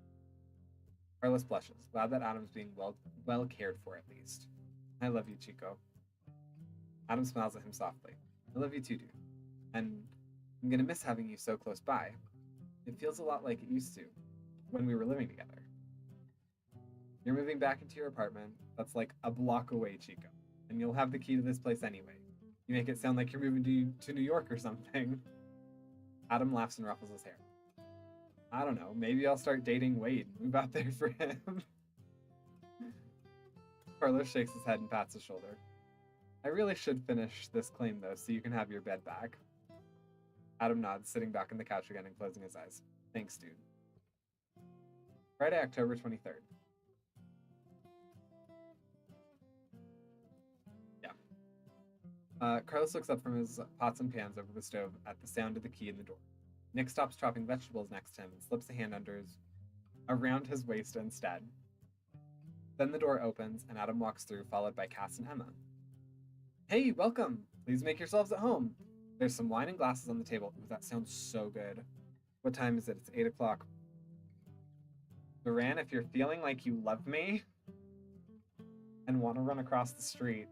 Carlos blushes, glad that Adam's being well cared for at least. I love you, Chico. Adam smiles at him softly. I love you too, dude. And I'm gonna miss having you so close by. It feels a lot like it used to, when we were living together. You're moving back into your apartment. That's like a block away, Chico. And you'll have the key to this place anyway. You make it sound like you're moving to New York or something. Adam laughs and ruffles his hair. I don't know, maybe I'll start dating Wade and move out there for him. Carlos shakes his head and pats his shoulder. I really should finish this claim though, so you can have your bed back. Adam nods, sitting back on the couch again and closing his eyes. Thanks, dude. Friday, October 23rd. Yeah. Carlos looks up from his pots and pans over the stove at the sound of the key in the door. Nick stops chopping vegetables next to him and slips a hand around his waist instead. Then the door opens and Adam walks through, followed by Cass and Emma. Hey, welcome! Please make yourselves at home. There's some wine and glasses on the table. Ooh, that sounds so good. What time is it? It's 8 o'clock. Duran, if you're feeling like you love me and want to run across the street.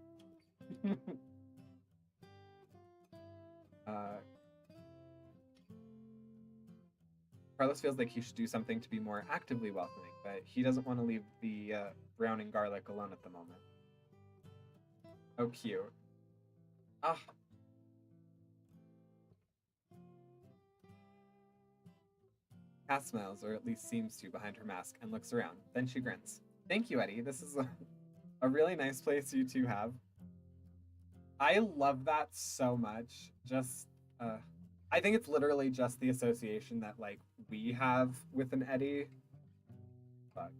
Carlos feels like he should do something to be more actively welcoming, but he doesn't want to leave the browning garlic alone at the moment. Oh, cute. Ah. Cass smiles, or at least seems to, behind her mask, and looks around. Then she grins. Thank you, Eddie. This is a really nice place you two have. I love that so much. Just, I think it's literally just the association that, like, we have with an Eddie. But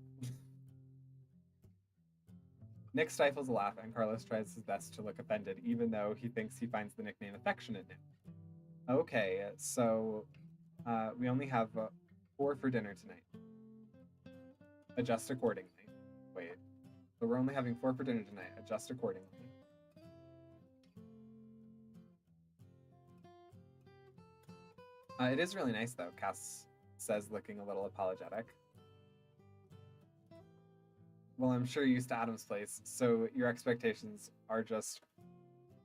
Nick stifles a laugh, and Carlos tries his best to look offended, even though he thinks he finds the nickname affectionate now. Okay, so we only have 4 for dinner tonight. Adjust accordingly. Wait, so we're only having 4 for dinner tonight. Adjust accordingly. It is really nice, though, Cass says, looking a little apologetic. Well, I'm sure you're used to Adam's place, so your expectations are just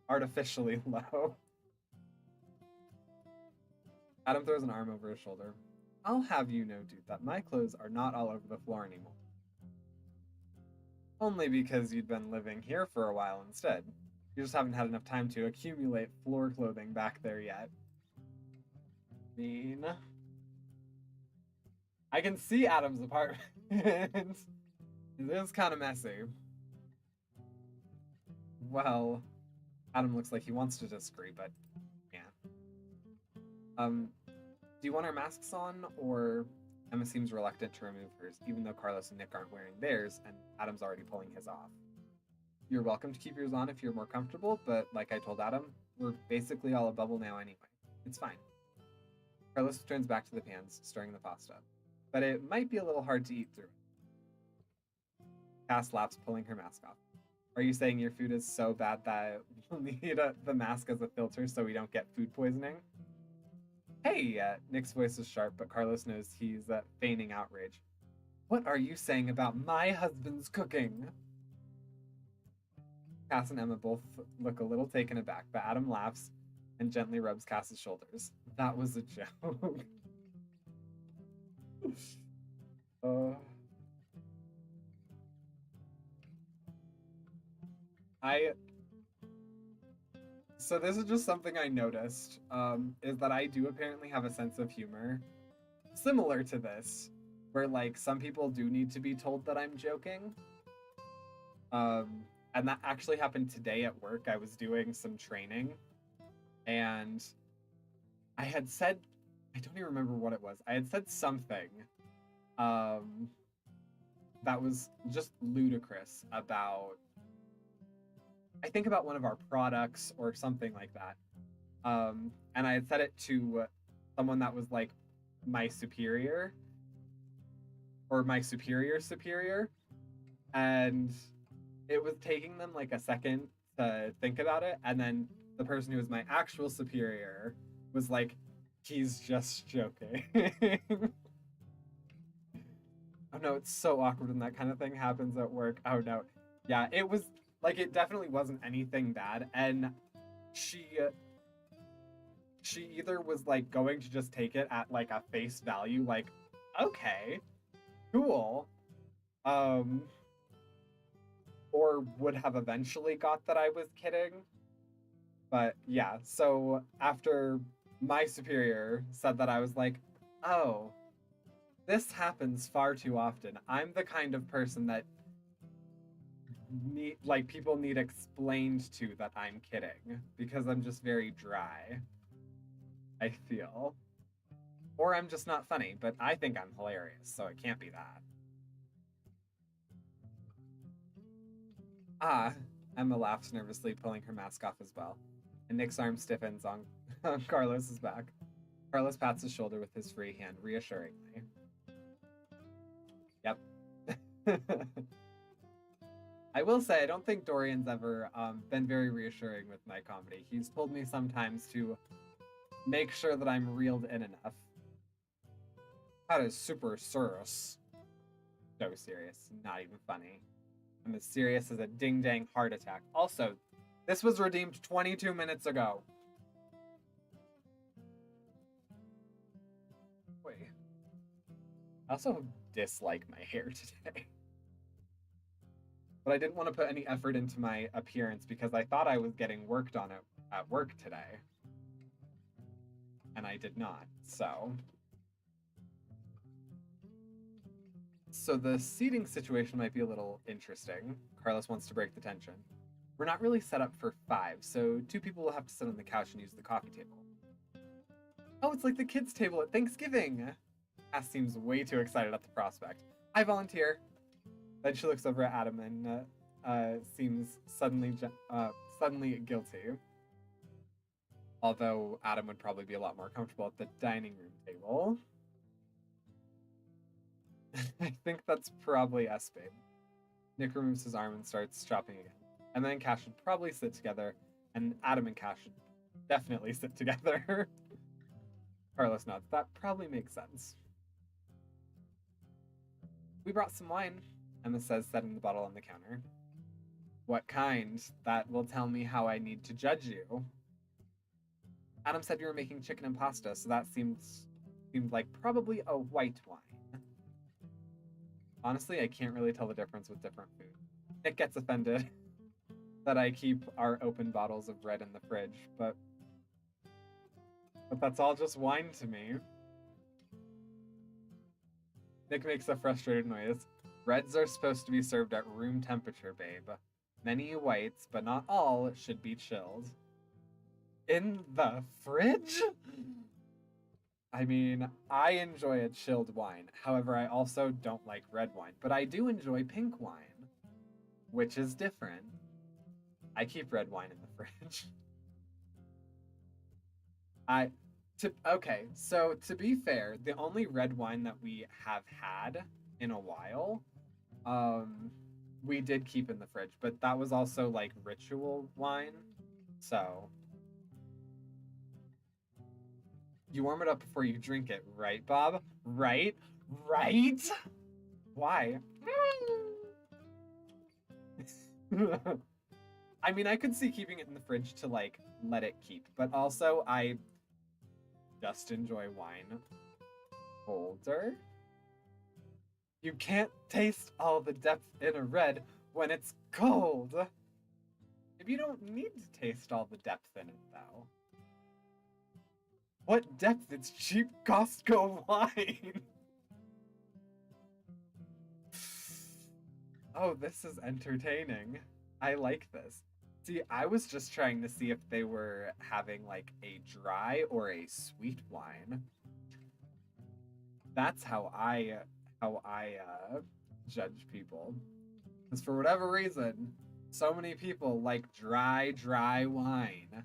artificially low. Adam throws an arm over his shoulder. I'll have you know, dude, that my clothes are not all over the floor anymore. Only because you'd been living here for a while instead. You just haven't had enough time to accumulate floor clothing back there yet. Mean. I can see Adam's apartment. It is kind of messy. Well, Adam looks like he wants to disagree, but yeah. Do you want our masks on, or Emma seems reluctant to remove hers, even though Carlos and Nick aren't wearing theirs, and Adam's already pulling his off. You're welcome to keep yours on if you're more comfortable, but like I told Adam, we're basically all a bubble now anyway. It's fine. Carlos turns back to the pans, stirring the pasta, but it might be a little hard to eat through. Cass laughs, pulling her mask off. Are you saying your food is so bad that we'll need the mask as a filter so we don't get food poisoning? Hey, Nick's voice is sharp, but Carlos knows he's feigning outrage. What are you saying about my husband's cooking? Cass and Emma both look a little taken aback, but Adam laughs and gently rubs Cass's shoulders. That was a joke. So this is just something I noticed, is that I do apparently have a sense of humor similar to this, where like some people do need to be told that I'm joking. And that actually happened today at work. I was doing some training and I had said, I don't even remember what it was. I had said something that was just ludicrous about, I think about one of our products or something like that. And I had said it to someone that was like my superior or my superior superior. And it was taking them like a second to think about it. And then the person who was my actual superior was like, he's just joking. Oh no, it's so awkward when that kind of thing happens at work. Oh no. Yeah, it was like, it definitely wasn't anything bad. And she either was like going to just take it at like a face value, like, okay, cool. Or would have eventually got that I was kidding. But yeah, so after my superior said that, I was like, oh, this happens far too often. I'm the kind of person that people need explained to that I'm kidding, because I'm just very dry, I feel. Or I'm just not funny, but I think I'm hilarious, so it can't be that. Ah, Emma laughs nervously, pulling her mask off as well, and Nick's arm stiffens on Carlos's back. Carlos pats his shoulder with his free hand, reassuringly. Yep. I will say, I don't think Dorian's ever been very reassuring with my comedy. He's told me sometimes to make sure that I'm reeled in enough. That is super serious. So serious, not even funny. I'm as serious as a ding-dang heart attack. Also, this was redeemed 22 minutes ago. Wait. I also dislike my hair today. But I didn't want to put any effort into my appearance because I thought I was getting worked on it at work today. And I did not, so. So the seating situation might be a little interesting. Carlos wants to break the tension. We're not really set up for 5, so 2 people will have to sit on the couch and use the coffee table. Oh, it's like the kids' table at Thanksgiving. Cass seems way too excited at the prospect. I volunteer. Then she looks over at Adam and seems suddenly guilty. Although Adam would probably be a lot more comfortable at the dining room table. I think that's probably S-Babe. Nick removes his arm and starts chopping again. And then Cass should probably sit together, and Adam and Cass should definitely sit together. Carlos nods. That probably makes sense. We brought some wine, Emma says, setting the bottle on the counter. What kind? That will tell me how I need to judge you. Adam said you were making chicken and pasta, so that seemed like probably a white wine. Honestly, I can't really tell the difference with different food. It gets offended that I keep our open bottles of red in the fridge, but that's all just wine to me. Nick makes a frustrated noise. Reds are supposed to be served at room temperature, babe. Many whites, but not all, should be chilled. In the fridge? I mean, I enjoy a chilled wine. However, I also don't like red wine, but I do enjoy pink wine, which is different. I keep red wine in the fridge. Okay, so to be fair, the only red wine that we have had in a while, we did keep in the fridge, but that was also like ritual wine. So you warm it up before you drink it, right, Bob? Right? Right? Why? I mean, I could see keeping it in the fridge to like let it keep, but also I just enjoy wine colder. You can't taste all the depth in a red when it's cold. If you don't need to taste all the depth in it, though. What depth? It's cheap Costco wine. Oh, this is entertaining. I like this. See, I was just trying to see if they were having like a dry or a sweet wine. That's how I judge people. Because for whatever reason, so many people like dry wine,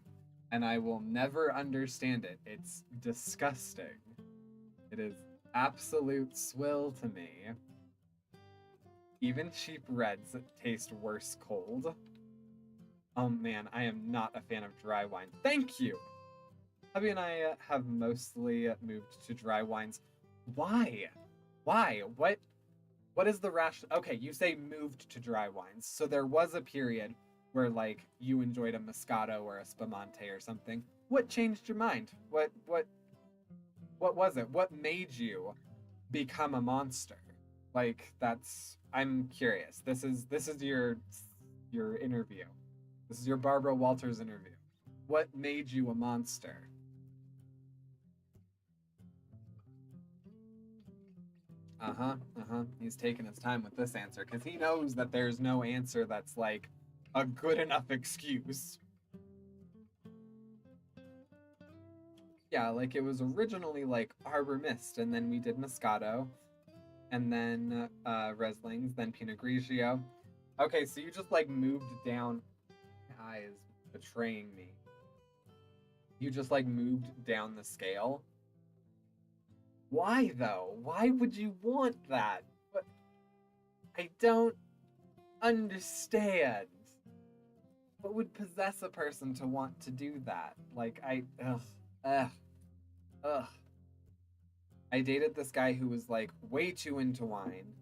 and I will never understand it. It's disgusting. It is absolute swill to me. Even cheap reds taste worse cold. Oh man, I am not a fan of dry wine. Thank you! Hubby and I have mostly moved to dry wines. Why? Why? What is the rationale? Okay, you say moved to dry wines. So there was a period where like you enjoyed a Moscato or a Spumante or something. What changed your mind? What was it? What made you become a monster? Like I'm curious. This is your interview. This is your Barbara Walters interview. What made you a monster? He's taking his time with this answer because he knows that there's no answer that's like a good enough excuse. Yeah, like it was originally like Arbor Mist, and then we did Moscato, and then Rieslings, then Pinot Grigio. Okay, so you just like moved down. My eye is betraying me. You just like moved down the scale. Why though? Why would you want that? But I don't understand. What would possess a person to want to do that? Like ugh. I dated this guy who was like way too into wine.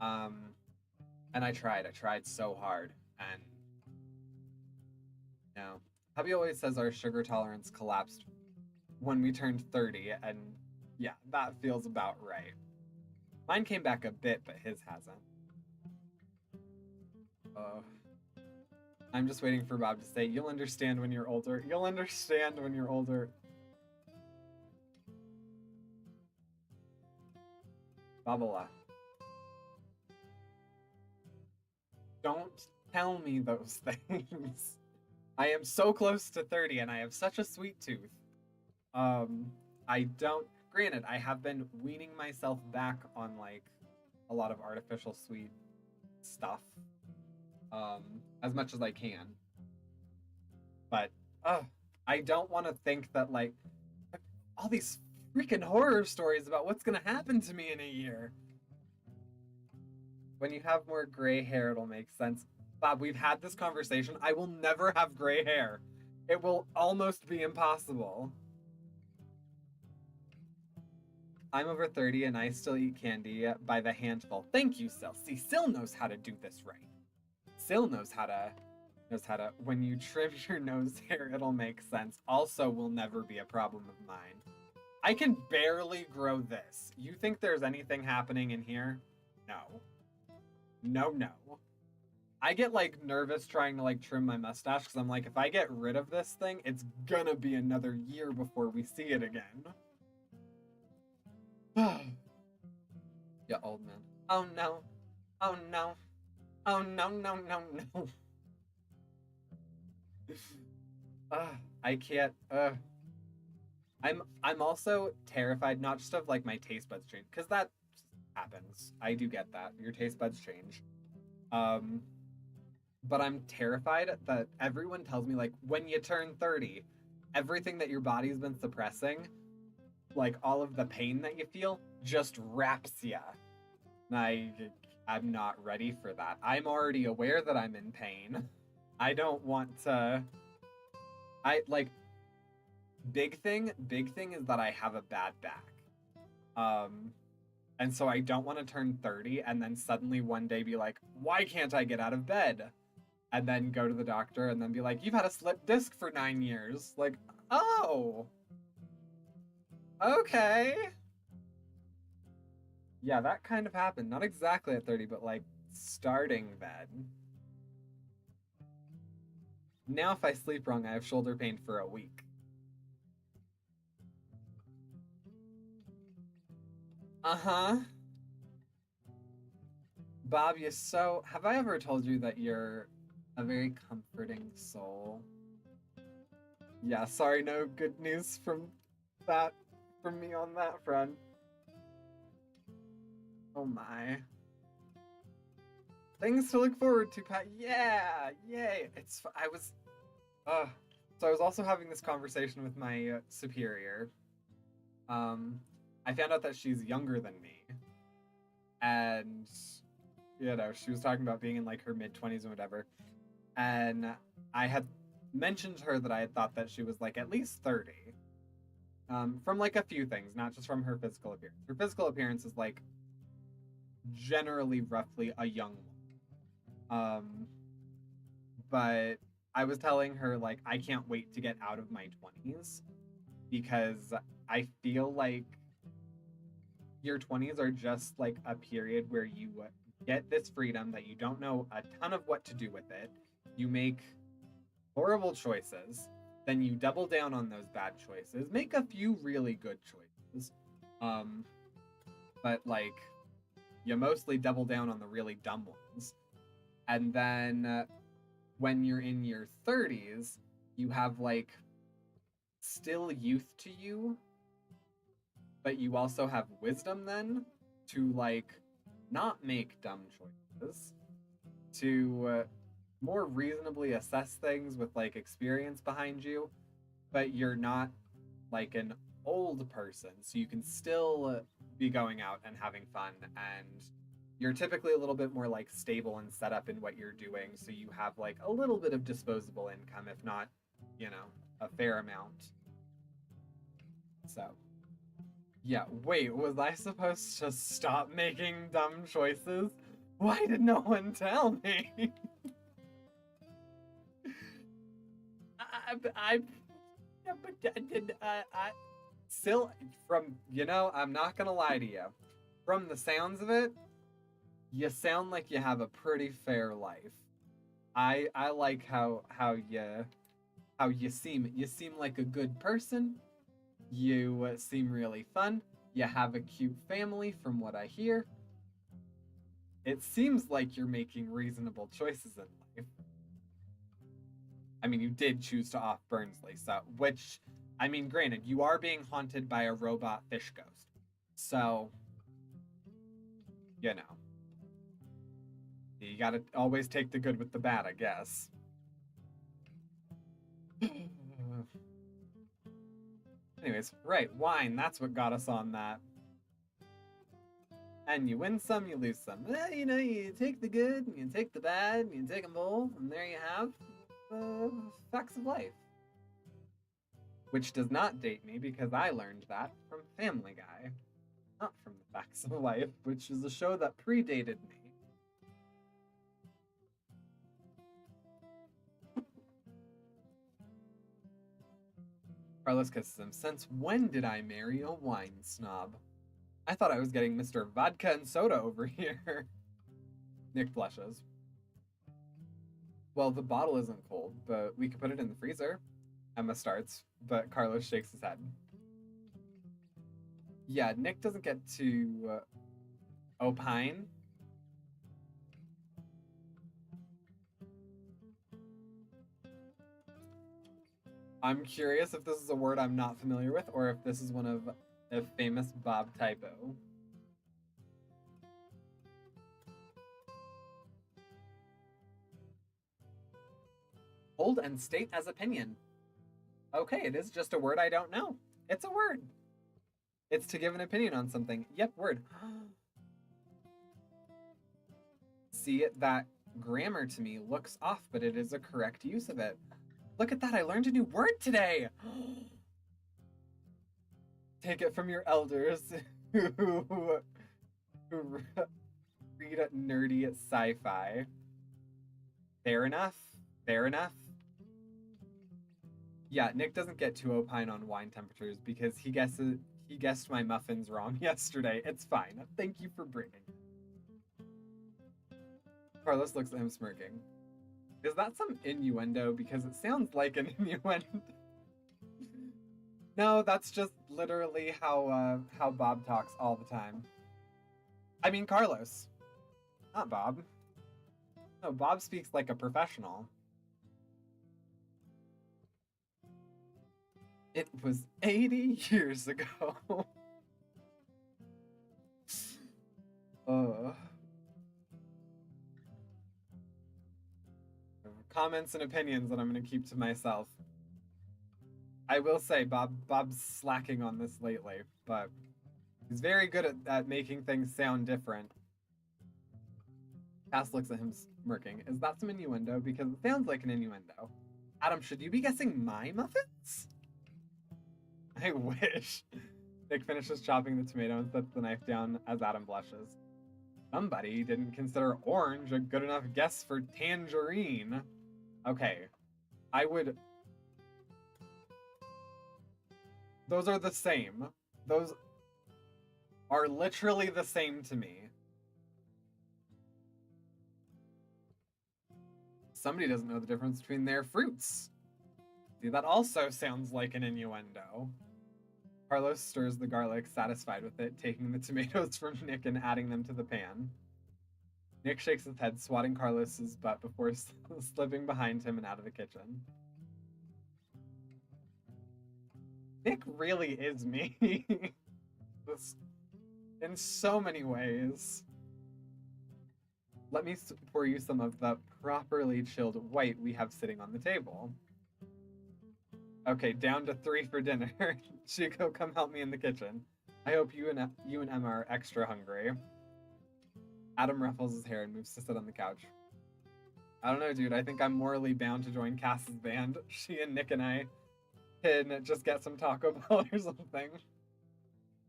And I tried so hard, and no. Hubby always says our sugar tolerance collapsed when we turned 30, and yeah, that feels about right. Mine came back a bit, but his hasn't. Oh. I'm just waiting for Bob to say, you'll understand when you're older. You'll understand when you're older. Babala. Don't tell me those things. I am so close to 30 and I have such a sweet tooth. I don't, granted, I have been weaning myself back on like a lot of artificial sweet stuff, as much as I can. But, I don't want to think that like all these freaking horror stories about what's gonna happen to me in a year. When you have more gray hair, it'll make sense. Bob, we've had this conversation. I will never have gray hair. It will almost be impossible. I'm over 30 and I still eat candy by the handful. Thank you, Sil. See, Sil knows how to do this right. Sil knows how to, when you trim your nose hair, it'll make sense. Also will never be a problem of mine. I can barely grow this. You think there's anything happening in here? No. No. I get like nervous trying to like trim my mustache because I'm like, if I get rid of this thing, it's gonna be another year before we see it again. Yeah, old man. Oh no. Oh no. Oh no, no, no, no. I can't. I'm also terrified not just of like my taste buds change because that happens. I do get that your taste buds change. Um, but I'm terrified that everyone tells me like when you turn 30, everything that your body's been suppressing, like all of the pain that you feel, just wraps ya. And I'm not ready for that. I'm already aware that I'm in pain. I don't want to. I like big thing is that I have a bad back. Um, and so I don't want to turn 30 and then suddenly one day be like, why can't I get out of bed? And then go to the doctor and then be like, you've had a slipped disc for 9 years. Like, oh, okay. Yeah, that kind of happened. Not exactly at 30, but like starting then. Now, if I sleep wrong, I have shoulder pain for a week. Uh huh. Bob, you so. Have I ever told you that you're a very comforting soul? Yeah, sorry, no good news that, from me on that front. Oh my. Things to look forward to, Pat. Yeah, yay. I was, so I was also having this conversation with my superior. Um, I found out that she's younger than me. And she was talking about being in like her mid-20s and whatever. And I had mentioned to her that I had thought that she was like at least 30. From like a few things, not just from her physical appearance. Her physical appearance is like generally roughly a young woman. But I was telling her like I can't wait to get out of my 20s because I feel like your 20s are just like a period where you get this freedom that you don't know a ton of what to do with it. You make horrible choices, then you double down on those bad choices, make a few really good choices. But like you mostly double down on the really dumb ones. And then when you're in your 30s, you have like still youth to you, but you also have wisdom then to like not make dumb choices, to more reasonably assess things with like experience behind you, but you're not like an old person, so you can still be going out and having fun, and you're typically a little bit more like stable and set up in what you're doing, so you have like a little bit of disposable income, if not, a fair amount. So, yeah, wait, was I supposed to stop making dumb choices? Why did no one tell me? I still, I'm not gonna lie to you. From the sounds of it, you sound like you have a pretty fair life. I like how you seem. You seem like a good person. You seem really fun. You have a cute family, from what I hear. It seems like you're making reasonable choices in life. I mean, you did choose to off Burnsley, so which, I mean, granted, you are being haunted by a robot fish ghost, so you gotta always take the good with the bad, I guess. Anyways, right, wine, that's what got us on that. And you win some, you lose some. You take the good, and you take the bad, and you take them both, and there you have facts of life. Which does not date me, because I learned that from Family Guy. Not from The Facts of Life, which is a show that predated me. Carlos kisses him. Since when did I marry a wine snob? I thought I was getting Mr. Vodka and Soda over here. Nick blushes. Well, the bottle isn't cold, but we could put it in the freezer. Emma starts, but Carlos shakes his head. Yeah, Nick doesn't get to opine. I'm curious if this is a word I'm not familiar with or if this is one of a famous Bob typo. Hold and state as opinion. Okay, it is just a word I don't know. It's a word. It's to give an opinion on something. Yep, word. See, that grammar to me looks off, but it is a correct use of it. Look at that, I learned a new word today! Take it from your elders who read nerdy sci-fi. Fair enough. Fair enough. Yeah, Nick doesn't get to opine on wine temperatures because he guessed my muffins wrong yesterday. It's fine. Thank you for bringing it. Carlos looks at him smirking. Is that some innuendo? Because it sounds like an innuendo. No, that's just literally how Bob talks all the time. I mean Carlos, not Bob. No, Bob speaks like a professional. It was 80 years ago. Comments and opinions that I'm going to keep to myself. I will say Bob's slacking on this lately, but he's very good at making things sound different. Cass looks at him smirking. Is that some innuendo? Because it sounds like an innuendo. Adam, should you be guessing my muffins? I wish. Nick finishes chopping the tomato and sets the knife down as Adam blushes. Somebody didn't consider orange a good enough guess for tangerine. Okay, I would... Those are the same. Those are literally the same to me. Somebody doesn't know the difference between their fruits. See, that also sounds like an innuendo. Carlos stirs the garlic, satisfied with it, taking the tomatoes from Nick and adding them to the pan. Nick shakes his head, swatting Carlos's butt before slipping behind him and out of the kitchen. Nick really is me. In so many ways. Let me pour you some of the properly chilled white we have sitting on the table. Okay, down to 3 for dinner. Chico, come help me in the kitchen. I hope you and Emma are extra hungry. Adam ruffles his hair and moves to sit on the couch. I don't know, dude. I think I'm morally bound to join Cass's band. She and Nick and I can just get some Taco Bell or something.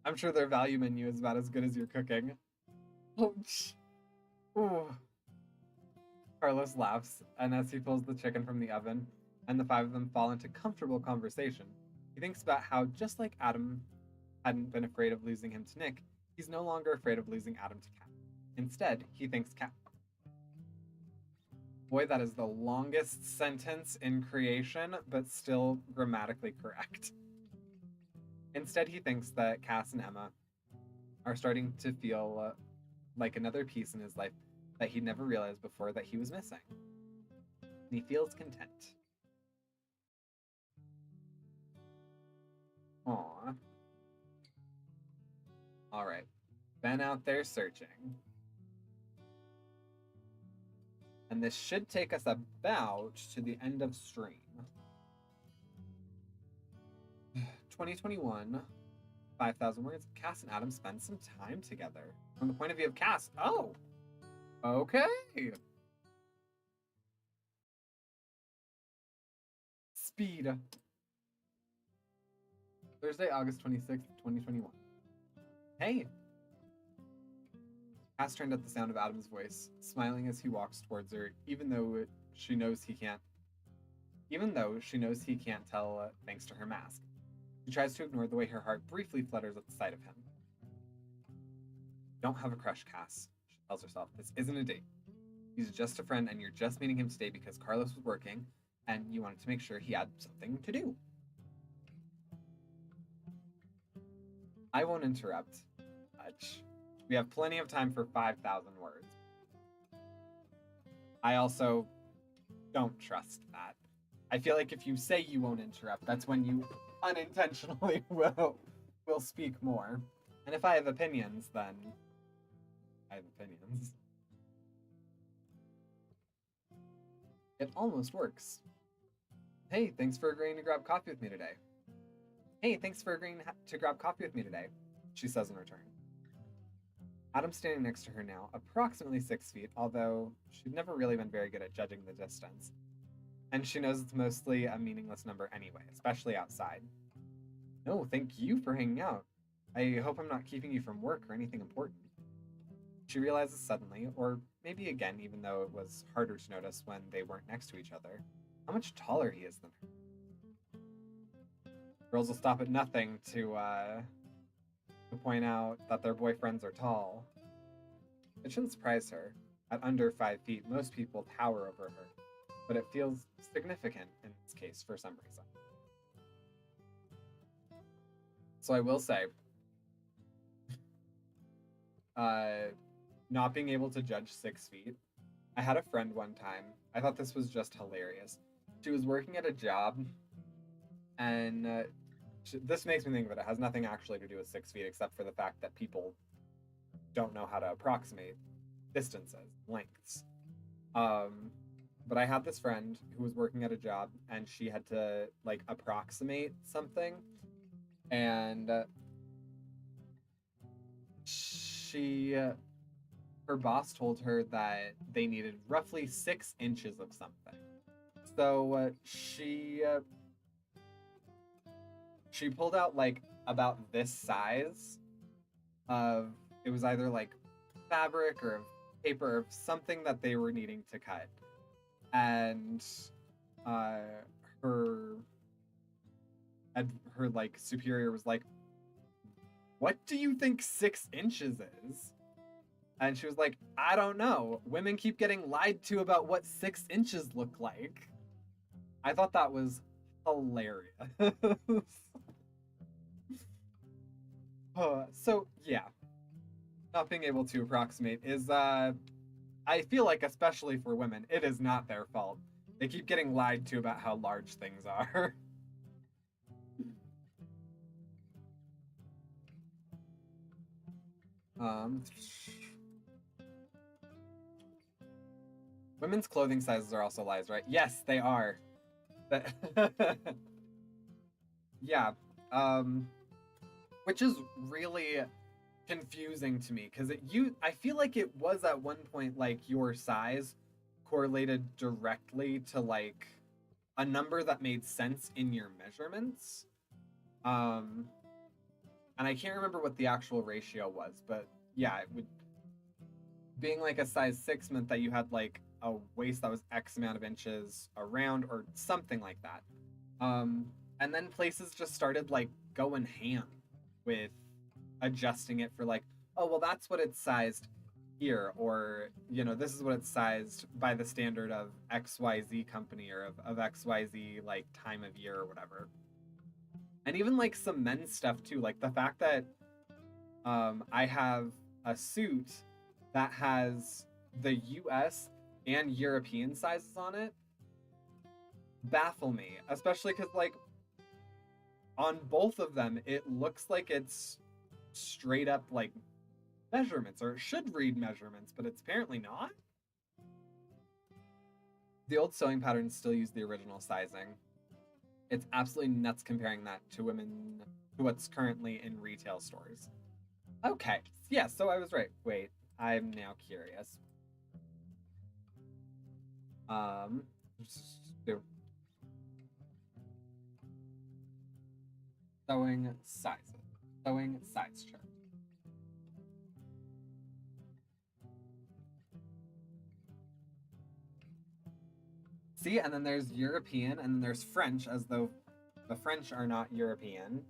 I'm sure their value menu is about as good as your cooking. Ouch. Ooh. Carlos laughs, and as he pulls the chicken from the oven, and the 5 of them fall into comfortable conversation, he thinks about how, just like Adam hadn't been afraid of losing him to Nick, he's no longer afraid of losing Adam to Kat. Instead, he thinks Kat. Boy, that is the longest sentence in creation, but still grammatically correct. Instead, he thinks that Cass and Emma are starting to feel like another piece in his life that he'd never realized before that he was missing. And he feels content. Aww. Alright. Been out there searching. And this should take us about to the end of stream. 2021, 5,000 words. Cass and Adam spend some time together. From the point of view of Cass. Oh! Okay! Speed. Thursday, August 26th, 2021. Hey! Cass turned at the sound of Adam's voice, smiling as he walks towards her, even though she knows he can't tell thanks to her mask. She tries to ignore the way her heart briefly flutters at the sight of him. Don't have a crush, Cass, she tells herself. This isn't a date. He's just a friend, and you're just meeting him today because Carlos was working, and you wanted to make sure he had something to do. I won't interrupt much. We have plenty of time for 5,000 words. I also don't trust that. I feel like if you say you won't interrupt, that's when you unintentionally will speak more. And if I have opinions, then I have opinions. It almost works. Hey, thanks for agreeing to grab coffee with me today. Hey, thanks for agreeing to grab coffee with me today, she says in return. Adam's standing next to her now, approximately 6 feet, although she'd never really been very good at judging the distance. And she knows it's mostly a meaningless number anyway, especially outside. No, thank you for hanging out. I hope I'm not keeping you from work or anything important. She realizes suddenly, or maybe again, even though it was harder to notice when they weren't next to each other, how much taller he is than her. Girls will stop at nothing to point out that their boyfriends are tall. It shouldn't surprise her. At under 5 feet, most people tower over her, but it feels significant in this case for some reason. So I will say, not being able to judge 6 feet. I had a friend one time. I thought this was just hilarious. She was working at a job, and this makes me think that it has nothing actually to do with 6 feet, except for the fact that people don't know how to approximate distances, lengths. But I had this friend who was working at a job, and she had to like approximate something, and her boss told her that they needed roughly 6 inches of something. So she pulled out like about this size of, it was either like fabric or paper or something that they were needing to cut. And her like superior was like, "What do you think 6 inches is?" And she was like, "I don't know. Women keep getting lied to about what 6 inches look like." I thought that was hilarious. So yeah, not being able to approximate is, I feel like, especially for women, it is not their fault. They keep getting lied to about how large things are. Women's clothing sizes are also lies, right? Yes, they are. Yeah. Which is really confusing to me, because I feel like it was at one point like your size correlated directly to like a number that made sense in your measurements. And I can't remember what the actual ratio was, but yeah, it would, being like a size 6 meant that you had like a waist that was X amount of inches around or something like that. And then places just started like going ham with adjusting it for like, oh, well, that's what it's sized here, or, you know, this is what it's sized by the standard of XYZ company or of XYZ like time of year or whatever. And even like some men's stuff too, like the fact that I have a suit that has the US and European sizes on it baffle me, especially because like on both of them it looks like it's straight up like measurements, or it should read measurements, but it's apparently not. The old sewing patterns still use the original sizing. It's absolutely nuts comparing that to what's currently in retail stores. Okay, yeah, so I was right. Wait, I'm now curious. Sewing sizes. Sewing size chart. See, and then there's European, and then there's French, as though the French are not European.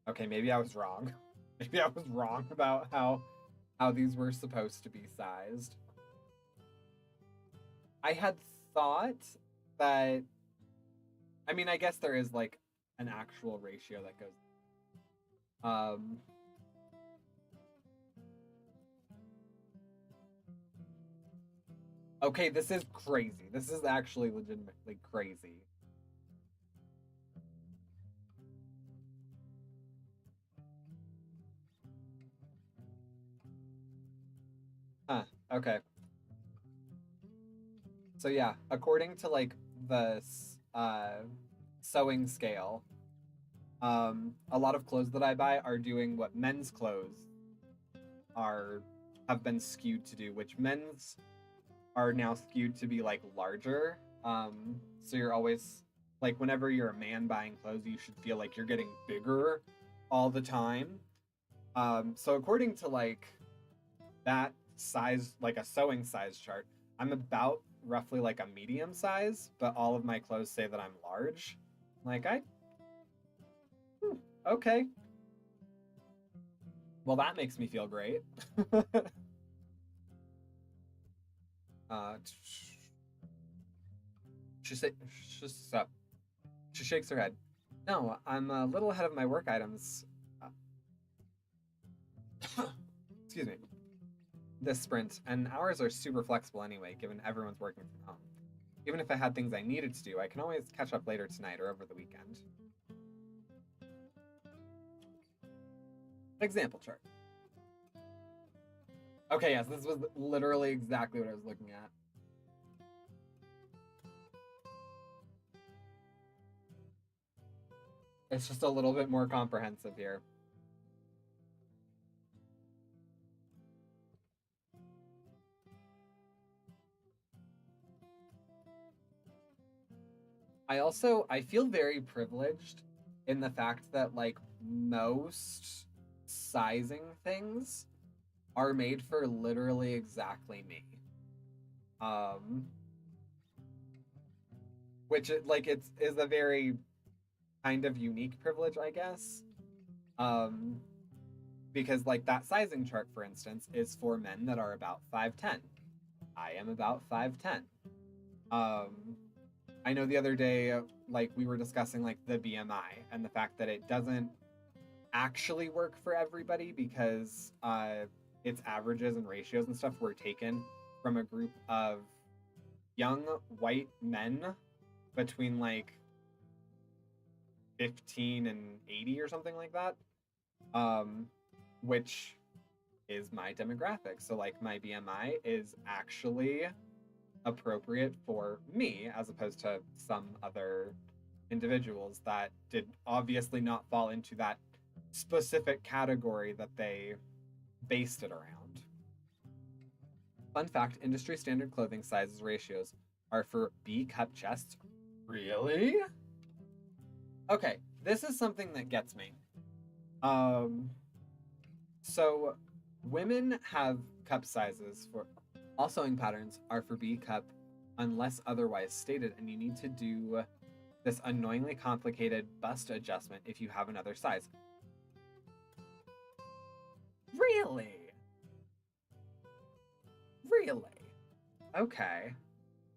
Okay, maybe I was wrong. Maybe I was wrong about how these were supposed to be sized. I had thought that, I mean, I guess there is like an actual ratio that goes. Um, okay, this is crazy. This is actually legitimately crazy. Huh, okay. So yeah, according to like the sewing scale, a lot of clothes that I buy are doing what men's clothes are have been skewed to do, which men's are now skewed to be like larger. So you're always like whenever you're a man buying clothes, you should feel like you're getting bigger all the time. So according to like that size, like a sewing size chart, I'm about roughly like a medium size, but all of my clothes say that I'm large. Like okay. Well, that makes me feel great. uh, she say, she shakes her head. No, I'm a little ahead of my work items. Excuse me. This sprint, and hours are super flexible anyway, given everyone's working from home. Even if I had things I needed to do, I can always catch up later tonight or over the weekend. Example chart. Okay, yes, this was literally exactly what I was looking at. It's just a little bit more comprehensive here. I feel very privileged in the fact that like most sizing things are made for literally exactly me. Um which like it's is a very kind of unique privilege, I guess. Um because like that sizing chart for instance is for men that are about 5'10". I am about 5'10". Um I know the other day, like we were discussing like the BMI and the fact that it doesn't actually work for everybody because its averages and ratios and stuff were taken from a group of young white men between like 15 and 80 or something like that, um, which is my demographic. So like my BMI is actually appropriate for me as opposed to some other individuals that did obviously not fall into that specific category that they based it around. Fun fact, industry standard clothing sizes ratios are for B cup chests. Really? Okay, this is something that gets me. Um so women have cup sizes for all sewing patterns are for B cup unless otherwise stated, and you need to do this annoyingly complicated bust adjustment if you have another size. Really? Really? Okay.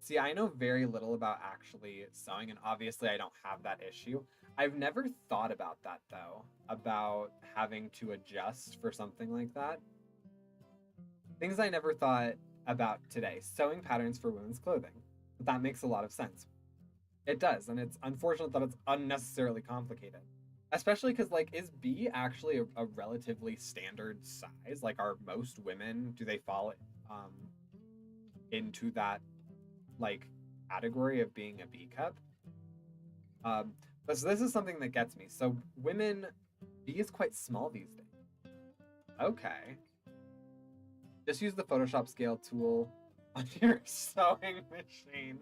See, I know very little about actually sewing, and obviously I don't have that issue. I've never thought about that though, about having to adjust for something like that. Things I never thought about today. Sewing patterns for women's clothing. But that makes a lot of sense. It does, and it's unfortunate that it's unnecessarily complicated. Especially because, like, is B actually a relatively standard size? Like, are most women, do they fall um, into that, like, category of being a B cup? Um, but so this is something that gets me. So, women, B is quite small these days. Okay. Just use the Photoshop scale tool on your sewing machine.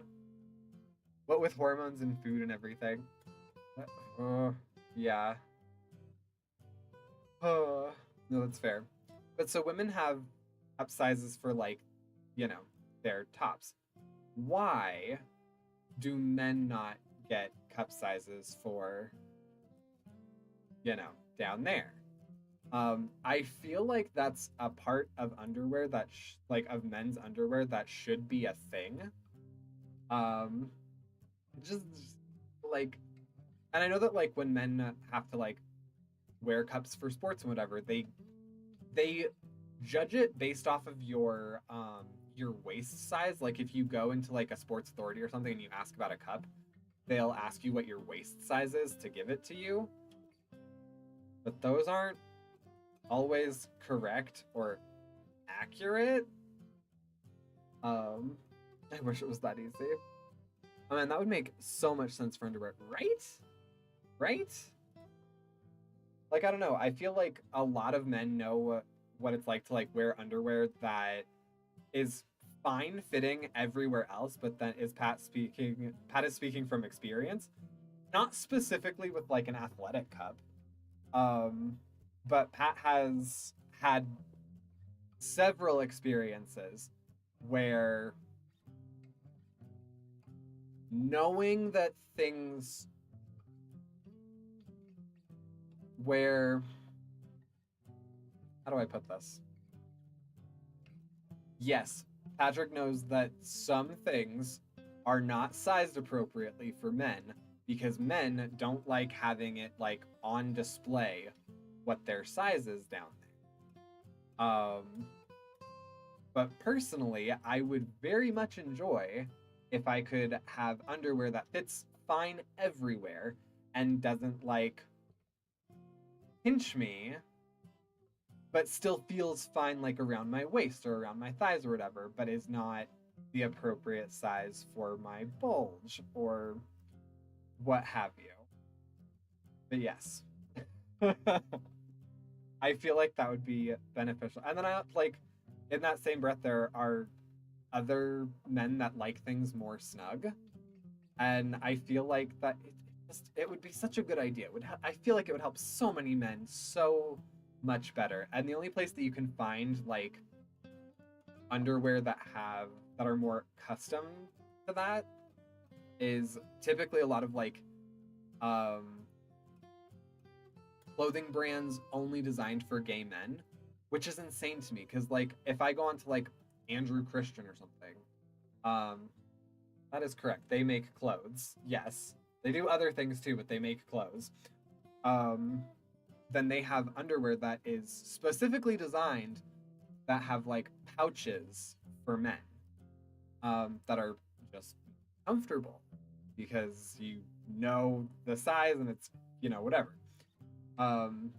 What with hormones and food and everything. Yeah. No, that's fair. But so women have cup sizes for like, you know, their tops. Why do men not get cup sizes for, you know, down there? I feel like that's a part of underwear that like of men's underwear that should be a thing. Um, just like, and I know that like when men have to like wear cups for sports and whatever, they judge it based off of your waist size. Like if you go into like a sports authority or something and you ask about a cup, they'll ask you what your waist size is to give it to you. But those aren't always correct or accurate. Um, I wish it was that easy. I mean, that would make so much sense for underwear, right? Right? Like I don't know. I feel like a lot of men know what it's like to like wear underwear that is fine fitting everywhere else, but then is Pat speaking? Pat is speaking from experience, not specifically with like an athletic cup. Um, but Pat has had several experiences where knowing that things where how do I put this? Yes, Patrick knows that some things are not sized appropriately for men because men don't like having it like on display what their size is down there. But personally, I would very much enjoy if I could have underwear that fits fine everywhere and doesn't like pinch me, but still feels fine like around my waist or around my thighs or whatever, but is not the appropriate size for my bulge or what have you. But yes. I feel like that would be beneficial. And then I like in that same breath there are other men that like things more snug. And I feel like that it would be such a good idea. I feel like it would help so many men so much better. And the only place that you can find like underwear that are more custom to that is typically a lot of like um clothing brands only designed for gay men, which is insane to me because like if I go on to like Andrew Christian or something, um that is correct. They make clothes. Yes. They do other things too, but they make clothes. Um then they have underwear that is specifically designed that have like pouches for men that are just comfortable because you know the size and it's whatever. Um,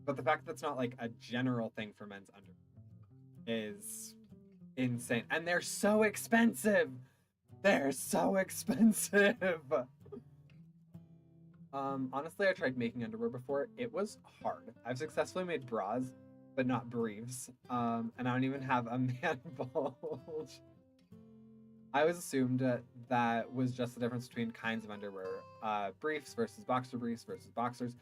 but the fact that it's not like a general thing for men's underwear is insane, and they're so expensive. They're so expensive. Honestly, I tried making underwear before. It was hard. I've successfully made bras, but not briefs. And I don't even have a man bulge. I always assumed that was just the difference between kinds of underwear, briefs versus boxers,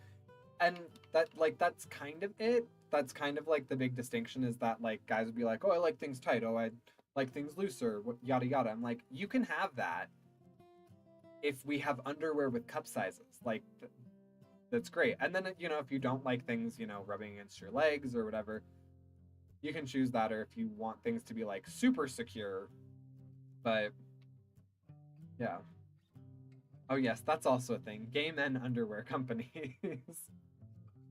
and that's kind of it. That's kind of like the big distinction is that like guys would be like, oh, I like things tight. Oh, I like things looser. Yada yada. I'm like, you can have that if we have underwear with cup sizes. Like that's great. And then if you don't like things rubbing against your legs or whatever, you can choose that. Or if you want things to be like super secure, but yeah. Oh yes, that's also a thing. Gay men underwear companies.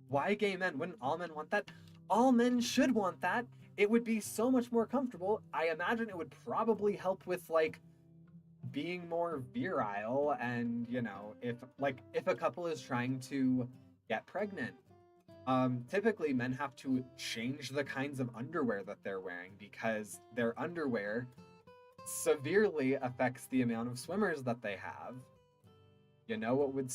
Why gay men? Wouldn't all men want that? All men should want that. It would be so much more comfortable. I imagine it would probably help with like being more virile and if a couple is trying to get pregnant, typically men have to change the kinds of underwear that they're wearing because their underwear severely affects the amount of swimmers that they have. You know what would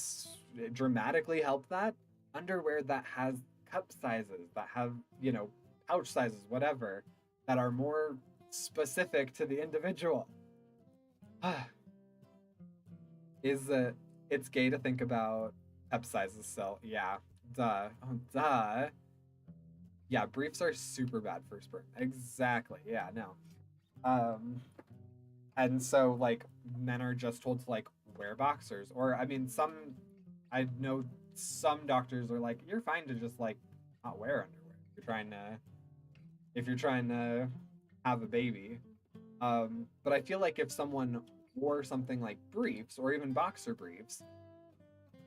dramatically help that? Underwear that has cup sizes, that have, pouch sizes, whatever, that are more specific to the individual. Is it's gay to think about cup sizes, so yeah. Duh. Oh, duh. Yeah, briefs are super bad for sperm. Exactly. Yeah, no. Um and so like men are just told to like wear boxers, or I mean I know some doctors are like you're fine to just like not wear underwear if you're trying to have a baby. But I feel like if someone wore something like briefs or even boxer briefs,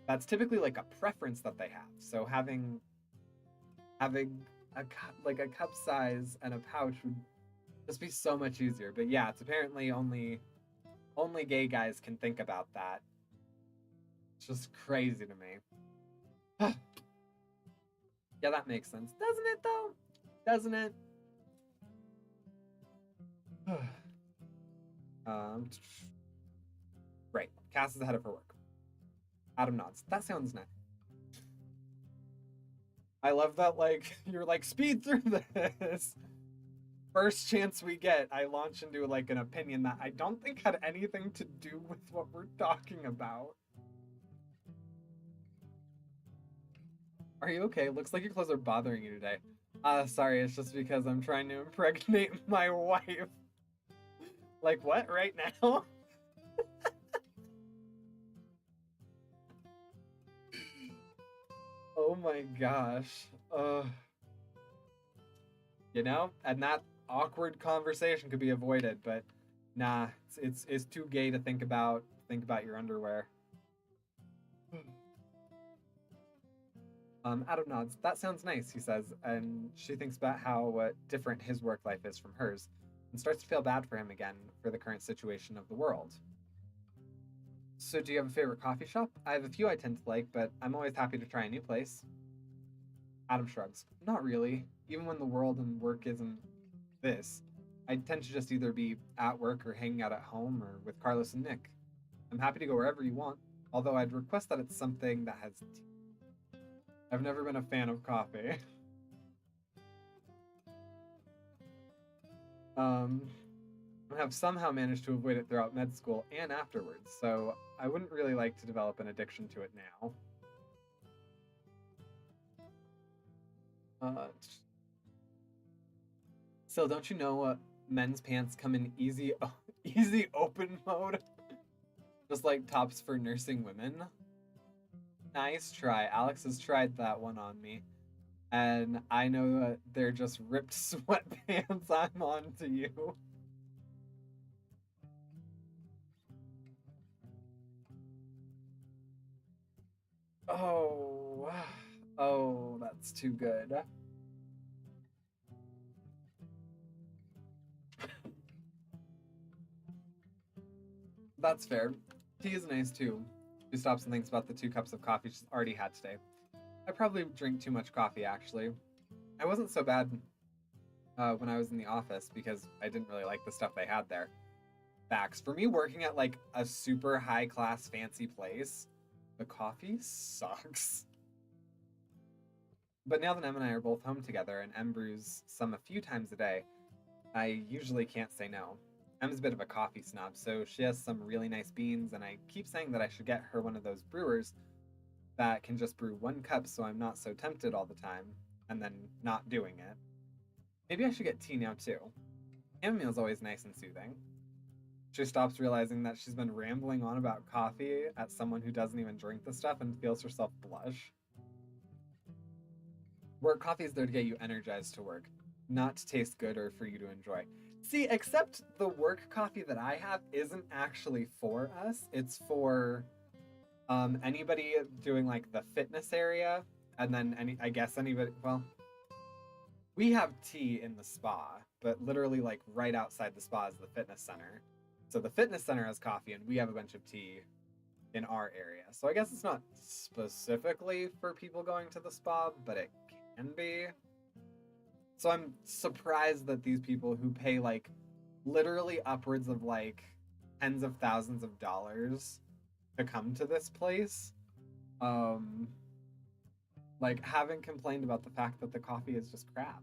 that's typically like a preference that they have. So having like a cup size and a pouch would just be so much easier. But yeah, it's apparently only gay guys can think about that. It's just crazy to me. Yeah, that makes sense. Doesn't it though? Doesn't it? Right. Cass is ahead of her work. Adam nods. That sounds nice. I love that, like, you're like, speed through this. First chance we get, I launch into like an opinion that I don't think had anything to do with what we're talking about. Are you okay? Looks like your clothes are bothering you today. Sorry, it's just because I'm trying to impregnate my wife. Like, what, right now? Oh my gosh. You know, and that awkward conversation could be avoided, but nah, it's too gay to think about your underwear. Adam nods. That sounds nice, he says, and she thinks about how different his work life is from hers, and starts to feel bad for him again for the current situation of the world. So, do you have a favorite coffee shop? I have a few I tend to like, but I'm always happy to try a new place. Adam shrugs. Not really. Even when the world and work isn't this, I tend to just either be at work or hanging out at home or with Carlos and Nick. I'm happy to go wherever you want, although I'd request that it's something that has tea. I've never been a fan of coffee. I have somehow managed to avoid it throughout med school and afterwards, so I wouldn't really like to develop an addiction to it now. So don't you know men's pants come in easy easy open mode? Just like tops for nursing women? Nice try. Alex has tried that one on me. And I know that they're just ripped sweatpants I'm on to you. Oh, oh, that's too good. That's fair. Tea is nice too. She stops and thinks about the 2 cups of coffee she's already had today. I probably drink too much coffee, actually. I wasn't so bad when I was in the office because I didn't really like the stuff they had there. Facts. For me, working at like a super high class fancy place, the coffee sucks. But now that Em and I are both home together and Em brews some a few times a day, I usually can't say no. Em's a bit of a coffee snob, so she has some really nice beans, and I keep saying that I should get her one of those brewers that can just brew 1 cup so I'm not so tempted all the time, and then not doing it. Maybe I should get tea now too. Chamomile's always nice and soothing. She stops realizing that she's been rambling on about coffee at someone who doesn't even drink the stuff and feels herself blush. Work coffee is there to get you energized to work, not to taste good or for you to enjoy. See, except the work coffee that I have isn't actually for us. It's for anybody doing like the fitness area, and then anybody. Well, we have tea in the spa, but literally like right outside the spa is the fitness center. So the fitness center has coffee, and we have a bunch of tea in our area. So I guess it's not specifically for people going to the spa, but it can be. So I'm surprised that these people who pay like literally upwards of like tens of thousands of dollars to come to this place, like haven't complained about the fact that the coffee is just crap.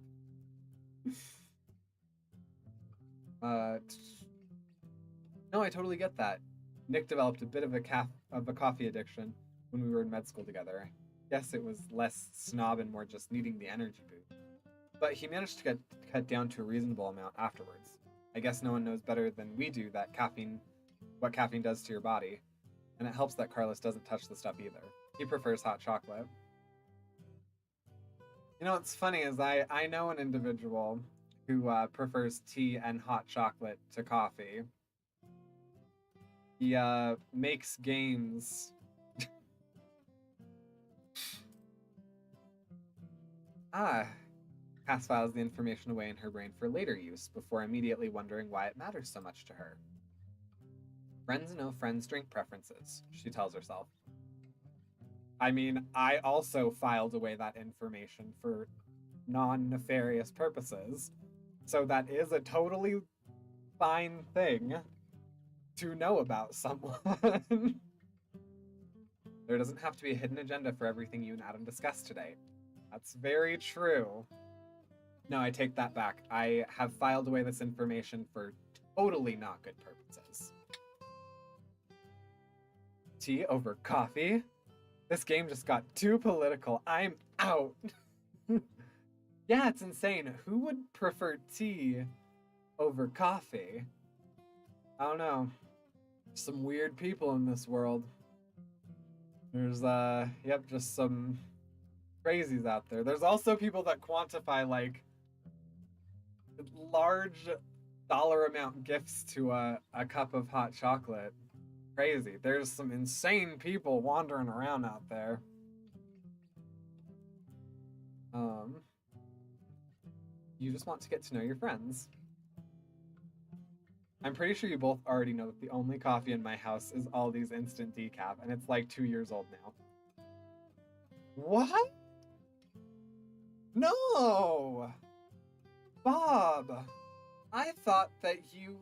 No, I totally get that. Nick developed a bit of a coffee addiction when we were in med school together. Yes, it was less snob and more just needing the energy boost. But he managed to get cut down to a reasonable amount afterwards. I guess no one knows better than we do that what caffeine does to your body. And it helps that Carlos doesn't touch the stuff either. He prefers hot chocolate. You know what's funny is I know an individual who prefers tea and hot chocolate to coffee. He makes games. Ah, Cass files the information away in her brain for later use before immediately wondering why it matters so much to her. Friends know friends' drink preferences, she tells herself. I mean, I also filed away that information for non nefarious purposes. So that is a totally fine thing to know about someone. There doesn't have to be a hidden agenda for everything you and Adam discussed today. That's very true. No, I take that back. I have filed away this information for totally not good purposes. Tea over coffee? This game just got too political. I'm out. Yeah, it's insane. Who would prefer tea over coffee? I don't know. Some weird people in this world. There's yep, just some crazies out there. There's also people that quantify like large dollar amount gifts to a cup of hot chocolate. Crazy. There's some insane people wandering around out there. You just want to get to know your friends. I'm pretty sure you both already know that the only coffee in my house is Aldi's instant decaf, and it's like 2 years old now. What? No! Bob! I thought that you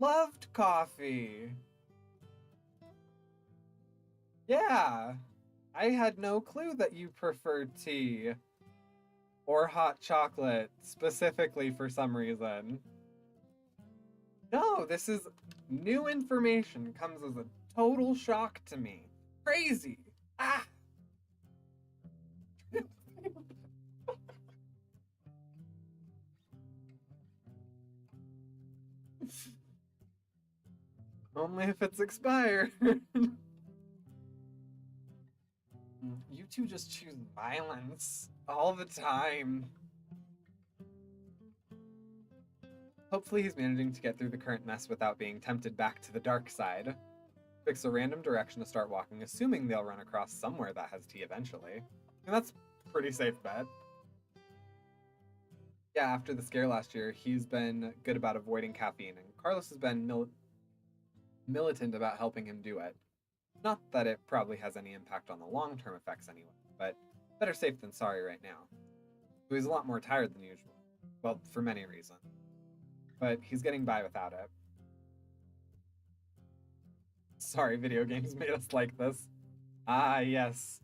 loved coffee. Yeah. I had no clue that you preferred tea. Or hot chocolate, specifically for some reason. No, this is new information. Comes as a total shock to me. Crazy. Ah! Only if it's expired. You two just choose violence all the time. Hopefully he's managing to get through the current mess without being tempted back to the dark side. Picks a random direction to start walking, assuming they'll run across somewhere that has tea eventually. And that's a pretty safe bet. Yeah, after the scare last year, he's been good about avoiding caffeine, and Carlos has been militant about helping him do it. Not that it probably has any impact on the long-term effects anyway, but better safe than sorry right now. So he's a lot more tired than usual. Well, for many reasons. But he's getting by without it. Sorry, video games made us like this. Ah, yes.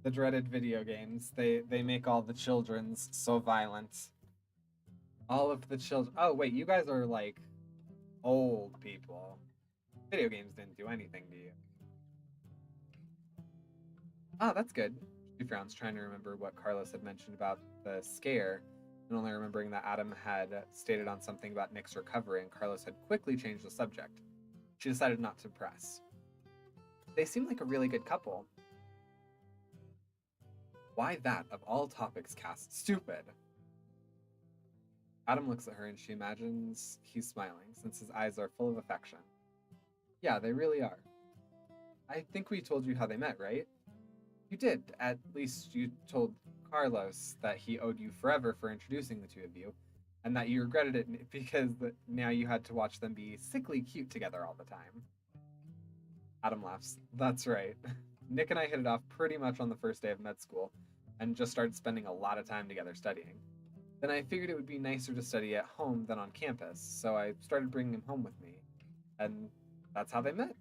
The dreaded video games. They make all the children's so violent. All of the children. Oh, wait, you guys are like old people. Video games didn't do anything to you. Ah, that's good. She frowns, trying to remember what Carlos had mentioned about the scare, and only remembering that Adam had stated on something about Nick's recovery, and Carlos had quickly changed the subject. She decided not to press. They seem like a really good couple. Why that, of all topics, Cass? Stupid. Adam looks at her and she imagines he's smiling, since his eyes are full of affection. Yeah, they really are. I think we told you how they met, right? You did. At least you told Carlos that he owed you forever for introducing the two of you, and that you regretted it because now you had to watch them be sickly cute together all the time. Adam laughs. That's right. Nick and I hit it off pretty much on the first day of med school, and just started spending a lot of time together studying. Then I figured it would be nicer to study at home than on campus, so I started bringing him home with me. And that's how they met.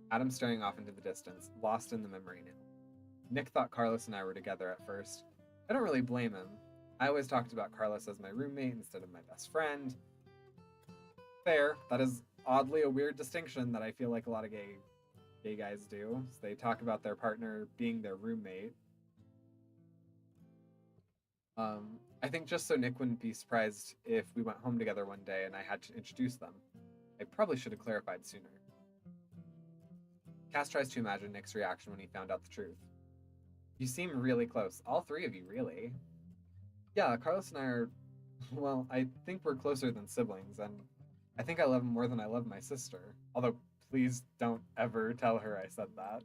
Adam's staring off into the distance, lost in the memory now. Nick thought Carlos and I were together at first. I don't really blame him. I always talked about Carlos as my roommate instead of my best friend. Fair. That is oddly a weird distinction that I feel like a lot of gay guys do. So they talk about their partner being their roommate. I think just so Nick wouldn't be surprised if we went home together one day and I had to introduce them. I probably should have clarified sooner. Cass tries to imagine Nick's reaction when he found out the truth. You seem really close. All three of you, really. Yeah, Carlos and I are, well, I think we're closer than siblings, and I think I love him more than I love my sister. Although, please don't ever tell her I said that.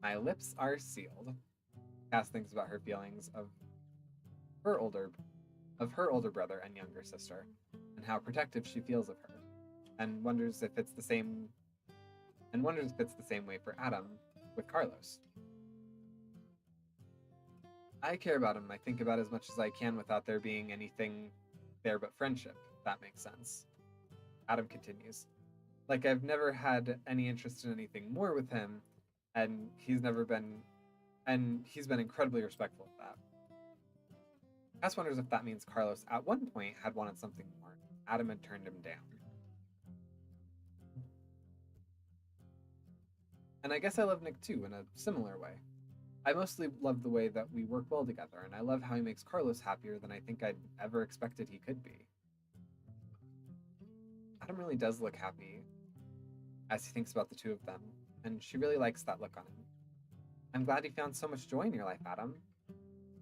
My lips are sealed. Cass thinks about her feelings her older of her older brother and younger sister, and how protective she feels of her, and wonders if it's the same way for Adam with Carlos. I care about him, I think about as much as I can without there being anything there but friendship, if that makes sense. Adam continues. Like I've never had any interest in anything more with him, and he's been incredibly respectful of that. Cass wonders if that means Carlos at one point had wanted something more. Adam had turned him down. And I guess I love Nick too in a similar way. I mostly love the way that we work well together, and I love how he makes Carlos happier than I think I'd ever expected he could be. Adam really does look happy as he thinks about the two of them, and she really likes that look on him. I'm glad he found so much joy in your life, Adam.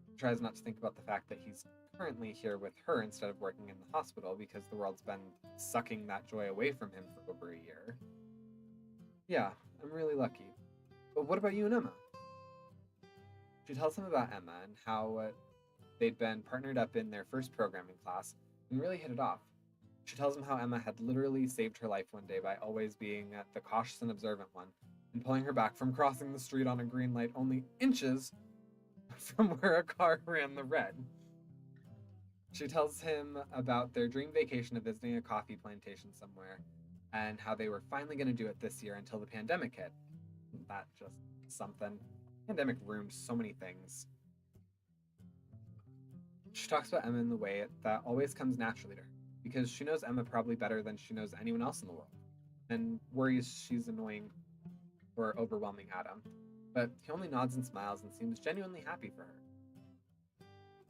He tries not to think about the fact that he's currently here with her instead of working in the hospital because the world's been sucking that joy away from him for over a year. Yeah, I'm really lucky. But what about you and Emma? She tells him about Emma and how they'd been partnered up in their first programming class and really hit it off. She tells him how Emma had literally saved her life one day by always being the cautious and observant one and pulling her back from crossing the street on a green light only inches from where a car ran the red. She tells him about their dream vacation of visiting a coffee plantation somewhere and how they were finally going to do it this year until the pandemic hit. That just something. Pandemic ruined so many things. She talks about Emma in the way that always comes naturally to her, because she knows Emma probably better than she knows anyone else in the world, and worries she's annoying or overwhelming Adam, but he only nods and smiles and seems genuinely happy for her.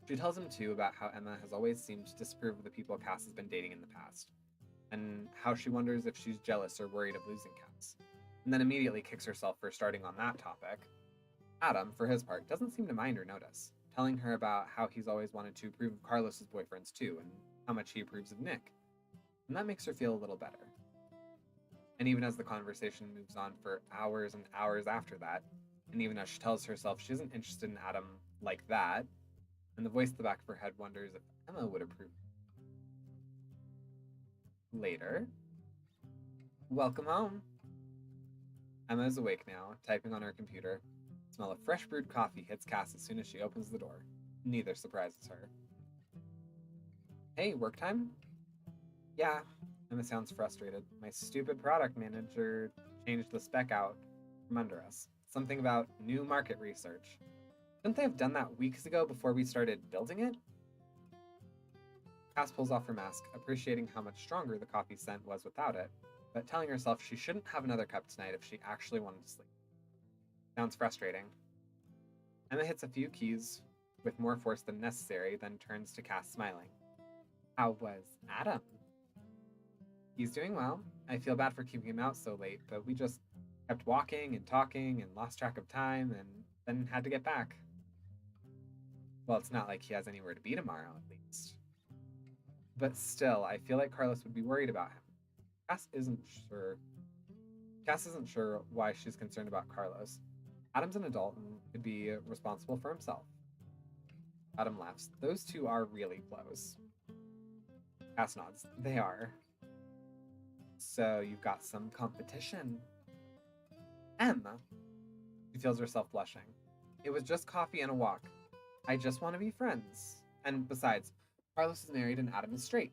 She tells him too about how Emma has always seemed to disapprove of the people Cass has been dating in the past, and how she wonders if she's jealous or worried of losing Cass, and then immediately kicks herself for starting on that topic. Adam, for his part, doesn't seem to mind or notice, telling her about how he's always wanted to approve of Carlos's boyfriends too, and how much he approves of Nick. And that makes her feel a little better. And even as the conversation moves on for hours and hours after that, and even as she tells herself she isn't interested in Adam like that, and the voice at the back of her head wonders if Emma would approve. Later. Welcome home. Emma is awake now, typing on her computer. The smell of fresh brewed coffee hits Cass as soon as she opens the door. Neither surprises her. Hey, work time? Yeah. Emma sounds frustrated. My stupid product manager changed the spec out from under us. Something about new market research. Couldn't they have done that weeks ago before we started building it? Cass pulls off her mask, appreciating how much stronger the coffee scent was without it, but telling herself she shouldn't have another cup tonight if she actually wanted to sleep. Sounds frustrating. Emma hits a few keys with more force than necessary, then turns to Cass, smiling. How was Adam? He's doing well. I feel bad for keeping him out so late, but we just kept walking and talking and lost track of time and then had to get back. Well, it's not like he has anywhere to be tomorrow, at least. But still, I feel like Carlos would be worried about him. Cass isn't sure why she's concerned about Carlos. Adam's an adult and could be responsible for himself. Adam laughs. Those two are really close. Cass nods. They are. So you've got some competition. Emma. She feels herself blushing. It was just coffee and a walk. I just want to be friends. And besides, Carlos is married and Adam is straight.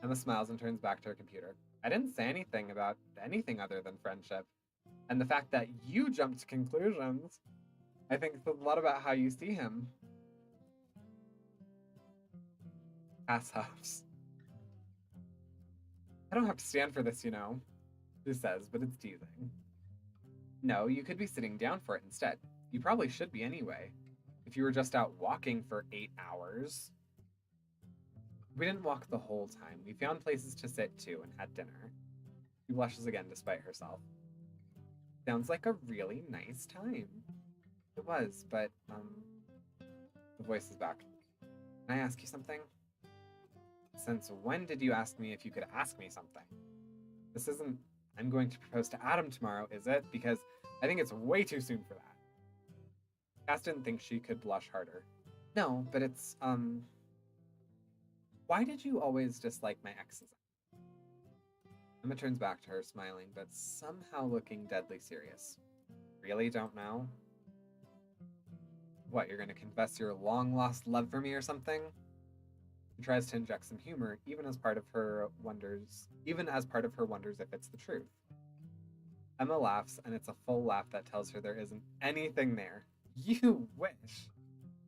Emma smiles and turns back to her computer. I didn't say anything about anything other than friendship. And the fact that you jumped to conclusions, I think it's a lot about how you see him. Cass huffs. I don't have to stand for this, she says, but it's teasing. No, you could be sitting down for it instead. You probably should be anyway. If you were just out walking for 8 hours. We didn't walk the whole time. We found places to sit too and had dinner. She blushes again despite herself. Sounds like a really nice time. It was, but, the voice is back. Can I ask you something? Since when did you ask me if you could ask me something? This isn't, I'm going to propose to Adam tomorrow, is it? Because I think it's way too soon for that. Cass didn't think she could blush harder. No, but it's, why did you always dislike my exes? Emma turns back to her, smiling, but somehow looking deadly serious. Really don't know? What, you're gonna confess your long lost love for me or something? She tries to inject some humor, even as part of her wonders if it's the truth. Emma laughs, and it's a full laugh that tells her there isn't anything there. You wish.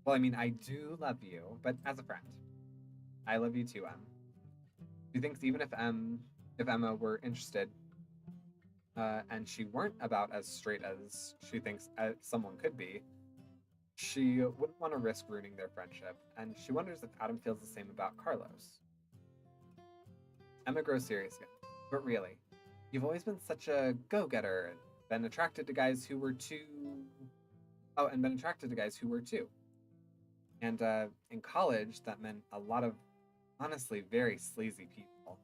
Well, I mean, I do love you, but as a friend. I love you too, Em. She thinks even if Emma were interested, and she weren't about as straight as she thinks someone could be, she wouldn't want to risk ruining their friendship, and she wonders if Adam feels the same about Carlos. Emma grows serious again. But really, you've always been such a go-getter and been attracted to guys who were too. Oh, and been attracted to guys who were too. And in college, that meant a lot of, honestly, very sleazy people.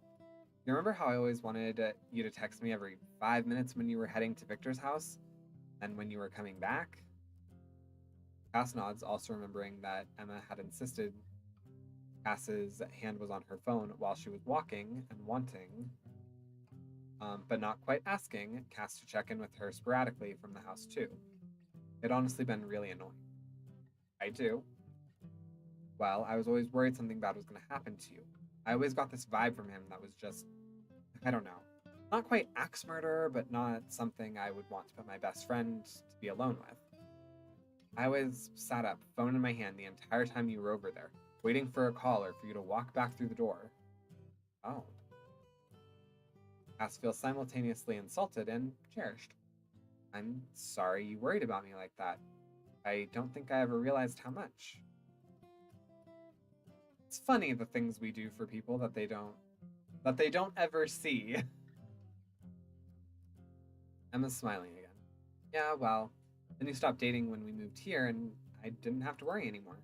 You remember how I always wanted you to text me every 5 minutes when you were heading to Victor's house? And when you were coming back? Cass nods, also remembering that Emma had insisted Cass's hand was on her phone while she was walking and wanting, but not quite asking, Cass to check in with her sporadically from the house too. It'd honestly been really annoying. I do. Well, I was always worried something bad was going to happen to you. I always got this vibe from him that was just, I don't know, not quite axe murder, but not something I would want to put my best friend to be alone with. I always sat up, phone in my hand, the entire time you were over there, waiting for a call or for you to walk back through the door. Oh. Cass feels simultaneously insulted and cherished. I'm sorry you worried about me like that. I don't think I ever realized how much. It's funny the things we do for people that they don't ever see. Emma's smiling again. Yeah, well, then you stopped dating when we moved here and I didn't have to worry anymore.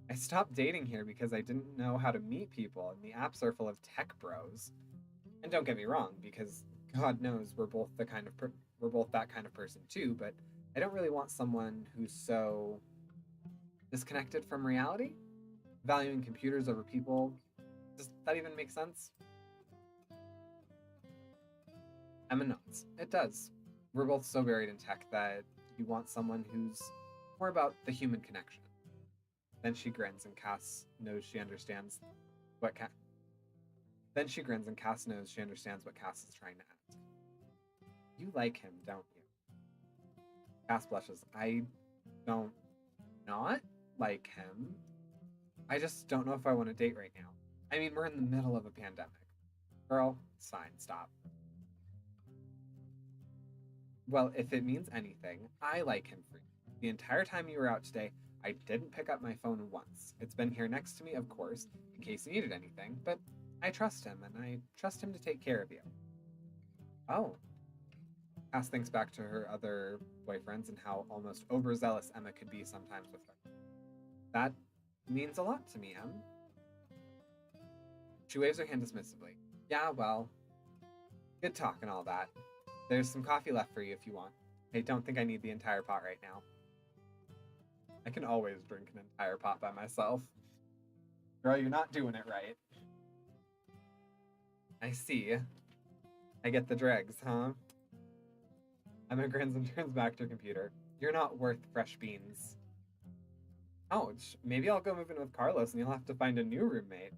I stopped dating here because I didn't know how to meet people and the apps are full of tech bros. And don't get me wrong, because God knows we're both that kind of person too, but I don't really want someone who's so disconnected from reality, valuing computers over people. Does that even make sense? Emma nods. It does. We're both so buried in tech that you want someone who's more about the human connection. Then she grins and Cass knows she understands what Cass. Then she grins and Cass knows she understands what Cass is trying to ask. You like him, don't you? Cass blushes. I don't not like him. I just don't know if I want to date right now. I mean, we're in the middle of a pandemic. Girl, it's fine, stop. Well, if it means anything, I like him for you. The entire time you were out today, I didn't pick up my phone once. It's been here next to me, of course, in case you needed anything, but I trust him, and I trust him to take care of you. Oh. Cass thinks back to her other boyfriends and how almost overzealous Emma could be sometimes with her. That means a lot to me, Em. She waves her hand dismissively. Yeah, well, good talk and all that. There's some coffee left for you if you want. I don't think I need the entire pot right now. I can always drink an entire pot by myself. Girl, you're not doing it right. I see. I get the dregs, huh? Emma grins and turns back to her computer. You're not worth fresh beans. Ouch. Maybe I'll go move in with Carlos and you'll have to find a new roommate.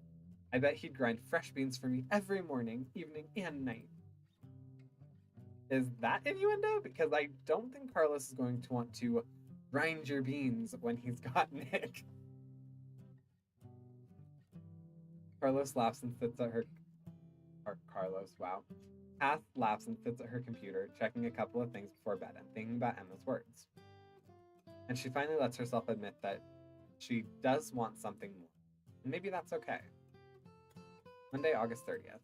I bet he'd grind fresh beans for me every morning, evening, and night. Is that innuendo? Because I don't think Carlos is going to want to grind your beans when he's got Nick. Carlos laughs and sits at her. Carlos, wow. Cass laughs and sits at her computer, checking a couple of things before bed and thinking about Emma's words. And she finally lets herself admit that she does want something more. And maybe that's okay. Monday, August 30th.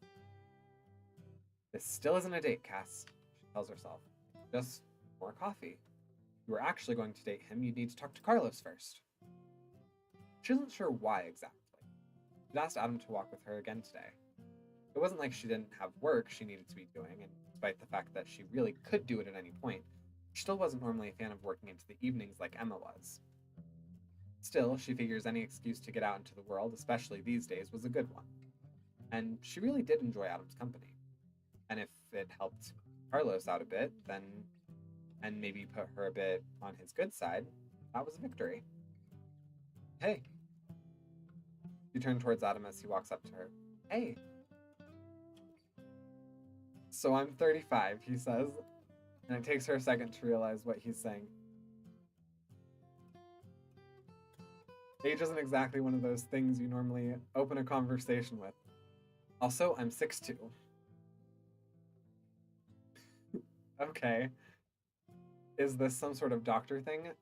This still isn't a date, Cass, she tells herself. Just more coffee. you were actually going to date him, you'd need to talk to Carlos first. She wasn't sure why exactly. She'd asked Adam to walk with her again today. It wasn't like she didn't have work she needed to be doing, and despite the fact that she really could do it at any point, she still wasn't normally a fan of working into the evenings like Emma was. Still, she figures any excuse to get out into the world, especially these days, was a good one. And she really did enjoy Adam's company. And if it helped Carlos out a bit, then, and maybe put her a bit on his good side, that was a victory. Hey. She turned towards Adam as he walks up to her. Hey. So I'm 35, he says, and it takes her a second to realize what he's saying. Age isn't exactly one of those things you normally open a conversation with. Also, I'm 6'2". Okay. Is this some sort of doctor thing?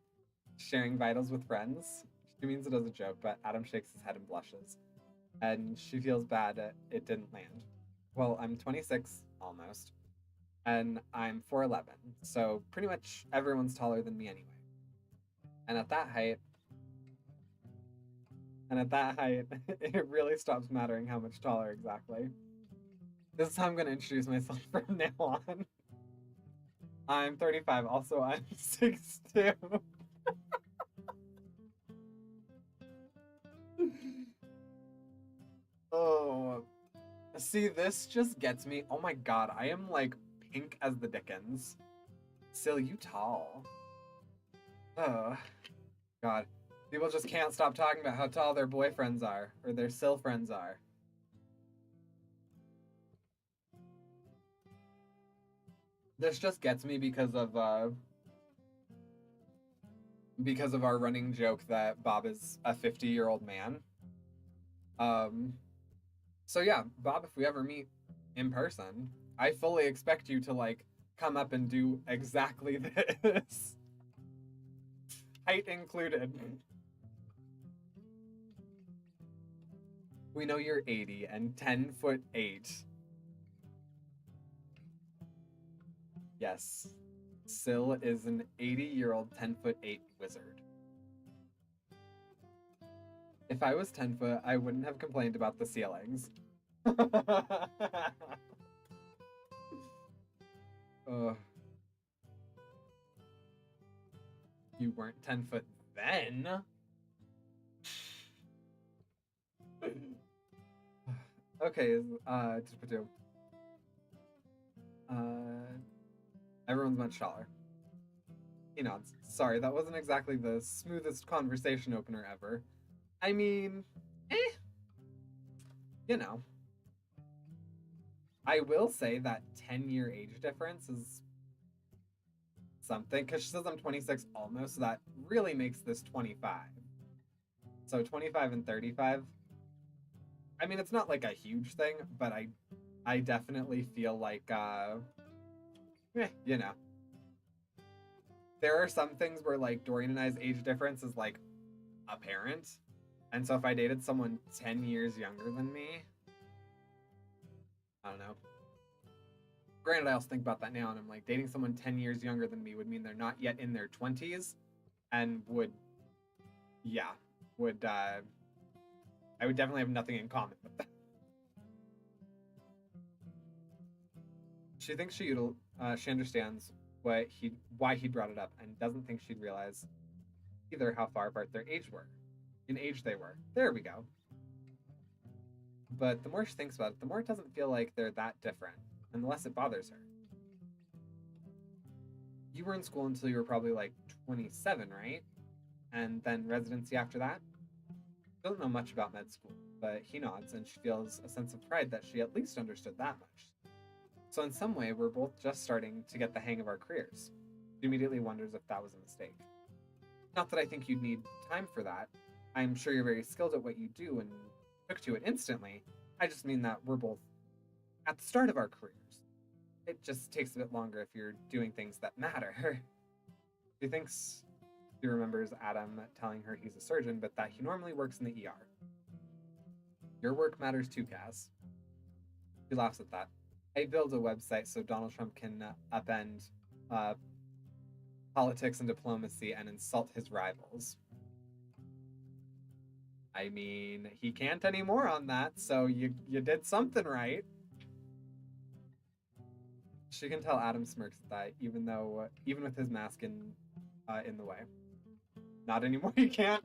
Sharing vitals with friends? She means it as a joke, but Adam shakes his head and blushes. And she feels bad it didn't land. Well, I'm 26, almost. And I'm 4'11", so pretty much everyone's taller than me anyway. And at that height, it really stops mattering how much taller exactly. This is how I'm going to introduce myself from now on. I'm 35, also I'm 6'2". Oh, see, this just gets me. Oh my god, I am like pink as the dickens. Still, you tall. Oh, god. People just can't stop talking about how tall their boyfriends are, or their sil friends are. This just gets me because of our running joke that Bob is a 50-year-old man. So yeah, Bob, if we ever meet in person, I fully expect you to like come up and do exactly this. Height included. We know you're 80 and 10'8". Yes. Syl is an 80-year-old 10'8" wizard. If I was 10 foot, I wouldn't have complained about the ceilings. You weren't 10 foot then? Okay, everyone's much taller. He nods. Sorry, that wasn't exactly the smoothest conversation opener ever. I mean, you know. I will say that 10-year age difference is something, because she says I'm 26 almost, so that really makes this 25. So 25 and 35. I mean, it's not like a huge thing, but I definitely feel like, you know. There are some things where, like, Dorian and I's age difference is, like, apparent. And so if I dated someone 10 years younger than me, I don't know. Granted, I also think about that now, and I'm like, dating someone 10 years younger than me would mean they're not yet in their 20s, and I would definitely have nothing in common with them. She thinks she understands why he brought it up, and doesn't think she'd realize either how far apart their age they were. There we go. But the more she thinks about it, the more it doesn't feel like they're that different, and the less it bothers her. You were in school until you were probably like 27, right? And then residency after that? Doesn't know much about med school, but he nods, and she feels a sense of pride that she at least understood that much. So in some way, we're both just starting to get the hang of our careers. She immediately wonders if that was a mistake. Not that I think you'd need time for that. I'm sure you're very skilled at what you do and took to it instantly. I just mean that we're both at the start of our careers. It just takes a bit longer if you're doing things that matter. She remembers Adam telling her he's a surgeon, but that he normally works in the ER. Your work matters too, Kaz. She laughs at that. I build a website so Donald Trump can upend politics and diplomacy and insult his rivals. I mean, he can't anymore on that, so you did something right. She can tell Adam smirks at that, even with his mask in the way. Not anymore. You can't.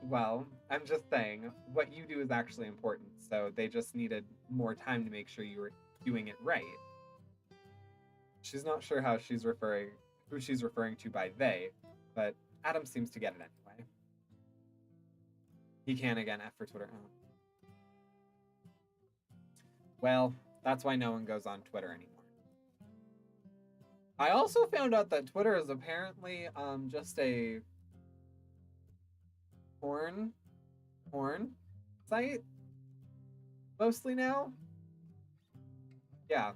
Well, I'm just saying, what you do is actually important, so they just needed more time to make sure you were doing it right. She's not sure who she's referring to by they, but Adam seems to get it anyway. He can again, F for Twitter. Oh. Well, that's why no one goes on Twitter anymore. I also found out that Twitter is apparently just a porn site mostly now. Yeah,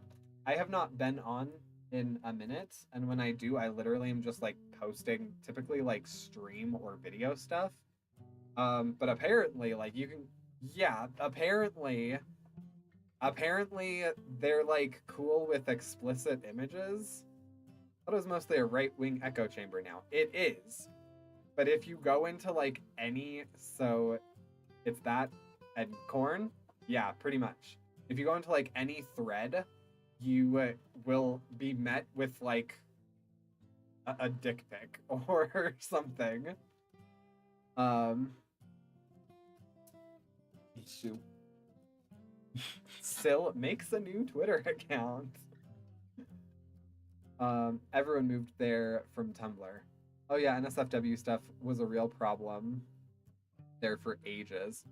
I have not been on in a minute, and when I do, I literally am just like posting typically like stream or video stuff. But apparently, like you can, yeah, apparently they're like cool with explicit images. That was mostly a right-wing echo chamber now. It is. But if you go into like so it's that and corn, yeah, pretty much. If you go into like any thread, you will be met with like a dick pic or something. Issue. Sil makes a new Twitter account. Everyone moved there from Tumblr. Oh yeah, NSFW stuff was a real problem there for ages.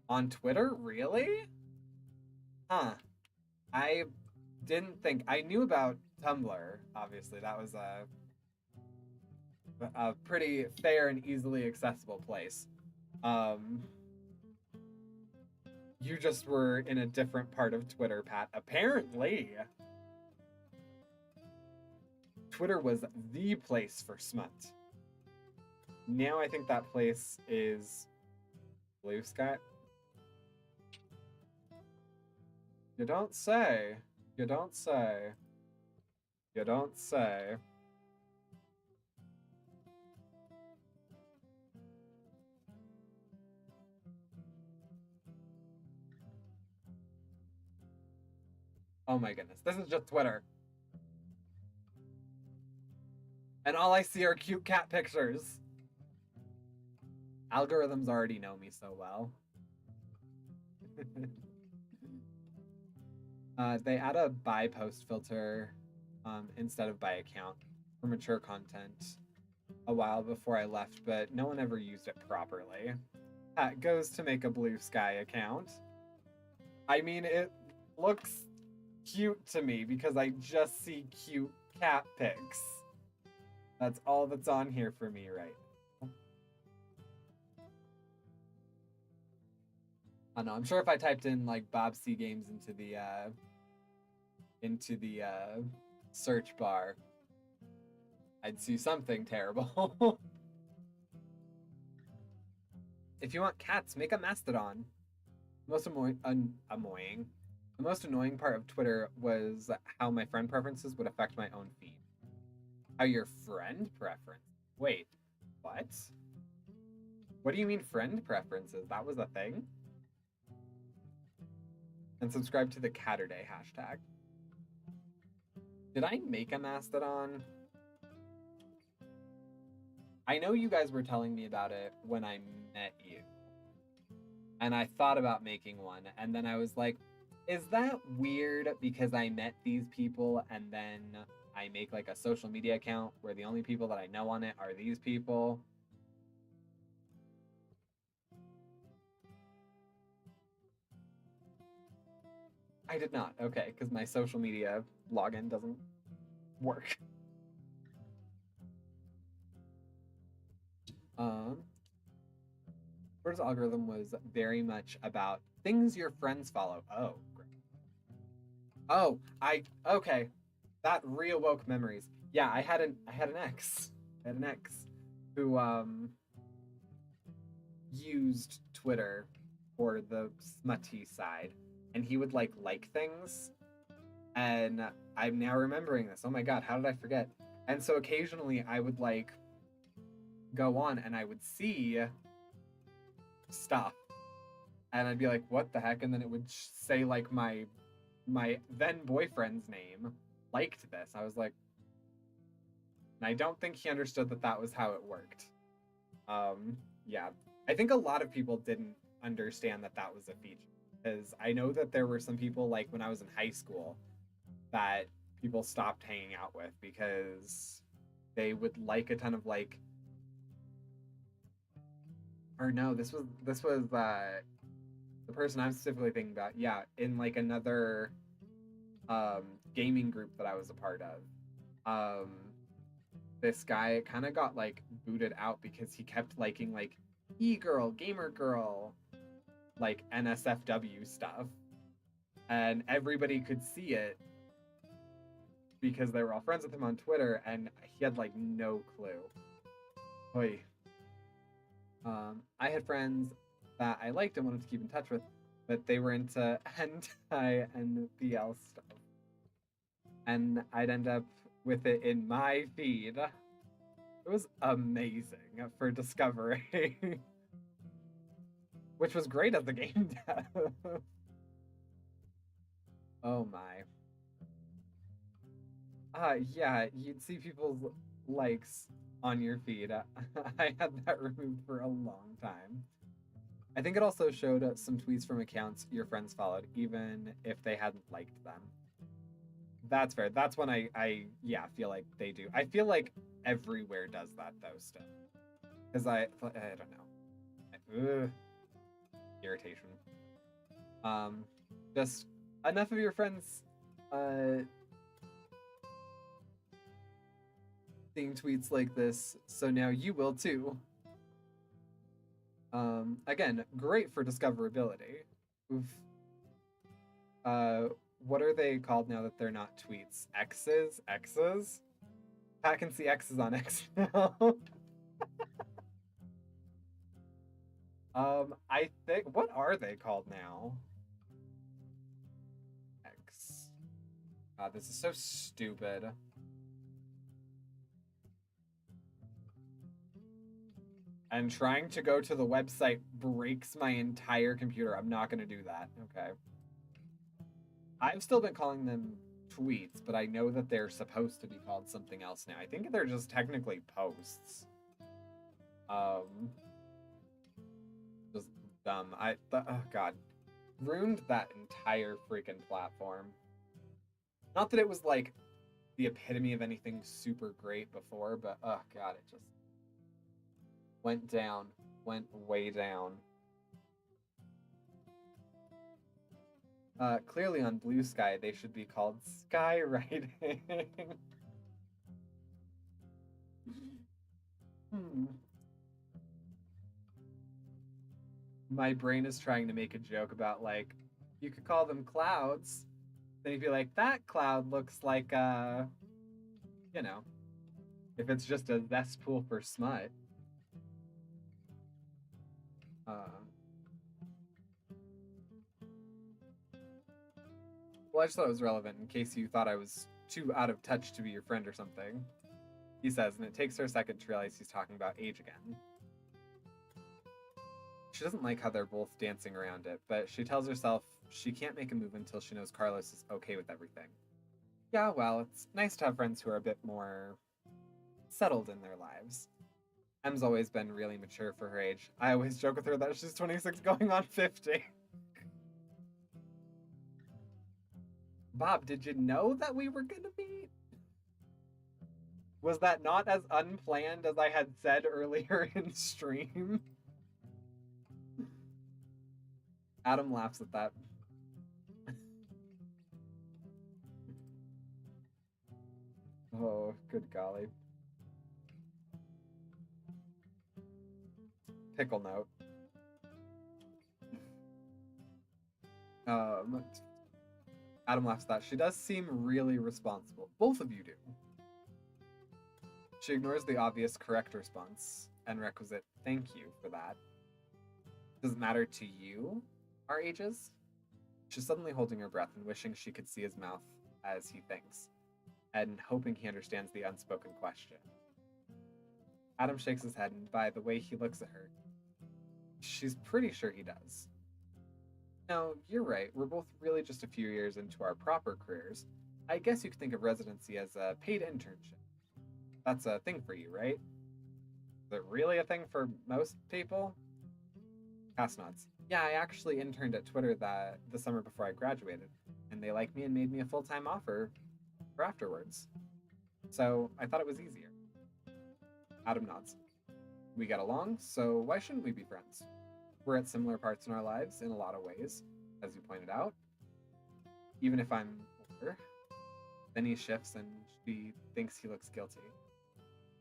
On Twitter, really? Huh. I didn't think I knew about Tumblr. Obviously, that was a pretty fair and easily accessible place. You just were in a different part of Twitter, Pat. Apparently, Twitter was the place for smut. Now I think that place is Blue Sky. You don't say. You don't say. You don't say. Oh my goodness. This is just Twitter. And all I see are cute cat pictures. Algorithms already know me so well. They add a by post filter instead of by account for mature content a while before I left, but no one ever used it properly. Pat goes to make a Blue Sky account. I mean, it looks cute to me because I just see cute cat pics. That's all that's on here for me right now. I don't know, I'm sure if I typed in like Bob C Games into the search bar, I'd see something terrible. If you want cats, make a mastodon. The most annoying part of Twitter was how my friend preferences would affect my own feed. How your friend preference? Wait, what? What do you mean friend preferences? That was a thing? And subscribe to the Catterday hashtag. Did I make a mastodon? I know you guys were telling me about it when I met you. And I thought about making one, and then I was like, is that weird because I met these people and then I make like a social media account where the only people that I know on it are these people? I did not. Okay, because my social media login doesn't work. Twitter's algorithm was very much about things your friends follow. Oh, great. Oh, okay. That reawoke memories. Yeah, I had an ex. I had an ex who used Twitter for the smutty side, and he would like things, And I'm now remembering this. Oh my god, how did I forget? And so occasionally I would like go on and I would see stuff and I'd be like, what the heck? And then it would say like my then boyfriend's name liked this. I was like, and I don't think he understood that that was how it worked. Yeah, I think a lot of people didn't understand that that was a feature because I know that there were some people like when I was in high school that people stopped hanging out with because they would like a ton of like, or no, this was the person I'm specifically thinking about. Yeah, in like another gaming group that I was a part of. Um, this guy kind of got like booted out because he kept liking like e-girl, gamer girl, like NSFW stuff, and everybody could see it because they were all friends with him on Twitter, and he had like no clue. Oy. I had friends that I liked and wanted to keep in touch with, but they were into hentai and BL stuff, and I'd end up with it in my feed. It was amazing for discovery, which was great as the game dev. Oh my. Yeah, you'd see people's likes on your feed. I had that removed for a long time. I think it also showed some tweets from accounts your friends followed, even if they hadn't liked them. That's fair. That's when I yeah, feel like they do. I feel like everywhere does that though still. Because I don't know. Ugh, irritation. Um, just enough of your friends seeing tweets like this, so now you will too. Again, great for discoverability. Oof. What are they called now that they're not tweets? X's? X's? Pat can see X's on X now. I think, what are they called now? X. God, this is so stupid. And trying to go to the website breaks my entire computer. I'm not going to do that. Okay. I've still been calling them tweets, but I know that they're supposed to be called something else now. I think they're just technically posts. Just dumb. Oh god. Ruined that entire freaking platform. Not that it was like the epitome of anything super great before, but oh god, it just went down. Went way down. Clearly on Blue Sky, they should be called skywriting. My brain is trying to make a joke about, like, you could call them clouds. Then you'd be like, that cloud looks like, you know, if it's just a cesspool for smut. Well, I just thought it was relevant in case you thought I was too out of touch to be your friend or something. He says, and it takes her a second to realize he's talking about age again. She doesn't like how they're both dancing around it, but she tells herself she can't make a move until she knows Carlos is okay with everything. Yeah, well, it's nice to have friends who are a bit more settled in their lives. Em's always been really mature for her age. I always joke with her that she's 26 going on 50. Bob, did you know that we were gonna meet? Was that not as unplanned as I had said earlier in stream? Adam laughs at that. Oh, good golly. Pickle note. Adam laughs at that. She does seem really responsible. Both of you do. She ignores the obvious correct response and requisite thank you for that. Does it matter to you, our ages? She's suddenly holding her breath and wishing she could see his mouth as he thinks, and hoping he understands the unspoken question. Adam shakes his head, and by the way he looks at her, she's pretty sure he does. No, you're right. We're both really just a few years into our proper careers. I guess you could think of residency as a paid internship. That's a thing for you, right? Is it really a thing for most people? Cass nods. Yeah, I actually interned at Twitter the summer before I graduated, and they liked me and made me a full-time offer for afterwards. So I thought it was easier. Adam nods. We get along, so why shouldn't we be friends? We're at similar parts in our lives in a lot of ways, as you pointed out. Even if I'm older. Then he shifts and she thinks he looks guilty.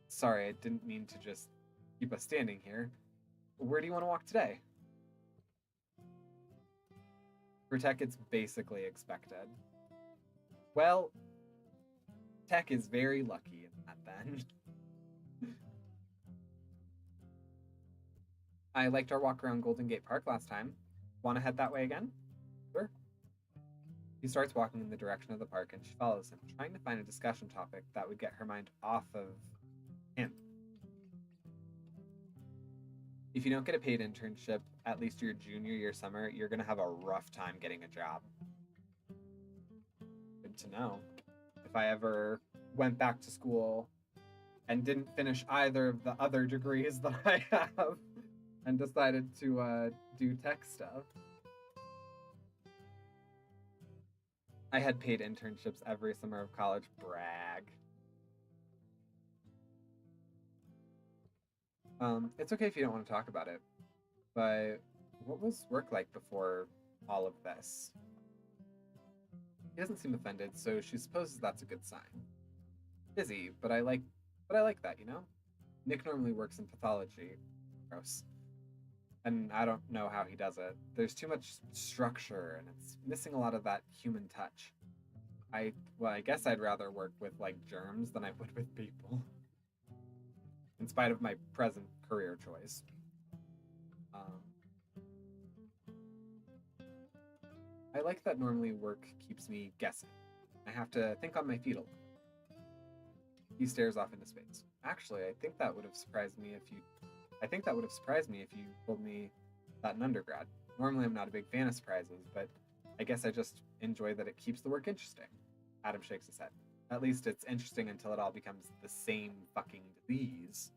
Sorry, I didn't mean to just keep us standing here. Where do you want to walk today? For Tech, it's basically expected. Well, Tech is very lucky in that then. I liked our walk around Golden Gate Park last time. Want to head that way again? Sure. He starts walking in the direction of the park and she follows him, trying to find a discussion topic that would get her mind off of him. If you don't get a paid internship, at least your junior year summer, you're going to have a rough time getting a job. Good to know. If I ever went back to school and didn't finish either of the other degrees that I have and decided to do tech stuff. I had paid internships every summer of college. Brag. It's okay if you don't want to talk about it, but what was work like before all of this? He doesn't seem offended, so she supposes that's a good sign. Busy, but I like that, you know? Nick normally works in pathology. Gross. And I don't know how he does it. There's too much structure, and it's missing a lot of that human touch. I guess I'd rather work with, like, germs than I would with people. In spite of my present career choice. I like that normally work keeps me guessing. I have to think on my feet a little. He stares off into space. Actually, I think that would have surprised me if you told me that in undergrad. Normally I'm not a big fan of surprises, but I guess I just enjoy that it keeps the work interesting. Adam shakes his head. At least it's interesting until it all becomes the same fucking disease.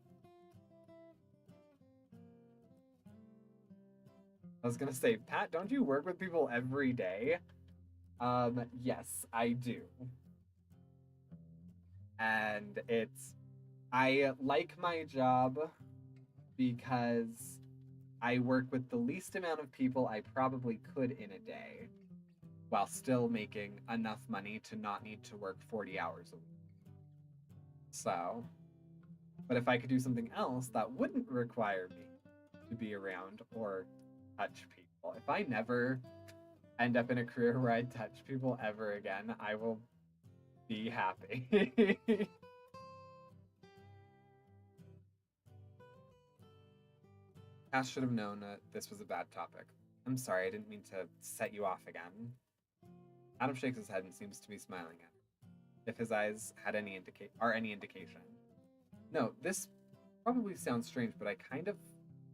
I was gonna say, Pat, don't you work with people every day? Yes, I do. And I like my job because I work with the least amount of people I probably could in a day, while still making enough money to not need to work 40 hours a week. So, but if I could do something else that wouldn't require me to be around or touch people, if I never end up in a career where I touch people ever again, I will be happy. Cass should have known this was a bad topic. I'm sorry, I didn't mean to set you off again. Adam shakes his head and seems to be smiling at her, if his eyes had any indication. No, this probably sounds strange, but I kind of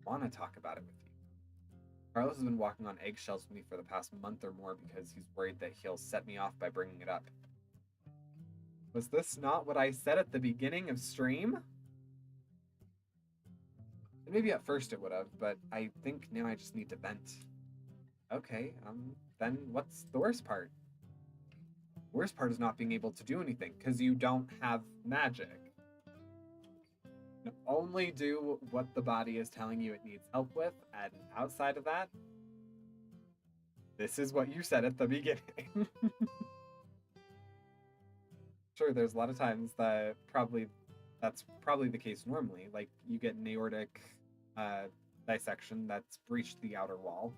want to talk about it with you. Carlos has been walking on eggshells with me for the past month or more because he's worried that he'll set me off by bringing it up. Was this not what I said at the beginning of stream? And maybe at first it would have, but I think now I just need to vent. Okay, then what's the worst part? The worst part is not being able to do anything, because you don't have magic. You only do what the body is telling you it needs help with, and outside of that, this is what you said at the beginning. Sure, there's a lot of times that's probably the case normally. Like, you get an aortic dissection that's breached the outer wall.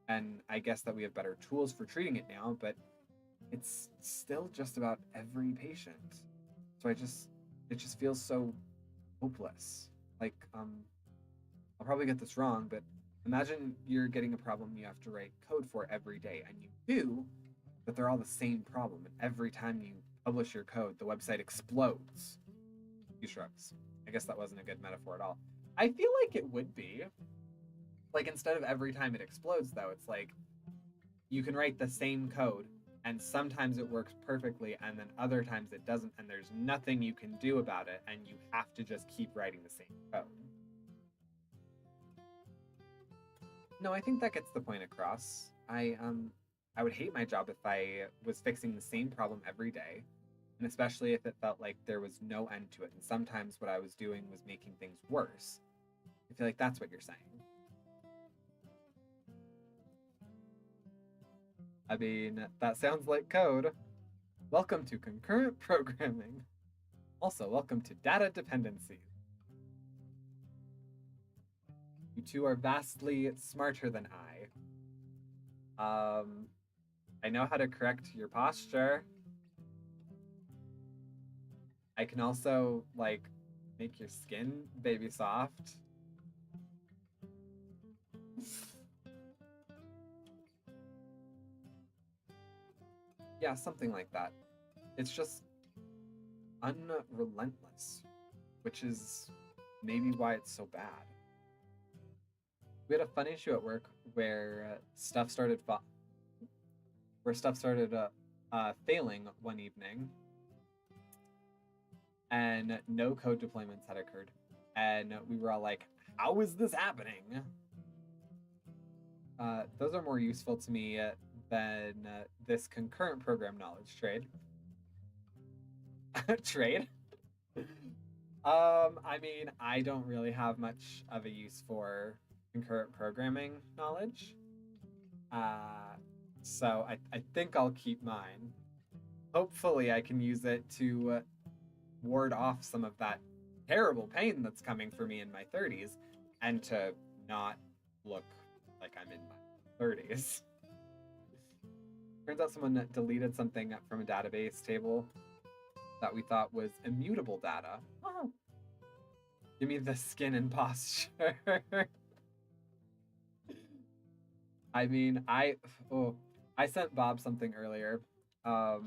And I guess that we have better tools for treating it now, but it's still just about every patient. So it just feels so hopeless. Like, I'll probably get this wrong, but imagine you're getting a problem you have to write code for every day, and you do, but they're all the same problem. And every time you publish your code, the website explodes. He shrugs. I guess that wasn't a good metaphor at all. I feel like it would be. Like, instead of every time it explodes, though, it's like you can write the same code, and sometimes it works perfectly, and then other times it doesn't, and there's nothing you can do about it, and you have to just keep writing the same code. No, I think that gets the point across. I would hate my job if I was fixing the same problem every day, and especially if it felt like there was no end to it, and sometimes what I was doing was making things worse. I feel like that's what you're saying. I mean, that sounds like code. Welcome to concurrent programming. Also, welcome to data dependencies. You two are vastly smarter than I. I know how to correct your posture. I can also, like, make your skin baby soft. Yeah, something like that. It's just unrelentless, which is maybe why it's so bad. We had a fun issue at work where stuff started failing one evening, and no code deployments had occurred, and we were all like, "How is this happening?" Those are more useful to me than this concurrent program knowledge trade. Trade? I mean, I don't really have much of a use for concurrent programming knowledge. So I think I'll keep mine. Hopefully I can use it to ward off some of that terrible pain that's coming for me in my 30s and to not look like I'm in my 30s. Turns out someone deleted something from a database table that we thought was immutable data. Oh. Give me the skin and posture. I mean, I sent Bob something earlier. I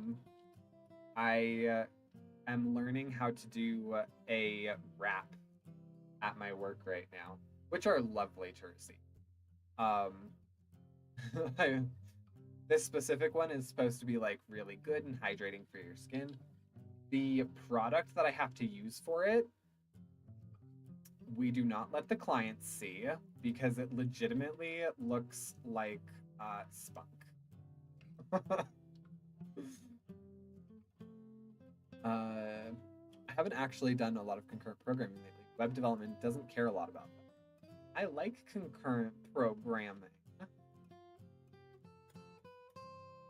am learning how to do a rap at my work right now, which are lovely to receive. This specific one is supposed to be like really good and hydrating for your skin. The product that I have to use for it, we do not let the clients see because it legitimately looks like spunk. I haven't actually done a lot of concurrent programming lately. Web development doesn't care a lot about that. I like concurrent programming.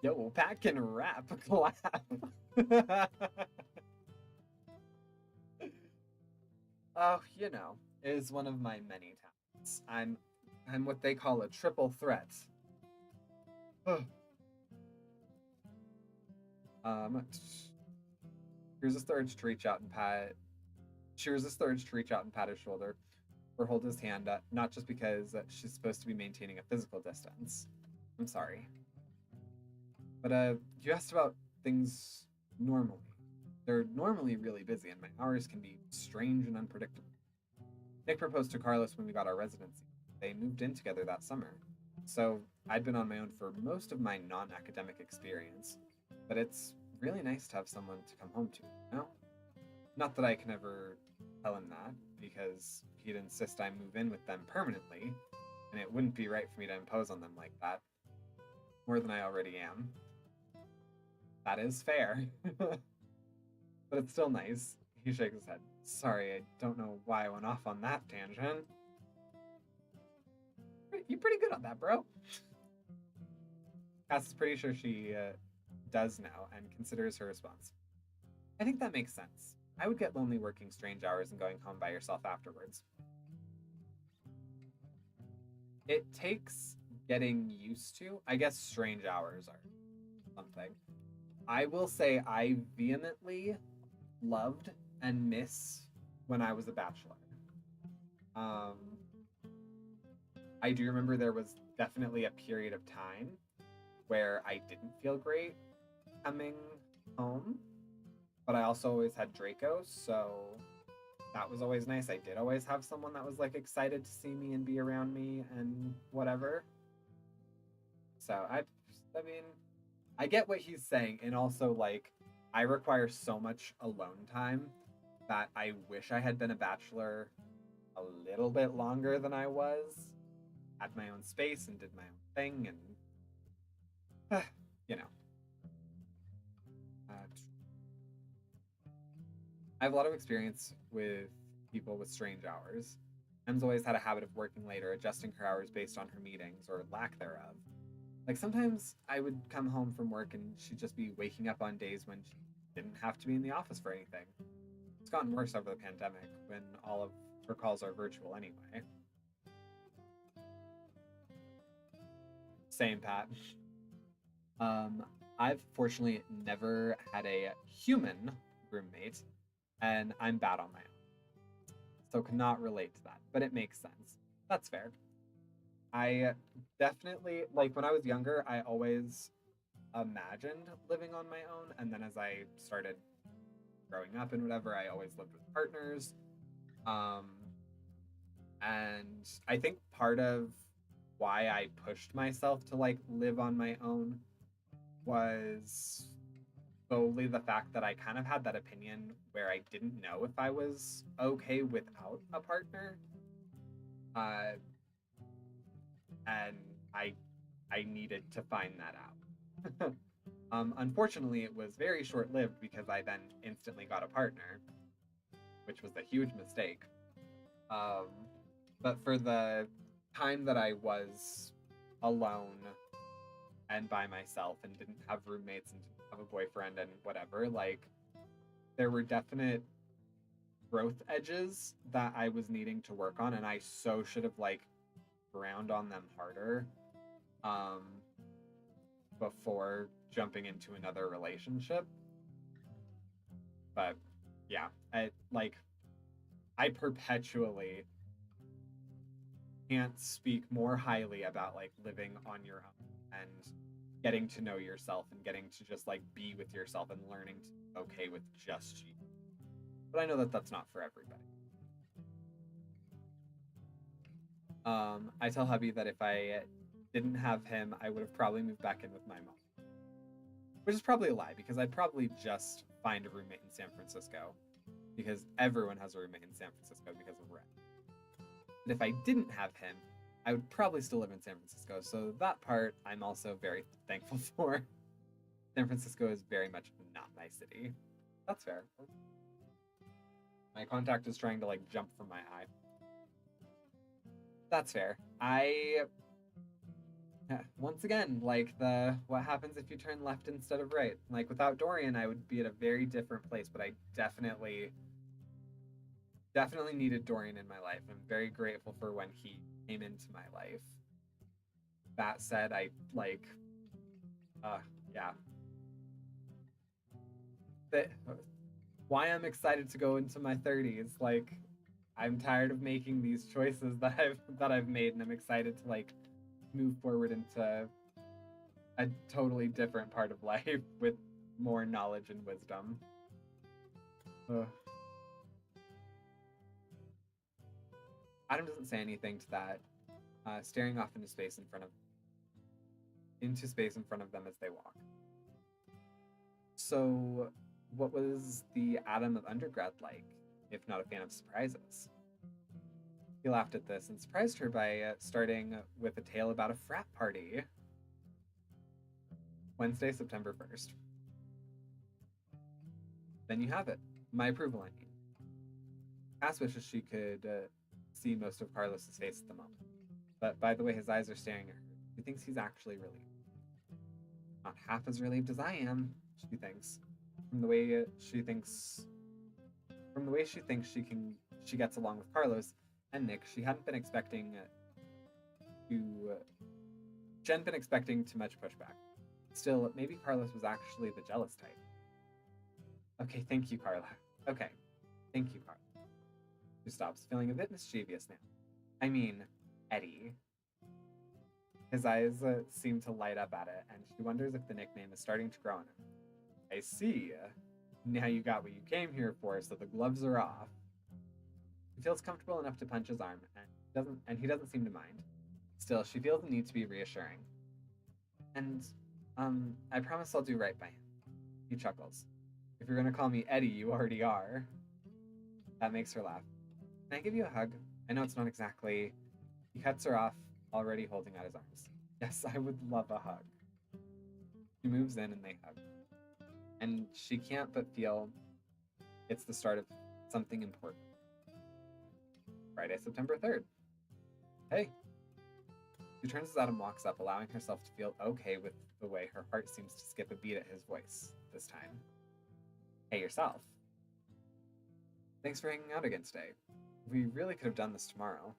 Yo, Pat can rap collab. Oh, you know, is one of my many talents. I'm what they call a triple threat. Here's this urge to reach out and pat. Here's this urge to reach out and pat his shoulder, or hold his hand, not just because she's supposed to be maintaining a physical distance. I'm sorry. But you asked about things normally. They're normally really busy, and my hours can be strange and unpredictable. Nick proposed to Carlos when we got our residency. They moved in together that summer. So I'd been on my own for most of my non-academic experience, but it's really nice to have someone to come home to, you know? Not that I can ever tell him that, because he'd insist I move in with them permanently, and it wouldn't be right for me to impose on them like that. More than I already am. That is fair. But it's still nice. He shakes his head. Sorry, I don't know why I went off on that tangent. You're pretty good on that, bro. Cass is pretty sure she does now and considers her response. I think that makes sense. I would get lonely working strange hours and going home by yourself afterwards. It takes getting used to. I guess strange hours are something. I will say I vehemently loved and miss when I was a bachelor. I do remember there was definitely a period of time where I didn't feel great coming home, but I also always had Draco, so that was always nice. I did always have someone that was like excited to see me and be around me and whatever. So I mean, I get what he's saying, and also like I require so much alone time that I wish I had been a bachelor a little bit longer than I was, had my own space and did my own thing, and you know, uh, I have a lot of experience with people with strange hours. Em's always had a habit of working late or adjusting her hours based on her meetings or lack thereof. Like sometimes I would come home from work and she'd just be waking up on days when she didn't have to be in the office for anything. It's gotten worse over the pandemic when all of her calls are virtual anyway. Same, Pat. Um, I've fortunately never had a human roommate, and I'm bad on my own, so cannot relate to that, but it makes sense. That's fair. I definitely, like, when I was younger, I always imagined living on my own, and then as I started growing up and whatever, I always lived with partners. Um, and I think part of why I pushed myself to like live on my own was solely the fact that I kind of had that opinion where I didn't know if I was okay without a partner. Uh, and I I needed to find that out. Unfortunately, it was very short lived because I then instantly got a partner, which was a huge mistake. Um, but for the time that I was alone and by myself and didn't have roommates and didn't have a boyfriend and whatever, like there were definite growth edges that I was needing to work on, and I so should have like ground on them harder um before jumping into another relationship. But yeah, I perpetually can't speak more highly about like living on your own and getting to know yourself and getting to just like be with yourself and learning to be okay with just you. But I know that that's not for everybody. I tell hubby that if I didn't have him, I would have probably moved back in with my mom, which is probably a lie because I'd probably just find a roommate in San Francisco because everyone has a roommate in San Francisco because of rent. But if I didn't have him, I would probably still live in San Francisco. So that part I'm also very thankful for. San Francisco is very much not my city. That's fair. My contact is trying to like jump from my eye. That's fair. Once again, like the what happens if you turn left instead of right? Like without Dorian, I would be at a very different place, but I definitely needed Dorian in my life. I'm very grateful for when he came into my life. That said, I like yeah. But why I'm excited to go into my 30s, like I'm tired of making these choices that I've made, and I'm excited to like move forward into a totally different part of life with more knowledge and wisdom. Ugh. Adam doesn't say anything to that, staring off into space in front of them as they walk. So, what was the Adam of undergrad like, if not a fan of surprises? He laughed at this and surprised her by starting with a tale about a frat party. Wednesday, September 1st. Then you have it. My approval, I mean. Cass wishes she could see most of Carlos's face at the moment. But by the way his eyes are staring at her, she thinks he's actually relieved. Not half as relieved as I am, she thinks. From the way she thinks she gets along with Carlos and Nick, she hadn't been expecting too much pushback. Still, maybe Carlos was actually the jealous type. Okay, thank you, Carla. Okay, thank you, Carla. She stops, feeling a bit mischievous now. I mean, Eddie. His eyes seem to light up at it, and she wonders if the nickname is starting to grow on him. I see. Now you got what you came here for, so the gloves are off. He feels comfortable enough to punch his arm, and he doesn't seem to mind. Still, she feels the need to be reassuring. And, I promise I'll do right by him. He chuckles. If you're gonna call me Eddie, you already are. That makes her laugh. Can I give you a hug? I know it's not exactly. He cuts her off, already holding out his arms. Yes, I would love a hug. She moves in and they hug. And she can't but feel it's the start of something important. Friday, September 3rd. Hey. She turns out and walks up, allowing herself to feel okay with the way her heart seems to skip a beat at his voice this time. Hey, yourself. Thanks for hanging out again today. We really could have done this tomorrow.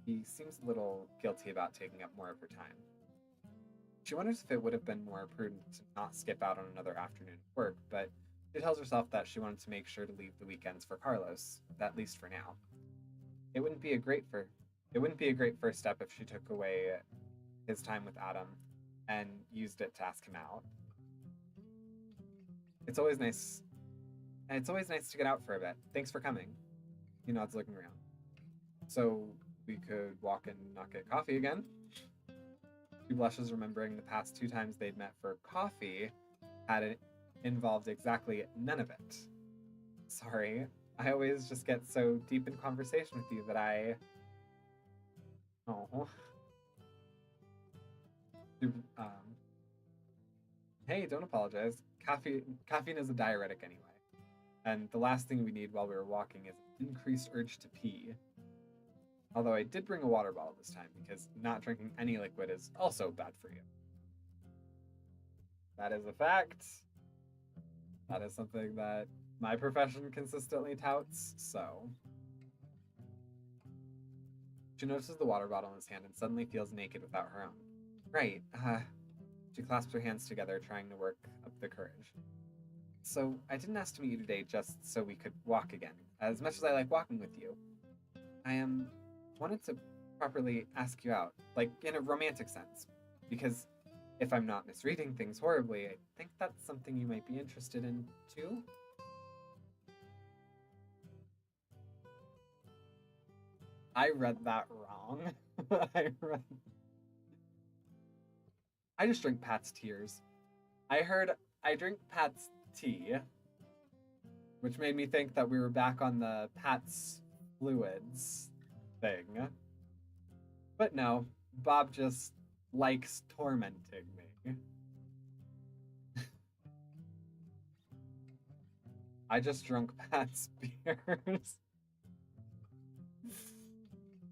He seems a little guilty about taking up more of her time. She wonders if it would have been more prudent to not skip out on another afternoon of work, but she tells herself that she wanted to make sure to leave the weekends for Carlos, at least for now. It wouldn't be a great first step if she took away his time with Adam and used it to ask him out. It's always nice to get out for a bit. Thanks for coming. He nods, looking around. So we could walk and not get coffee again? She blushes, remembering the past 2 times they'd met for coffee had involved exactly none of it. Sorry, I always just get so deep in conversation with you that I... Oh. Hey, don't apologize. Caffeine is a diuretic anyway. And the last thing we need while we were walking is an increased urge to pee. Although I did bring a water bottle this time, because not drinking any liquid is also bad for you. That is a fact. That is something that my profession consistently touts, so. She notices the water bottle in his hand and suddenly feels naked without her own. Right, she clasps her hands together, trying to work up the courage. So, I didn't ask to meet you today just so we could walk again, as much as I like walking with you. I wanted to properly ask you out, like in a romantic sense, because if I'm not misreading things horribly, I think that's something you might be interested in too. I read that wrong. I just drink Pat's tears. I heard I drink Pat's tea, which made me think that we were back on the Pat's fluids thing. But no, Bob just likes tormenting me. I just drunk Pat's beers.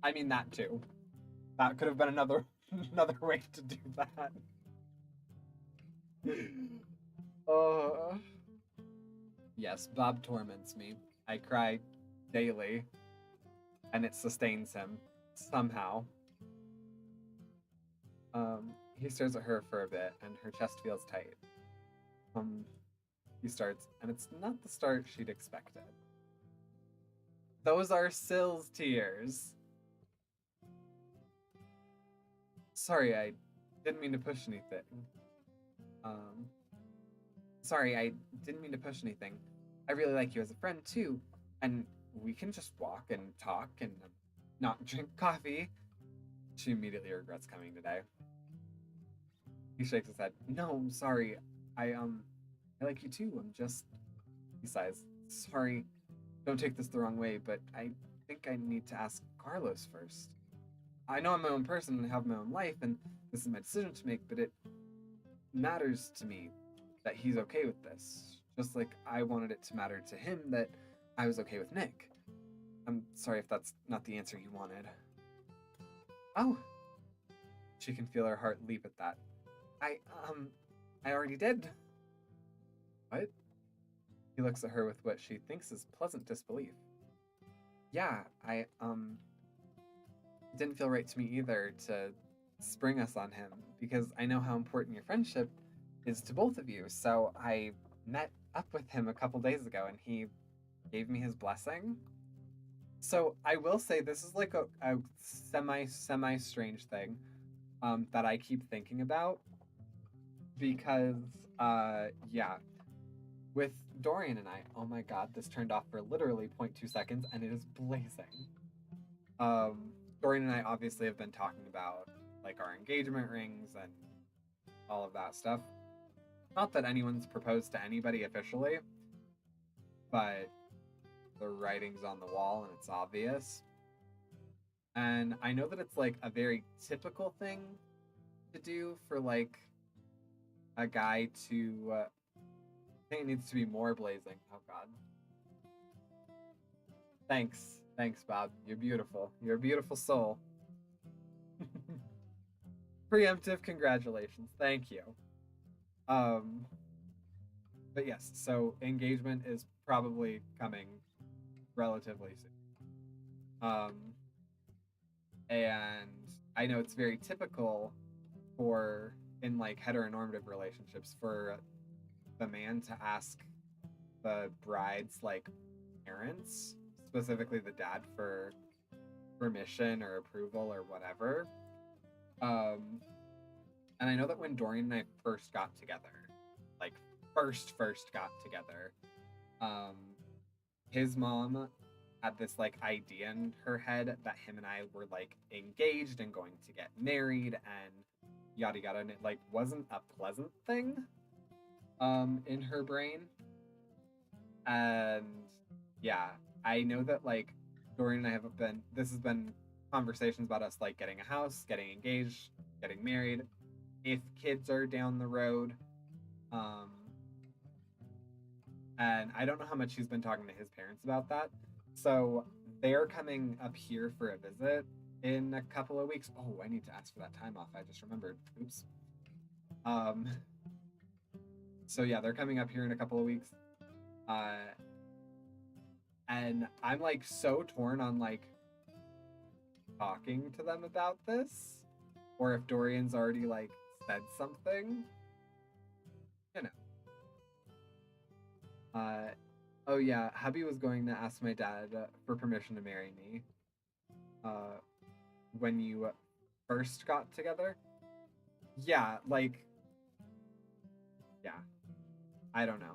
I mean that too. That could have been another way to do that. Yes, Bob torments me. I cry daily, and it sustains him somehow. He stares at her for a bit, and her chest feels tight. He starts, and it's not the start she'd expected. Those are Sill's tears. Sorry, I didn't mean to push anything. Sorry, I didn't mean to push anything. I really like you as a friend, too. And we can just walk and talk and not drink coffee. She immediately regrets coming today. He shakes his head. No, I'm sorry. I like you too. He sighs. Sorry, don't take this the wrong way, but I think I need to ask Carlos first. I know I'm my own person and have my own life, and this is my decision to make, but it matters to me that he's okay with this. Just like I wanted it to matter to him that I was okay with Nick. I'm sorry if that's not the answer you wanted. Oh. She can feel her heart leap at that. I already did. What? He looks at her with what she thinks is pleasant disbelief. Yeah, it didn't feel right to me either to spring us on him, because I know how important your friendship is to both of you, so I met up with him a couple days ago and he gave me his blessing. So I will say this is like a semi strange thing. that I keep thinking about because, yeah, with Dorian and I, oh my god, this turned off for literally 0.2 seconds and it is blazing. Dorian and I obviously have been talking about like our engagement rings and all of that stuff. Not that anyone's proposed to anybody officially, but the writing's on the wall and it's obvious. And I know that it's like a very typical thing to do for like a guy to. I think it needs to be more blazing. Oh God. Thanks, Bob. You're beautiful. You're a beautiful soul. Preemptive congratulations. Thank you. But yes, so engagement is probably coming relatively soon. And I know it's very typical for in like heteronormative relationships for the man to ask the bride's like parents, specifically the dad, for permission or approval or whatever. And I know that when Dorian and I first got together, like first got together, his mom had this like idea in her head that him and I were like engaged and going to get married and yada yada, and it like wasn't a pleasant thing in her brain. And yeah, I know that like Dorian and I have been, this has been conversations about us like getting a house, getting engaged, getting married, if kids are down the road. And I don't know how much he's been talking to his parents about that. So they're coming up here for a visit in a couple of weeks. Oh, I need to ask for that time off. I just remembered. Oops. So yeah, they're coming up here in a couple of weeks. And I'm like so torn on like talking to them about this, or if Dorian's already like said something, you know. Oh yeah, hubby was going to ask my dad for permission to marry me when you first got together. Yeah, like, yeah, I don't know.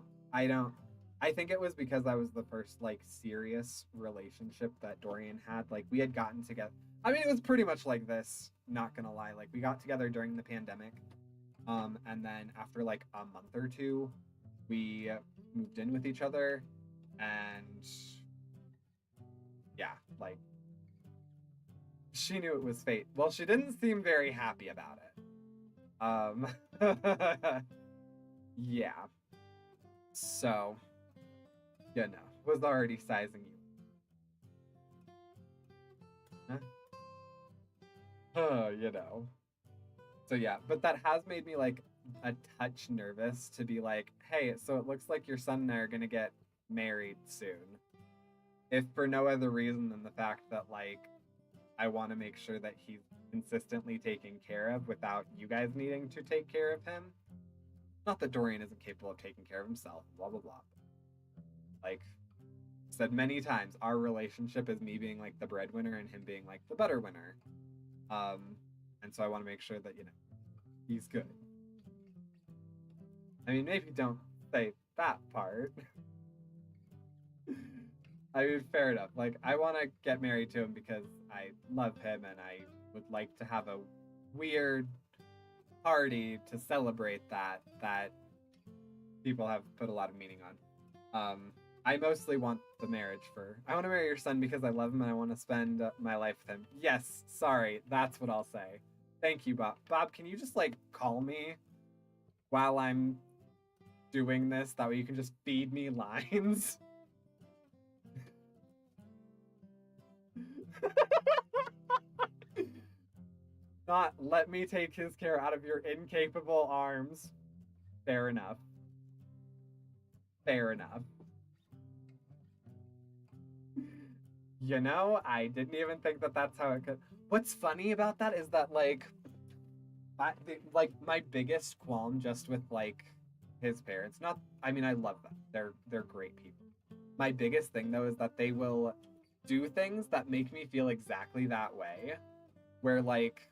I think it was because I was the first like serious relationship that Dorian had. Like we had gotten together. I mean, it was pretty much like this, not gonna lie. Like we got together during the pandemic. And then after like a month or two, we moved in with each other, and yeah, like she knew it was fate. Well, she didn't seem very happy about it. Yeah. So, you know, was already sizing you. Huh? You know. So yeah, but that has made me like a touch nervous to be like, hey, so it looks like your son and I are gonna get married soon. If for no other reason than the fact that like I want to make sure that he's consistently taken care of without you guys needing to take care of him. Not that Dorian isn't capable of taking care of himself, blah blah blah. Like said many times, our relationship is me being like the breadwinner and him being like the better winner. And so I want to make sure that, you know, he's good. I mean, maybe don't say that part. I mean, fair enough. Like, I want to get married to him because I love him and I would like to have a weird party to celebrate that people have put a lot of meaning on. I mostly want the marriage I want to marry your son because I love him and I want to spend my life with him. Yes, sorry, that's what I'll say. Thank you, Bob. Bob, can you just like call me while I'm doing this? That way you can just feed me lines. Not let me take his care out of your incapable arms. Fair enough. Fair enough. You know, I didn't even think that that's how it could. What's funny about that is that like my biggest qualm just with like his parents, not, I mean, I love them. They're great people. My biggest thing though is that they will do things that make me feel exactly that way, where like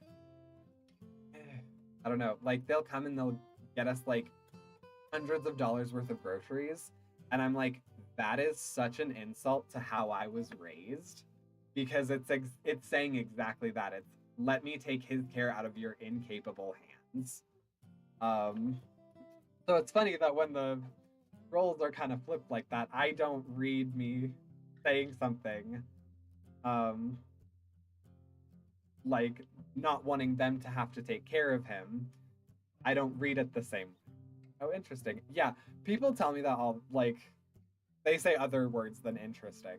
I don't know, like they'll come and they'll get us like hundreds of dollars worth of groceries, and I'm like, that is such an insult to how I was raised, because it's saying exactly that. It's, let me take his care out of your incapable hands. Um, so it's funny that when the roles are kind of flipped like that, I don't read me saying something um like not wanting them to have to take care of him. I don't read it the same way. Oh, interesting. Yeah, people tell me that all, like, they say other words than interesting,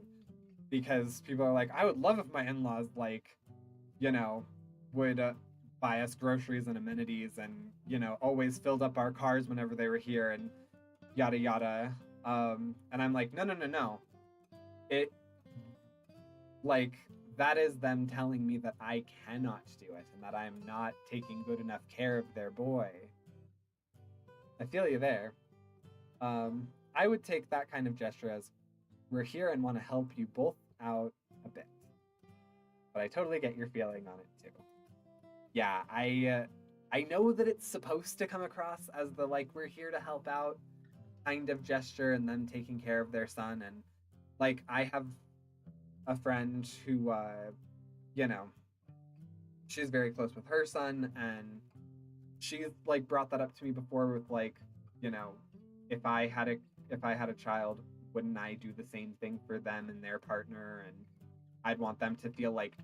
because people are like, I would love if my in-laws, like, you know, would buy us groceries and amenities and, always filled up our cars whenever they were here and yada yada. And I'm like, no, no, no, no. It, like, that is them telling me that I cannot do it and that I'm not taking good enough care of their boy. I feel you there. I would take that kind of gesture as, we're here and want to help you both out a bit. But I totally get your feeling on it too. Yeah, I know that it's supposed to come across as the, like, we're here to help out kind of gesture and them taking care of their son. And like, I have a friend who you know, she's very close with her son, and she's like brought that up to me before with, like, you know, if I had a child, wouldn't I do the same thing for them and their partner? And I'd want them to feel like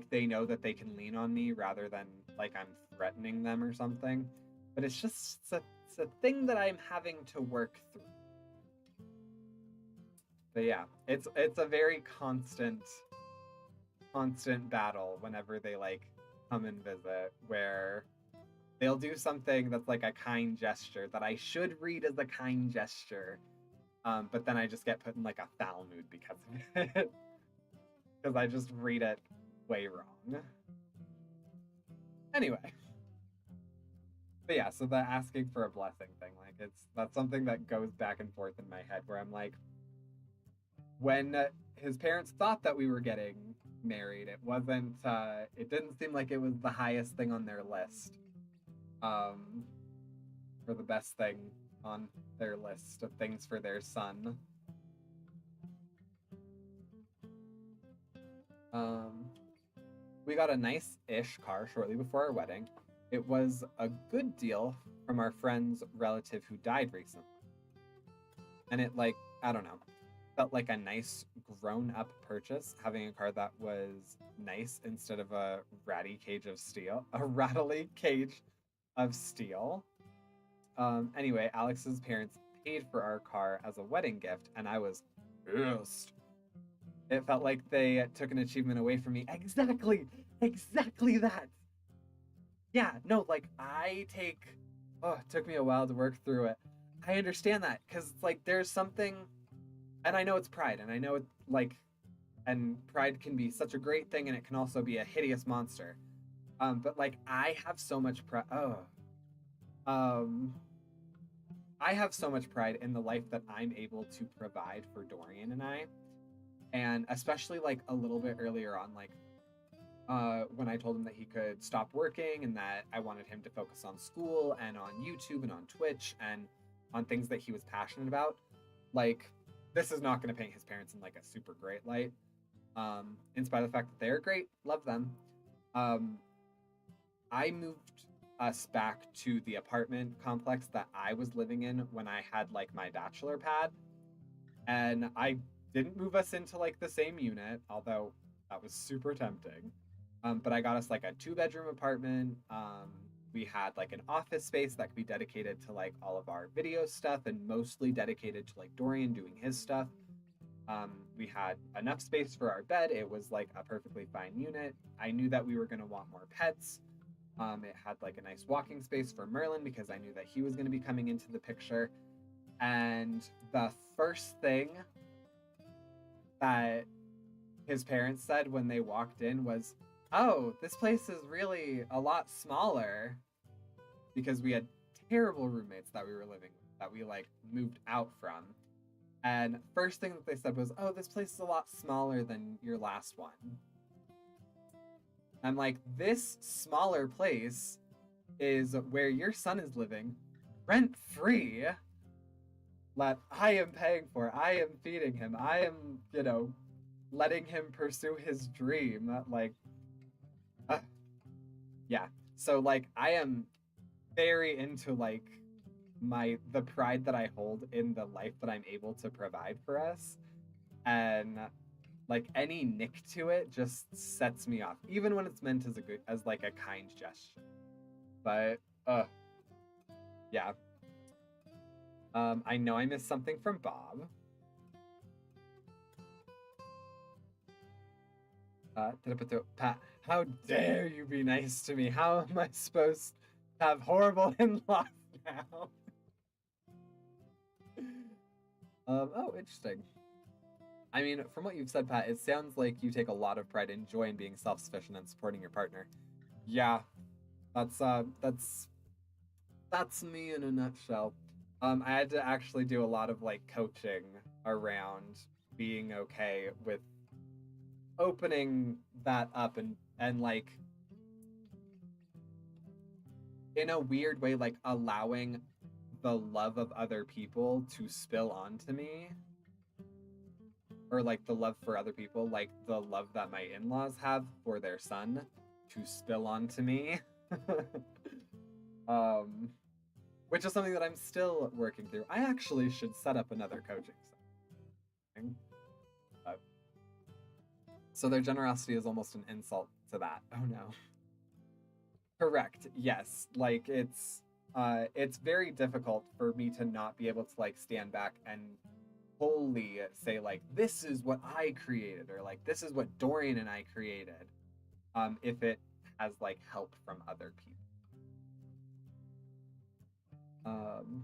they know that they can lean on me rather than like I'm threatening them or something. But it's a thing that I'm having to work through. But yeah, it's a very constant battle whenever they like come and visit, where they'll do something that's like a kind gesture that I should read as a kind gesture, but then I just get put in like a foul mood because of it, because I just read it way wrong. Anyway, but yeah, so the asking for a blessing thing, like, that's something that goes back and forth in my head, where I'm like, when his parents thought that we were getting married, it didn't seem like it was the highest thing on their list, or the best thing on their list of things for their son. We got a nice-ish car shortly before our wedding. It was a good deal from our friend's relative who died recently. And it, like, I don't know, felt like a nice grown-up purchase, having a car that was nice instead of a rattly cage of steel. Anyway, Alex's parents paid for our car as a wedding gift, and I was pissed. It felt like they took an achievement away from me. Exactly that. Yeah, no, like, it took me a while to work through it. I understand that, because, like, there's something, and I know it's pride, and I know it, like, and pride can be such a great thing, and it can also be a hideous monster. But, like, I have so much pride. I have so much pride in the life that I'm able to provide for Dorian and I. And especially, like, a little bit earlier on, like, when I told him that he could stop working and that I wanted him to focus on school and on YouTube and on Twitch and on things that he was passionate about. Like, this is not going to paint his parents in, like, a super great light. In spite of the fact that they're great, love them. I moved us back to the apartment complex that I was living in when I had, like, my bachelor pad. And I didn't move us into, like, the same unit, although that was super tempting. But I got us, like, a 2-bedroom apartment. We had, like, an office space that could be dedicated to, like, all of our video stuff and mostly dedicated to, like, Dorian doing his stuff. We had enough space for our bed. It was, like, a perfectly fine unit. I knew that we were going to want more pets. It had, like, a nice walking space for Merlin because I knew that he was going to be coming into the picture. And the first thing that his parents said when they walked in was, "Oh, this place is really a lot smaller," because we had terrible roommates that we were living with, that we, like, moved out from. And first thing that they said was, "Oh, this place is a lot smaller than your last one." I'm like, this smaller place is where your son is living rent free that I am paying for. I am feeding him. I am, letting him pursue his dream. Like, uh, yeah. So like I am very into like the pride that I hold in the life that I'm able to provide for us. And like any nick to it just sets me off, even when it's meant as like a kind gesture. But yeah. I know I missed something from Bob. Pat, how dare you be nice to me? How am I supposed to have horrible in-laws now? Oh, interesting. I mean, from what you've said, Pat, it sounds like you take a lot of pride and joy in being self-sufficient and supporting your partner. Yeah, that's me in a nutshell. I had to actually do a lot of like coaching around being okay with opening that up and like in a weird way, like allowing the love of other people to spill onto me, or like the love for other people, like the love that my in-laws have for their son to spill onto me. um which is something that I'm still working through. I actually should set up another coaching session. So their generosity is almost an insult to that. Oh no. Correct. Yes. Like it's very difficult for me to not be able to like stand back and wholly say like this is what I created, or like this is what Dorian and I created, if it has like help from other people. Um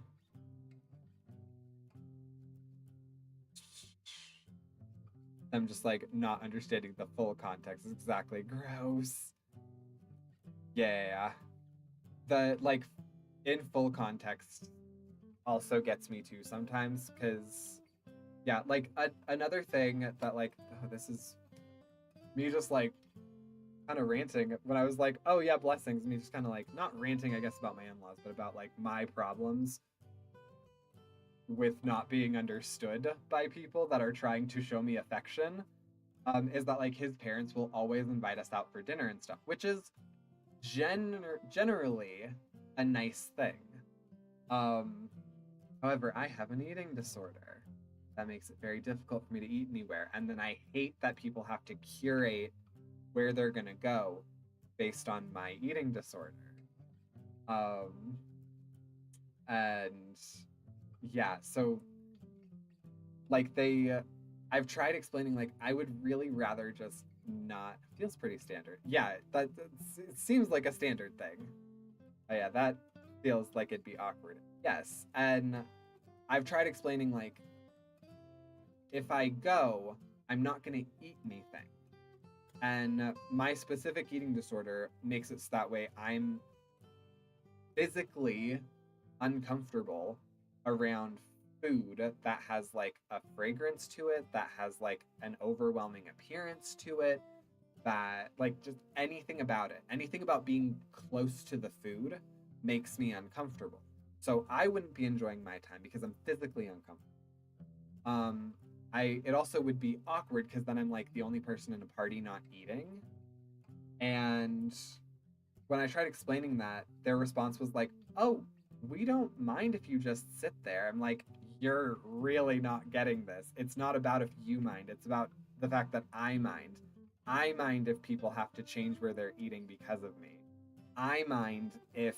I'm just like not understanding the full context. It's exactly gross. Yeah. The like in full context also gets me too sometimes, because yeah, like another thing that like, oh, this is me just like kind of ranting when I was like, oh yeah, blessings, me just kind of like not ranting I guess about my in-laws, but about like my problems with not being understood by people that are trying to show me affection. Is that like his parents will always invite us out for dinner and stuff, which is generally a nice thing. Um, However, I have an eating disorder that makes it very difficult for me to eat anywhere, and then I hate that people have to curate where they're gonna go based on my eating disorder. Um, and yeah, so like I've tried explaining like I would really rather just not. Feels pretty standard. Yeah, it seems like a standard thing. Oh yeah, that feels like it'd be awkward. Yes, and I've tried explaining like if I go, I'm not gonna eat anything, and my specific eating disorder makes it so that way I'm physically uncomfortable around food that has like a fragrance to it, that has like an overwhelming appearance to it, that like just anything about it, anything about being close to the food makes me uncomfortable. So I wouldn't be enjoying my time because I'm physically uncomfortable. Um, it also would be awkward because then I'm like the only person in a party not eating. And when I tried explaining that, their response was like, "Oh, we don't mind if you just sit there." I'm like, "You're really not getting this. It's not about if you mind. It's about the fact that I mind. I mind if people have to change where they're eating because of me. I mind if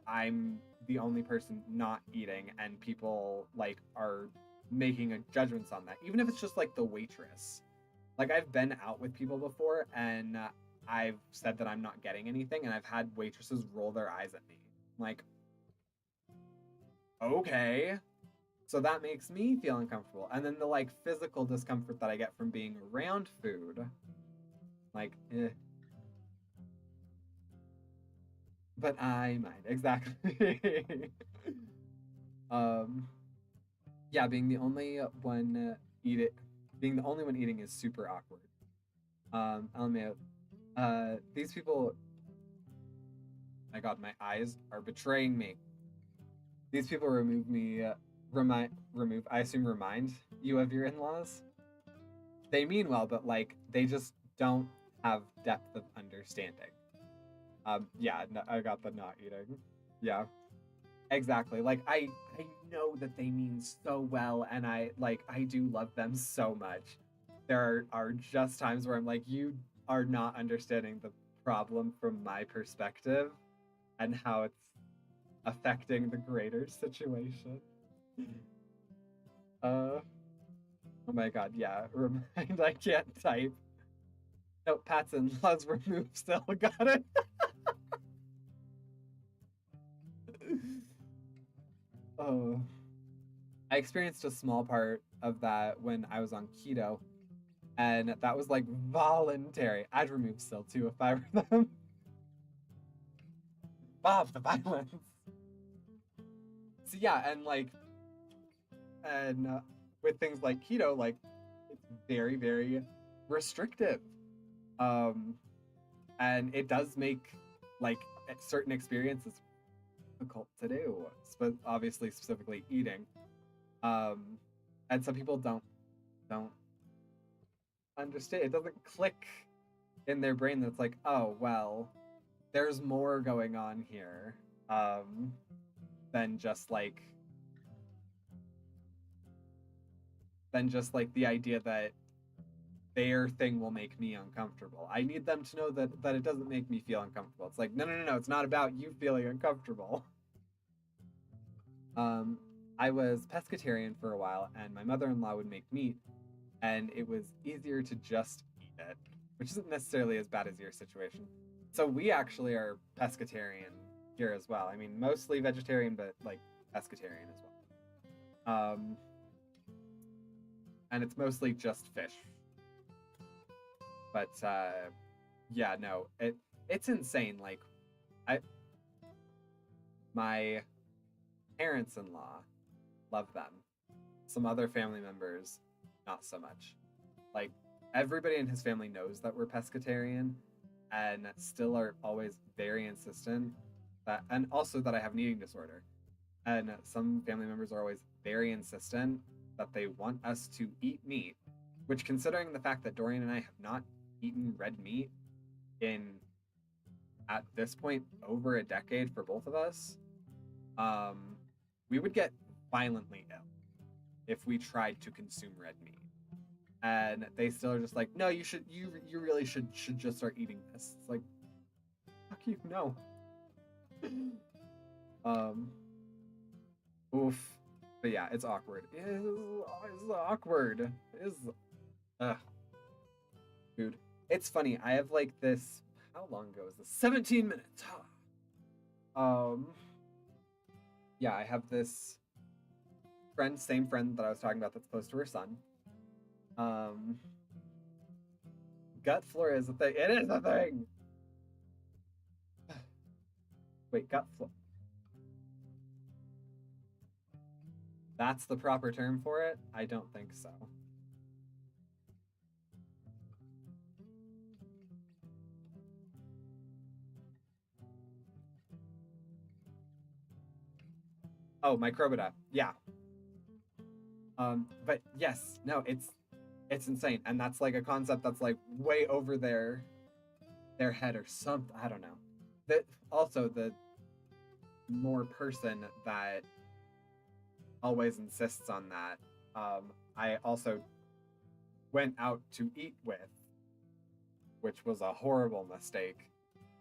I'm the only person not eating and people like are making a judgments on that, even if it's just like the waitress. Like I've been out with people before and I've said that I'm not getting anything, and I've had waitresses roll their eyes at me. Like, okay. So that makes me feel uncomfortable. And then the like physical discomfort that I get from being around food, like, but I mind exactly. um, yeah, being the only one being the only one eating is super awkward. LMAO, these people My God, my eyes are betraying me. These people remove me, remove, I assume remind you of your in-laws. They mean well, but like, they just don't have depth of understanding. Yeah, no, I got the not eating. Yeah, exactly. Like, I know that they mean so well, and I do love them so much. There are just times where I'm like, you are not understanding the problem from my perspective and how it's affecting the greater situation. Uh, oh my God, yeah. Remind I can't type. No, Pat's in-laws remove still. Got it. Oh, I experienced a small part of that when I was on keto, and that was like voluntary. I'd remove still too if I were them. Bob, the violence. So yeah, and like, and with things like keto, like it's very, very restrictive. Um, and it does make like certain experiences difficult to do, but obviously specifically eating. Um, and some people don't understand. It doesn't click in their brain that's like, oh well, there's more going on here than just like the idea that their thing will make me uncomfortable. I need them to know that it doesn't make me feel uncomfortable. It's like, no, no, no, no, it's not about you feeling uncomfortable. Um, I was pescatarian for a while, and my mother-in-law would make meat, and it was easier to just eat it, which isn't necessarily as bad as your situation. So we actually are pescatarian here as well. I mean, mostly vegetarian, but like pescatarian as well. And it's mostly just fish. But yeah, no, it's insane. Like, I my parents-in-law love them. Some other family members, not so much. Like, everybody in his family knows that we're pescatarian, and still are always very insistent that, and also that I have an eating disorder. And some family members are always very insistent that they want us to eat meat, which, considering the fact that Dorian and I have not eaten red meat in, at this point, over a decade for both of us, we would get violently ill if we tried to consume red meat. And they still are just like, no, you really should just start eating this. It's like, fuck you, no. Oof. But yeah, it's awkward. It's awkward. It's dude. It's funny. I have like this. How long ago is this? 17 minutes. Yeah, I have this friend, same friend that I was talking about that's close to her son. Gut flora is a thing. It is a thing. Wait, gut flora. That's the proper term for it? I don't think so. Oh, microbita. Yeah. But yes, no, it's insane, and that's like a concept that's like way over their head or something. I don't know. That also the more person that always insists on that. I also went out to eat with, which was a horrible mistake.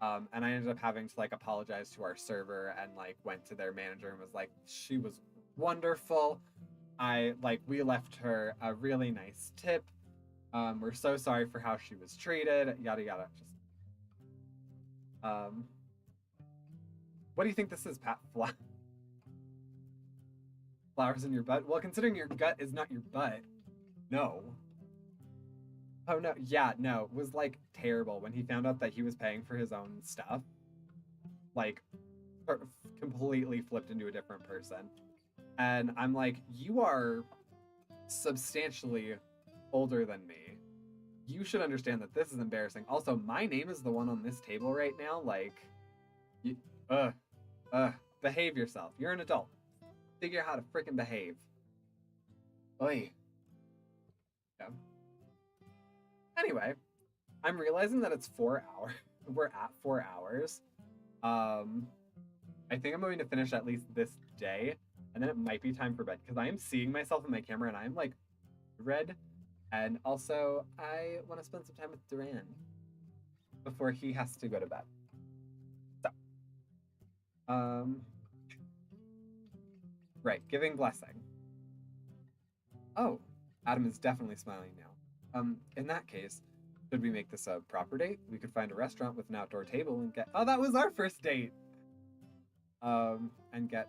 And I ended up having to like apologize to our server and like went to their manager and was like, she was wonderful. We left her a really nice tip. We're so sorry for how she was treated, yada yada. Just what do you think this is, Pat? Flowers in your butt? Well, considering your gut is not your butt, no. Oh no, yeah, no, it was like terrible when he found out that he was paying for his own stuff. Like, completely flipped into a different person. And I'm like, you are substantially older than me. You should understand that this is embarrassing. Also, my name is the one on this table right now. Like, Ugh. Ugh. Behave yourself. You're an adult. Figure out how to freaking behave. Oy. Yeah. Anyway, I'm realizing that it's 4 hours. We're at 4 hours. I think I'm going to finish at least this day, and then it might be time for bed because I am seeing myself in my camera and I'm like red. And also, I want to spend some time with Duran before he has to go to bed. So, right, giving blessing. Oh, Adam is definitely smiling now. In that case, should we make this a proper date? We could find a restaurant with an outdoor table and get. Oh, that was our first date. And get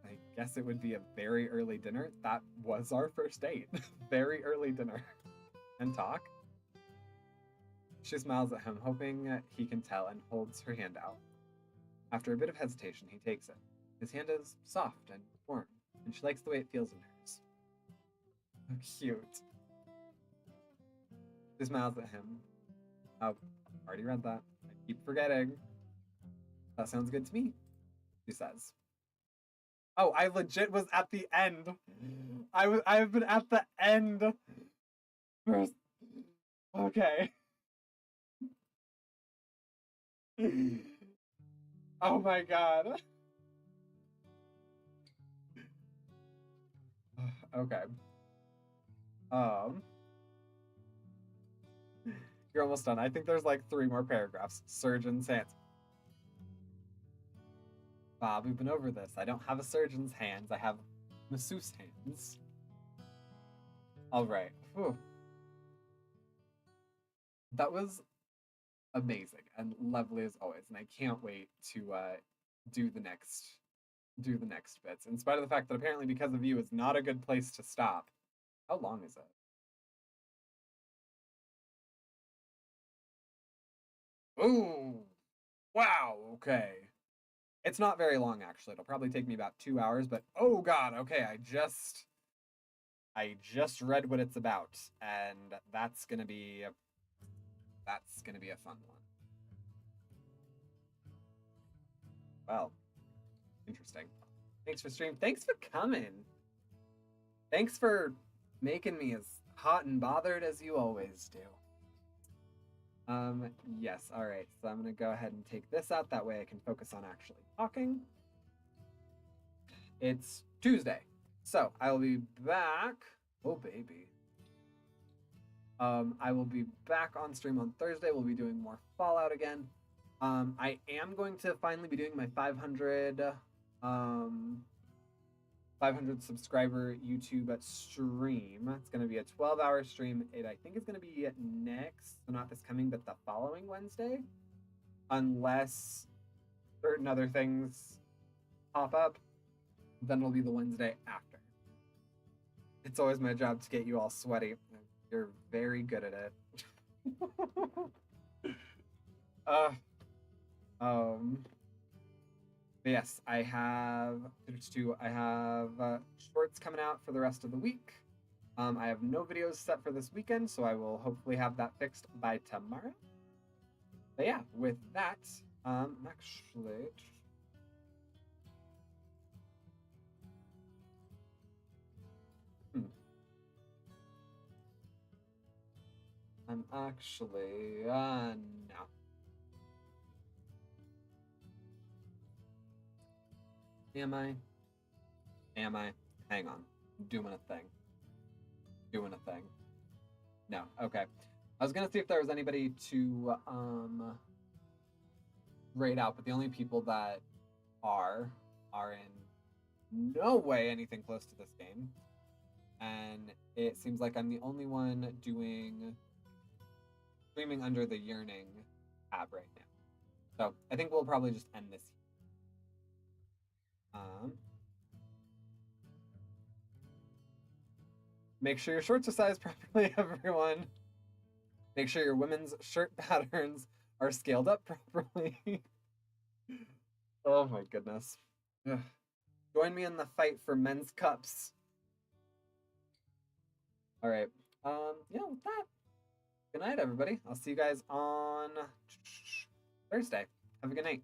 I guess it would be a very early dinner. That was our first date. Very early dinner. And talk. She smiles at him, hoping he can tell, and holds her hand out. After a bit of hesitation, he takes it. His hand is soft and warm, and she likes the way it feels in hers. Oh, cute. She smiles at him. Oh, already read that. I keep forgetting. That sounds good to me, she says. Oh, I legit was at the end. I've been at the end. First. Okay. Oh my god. Okay. You're almost done. I think there's like 3 more paragraphs. Surgeon's hands. Bob, we've been over this. I don't have a surgeon's hands. I have masseuse hands. All right. Whew. That was amazing and lovely as always, and I can't wait to do the next bits. In spite of the fact that apparently because of you is not a good place to stop. How long is it? Ooh, wow. Okay, it's not very long actually. It'll probably take me about 2 hours, but oh god. Okay, I just read what it's about, and that's gonna be a fun one. Well, interesting. Thanks for stream. Thanks for coming. Thanks for making me as hot and bothered as you always do. Yes, all right. So I'm gonna go ahead and take this out. That way I can focus on actually talking. It's Tuesday, so I will be back. Oh baby. I will be back on stream on Thursday. We'll be doing more Fallout again. I am going to finally be doing my 500 subscriber YouTube stream. It's going to be a 12-hour stream. I think it's going to be next, so not this coming, but the following Wednesday, unless certain other things pop up. Then it'll be the Wednesday after. It's always my job to get you all sweaty. You're very good at it. Yes, I have shorts coming out for the rest of the week. I have no videos set for this weekend, so I will hopefully have that fixed by tomorrow. But yeah, with that, actually. I'm actually, no. Am I? Am I? Hang on. I'm doing a thing. Doing a thing. No. Okay. I was gonna see if there was anybody to rate out, but the only people that are in no way anything close to this game. And it seems like I'm the only one doing streaming under the Yearning tab right now. So I think we'll probably just end this. Make sure your shorts are sized properly, everyone. Make sure your women's shirt patterns are scaled up properly. Oh my goodness. Ugh. Join me in the fight for men's cups. All right. Yeah, with that, good night, everybody. I'll see you guys on Thursday. Have a good night.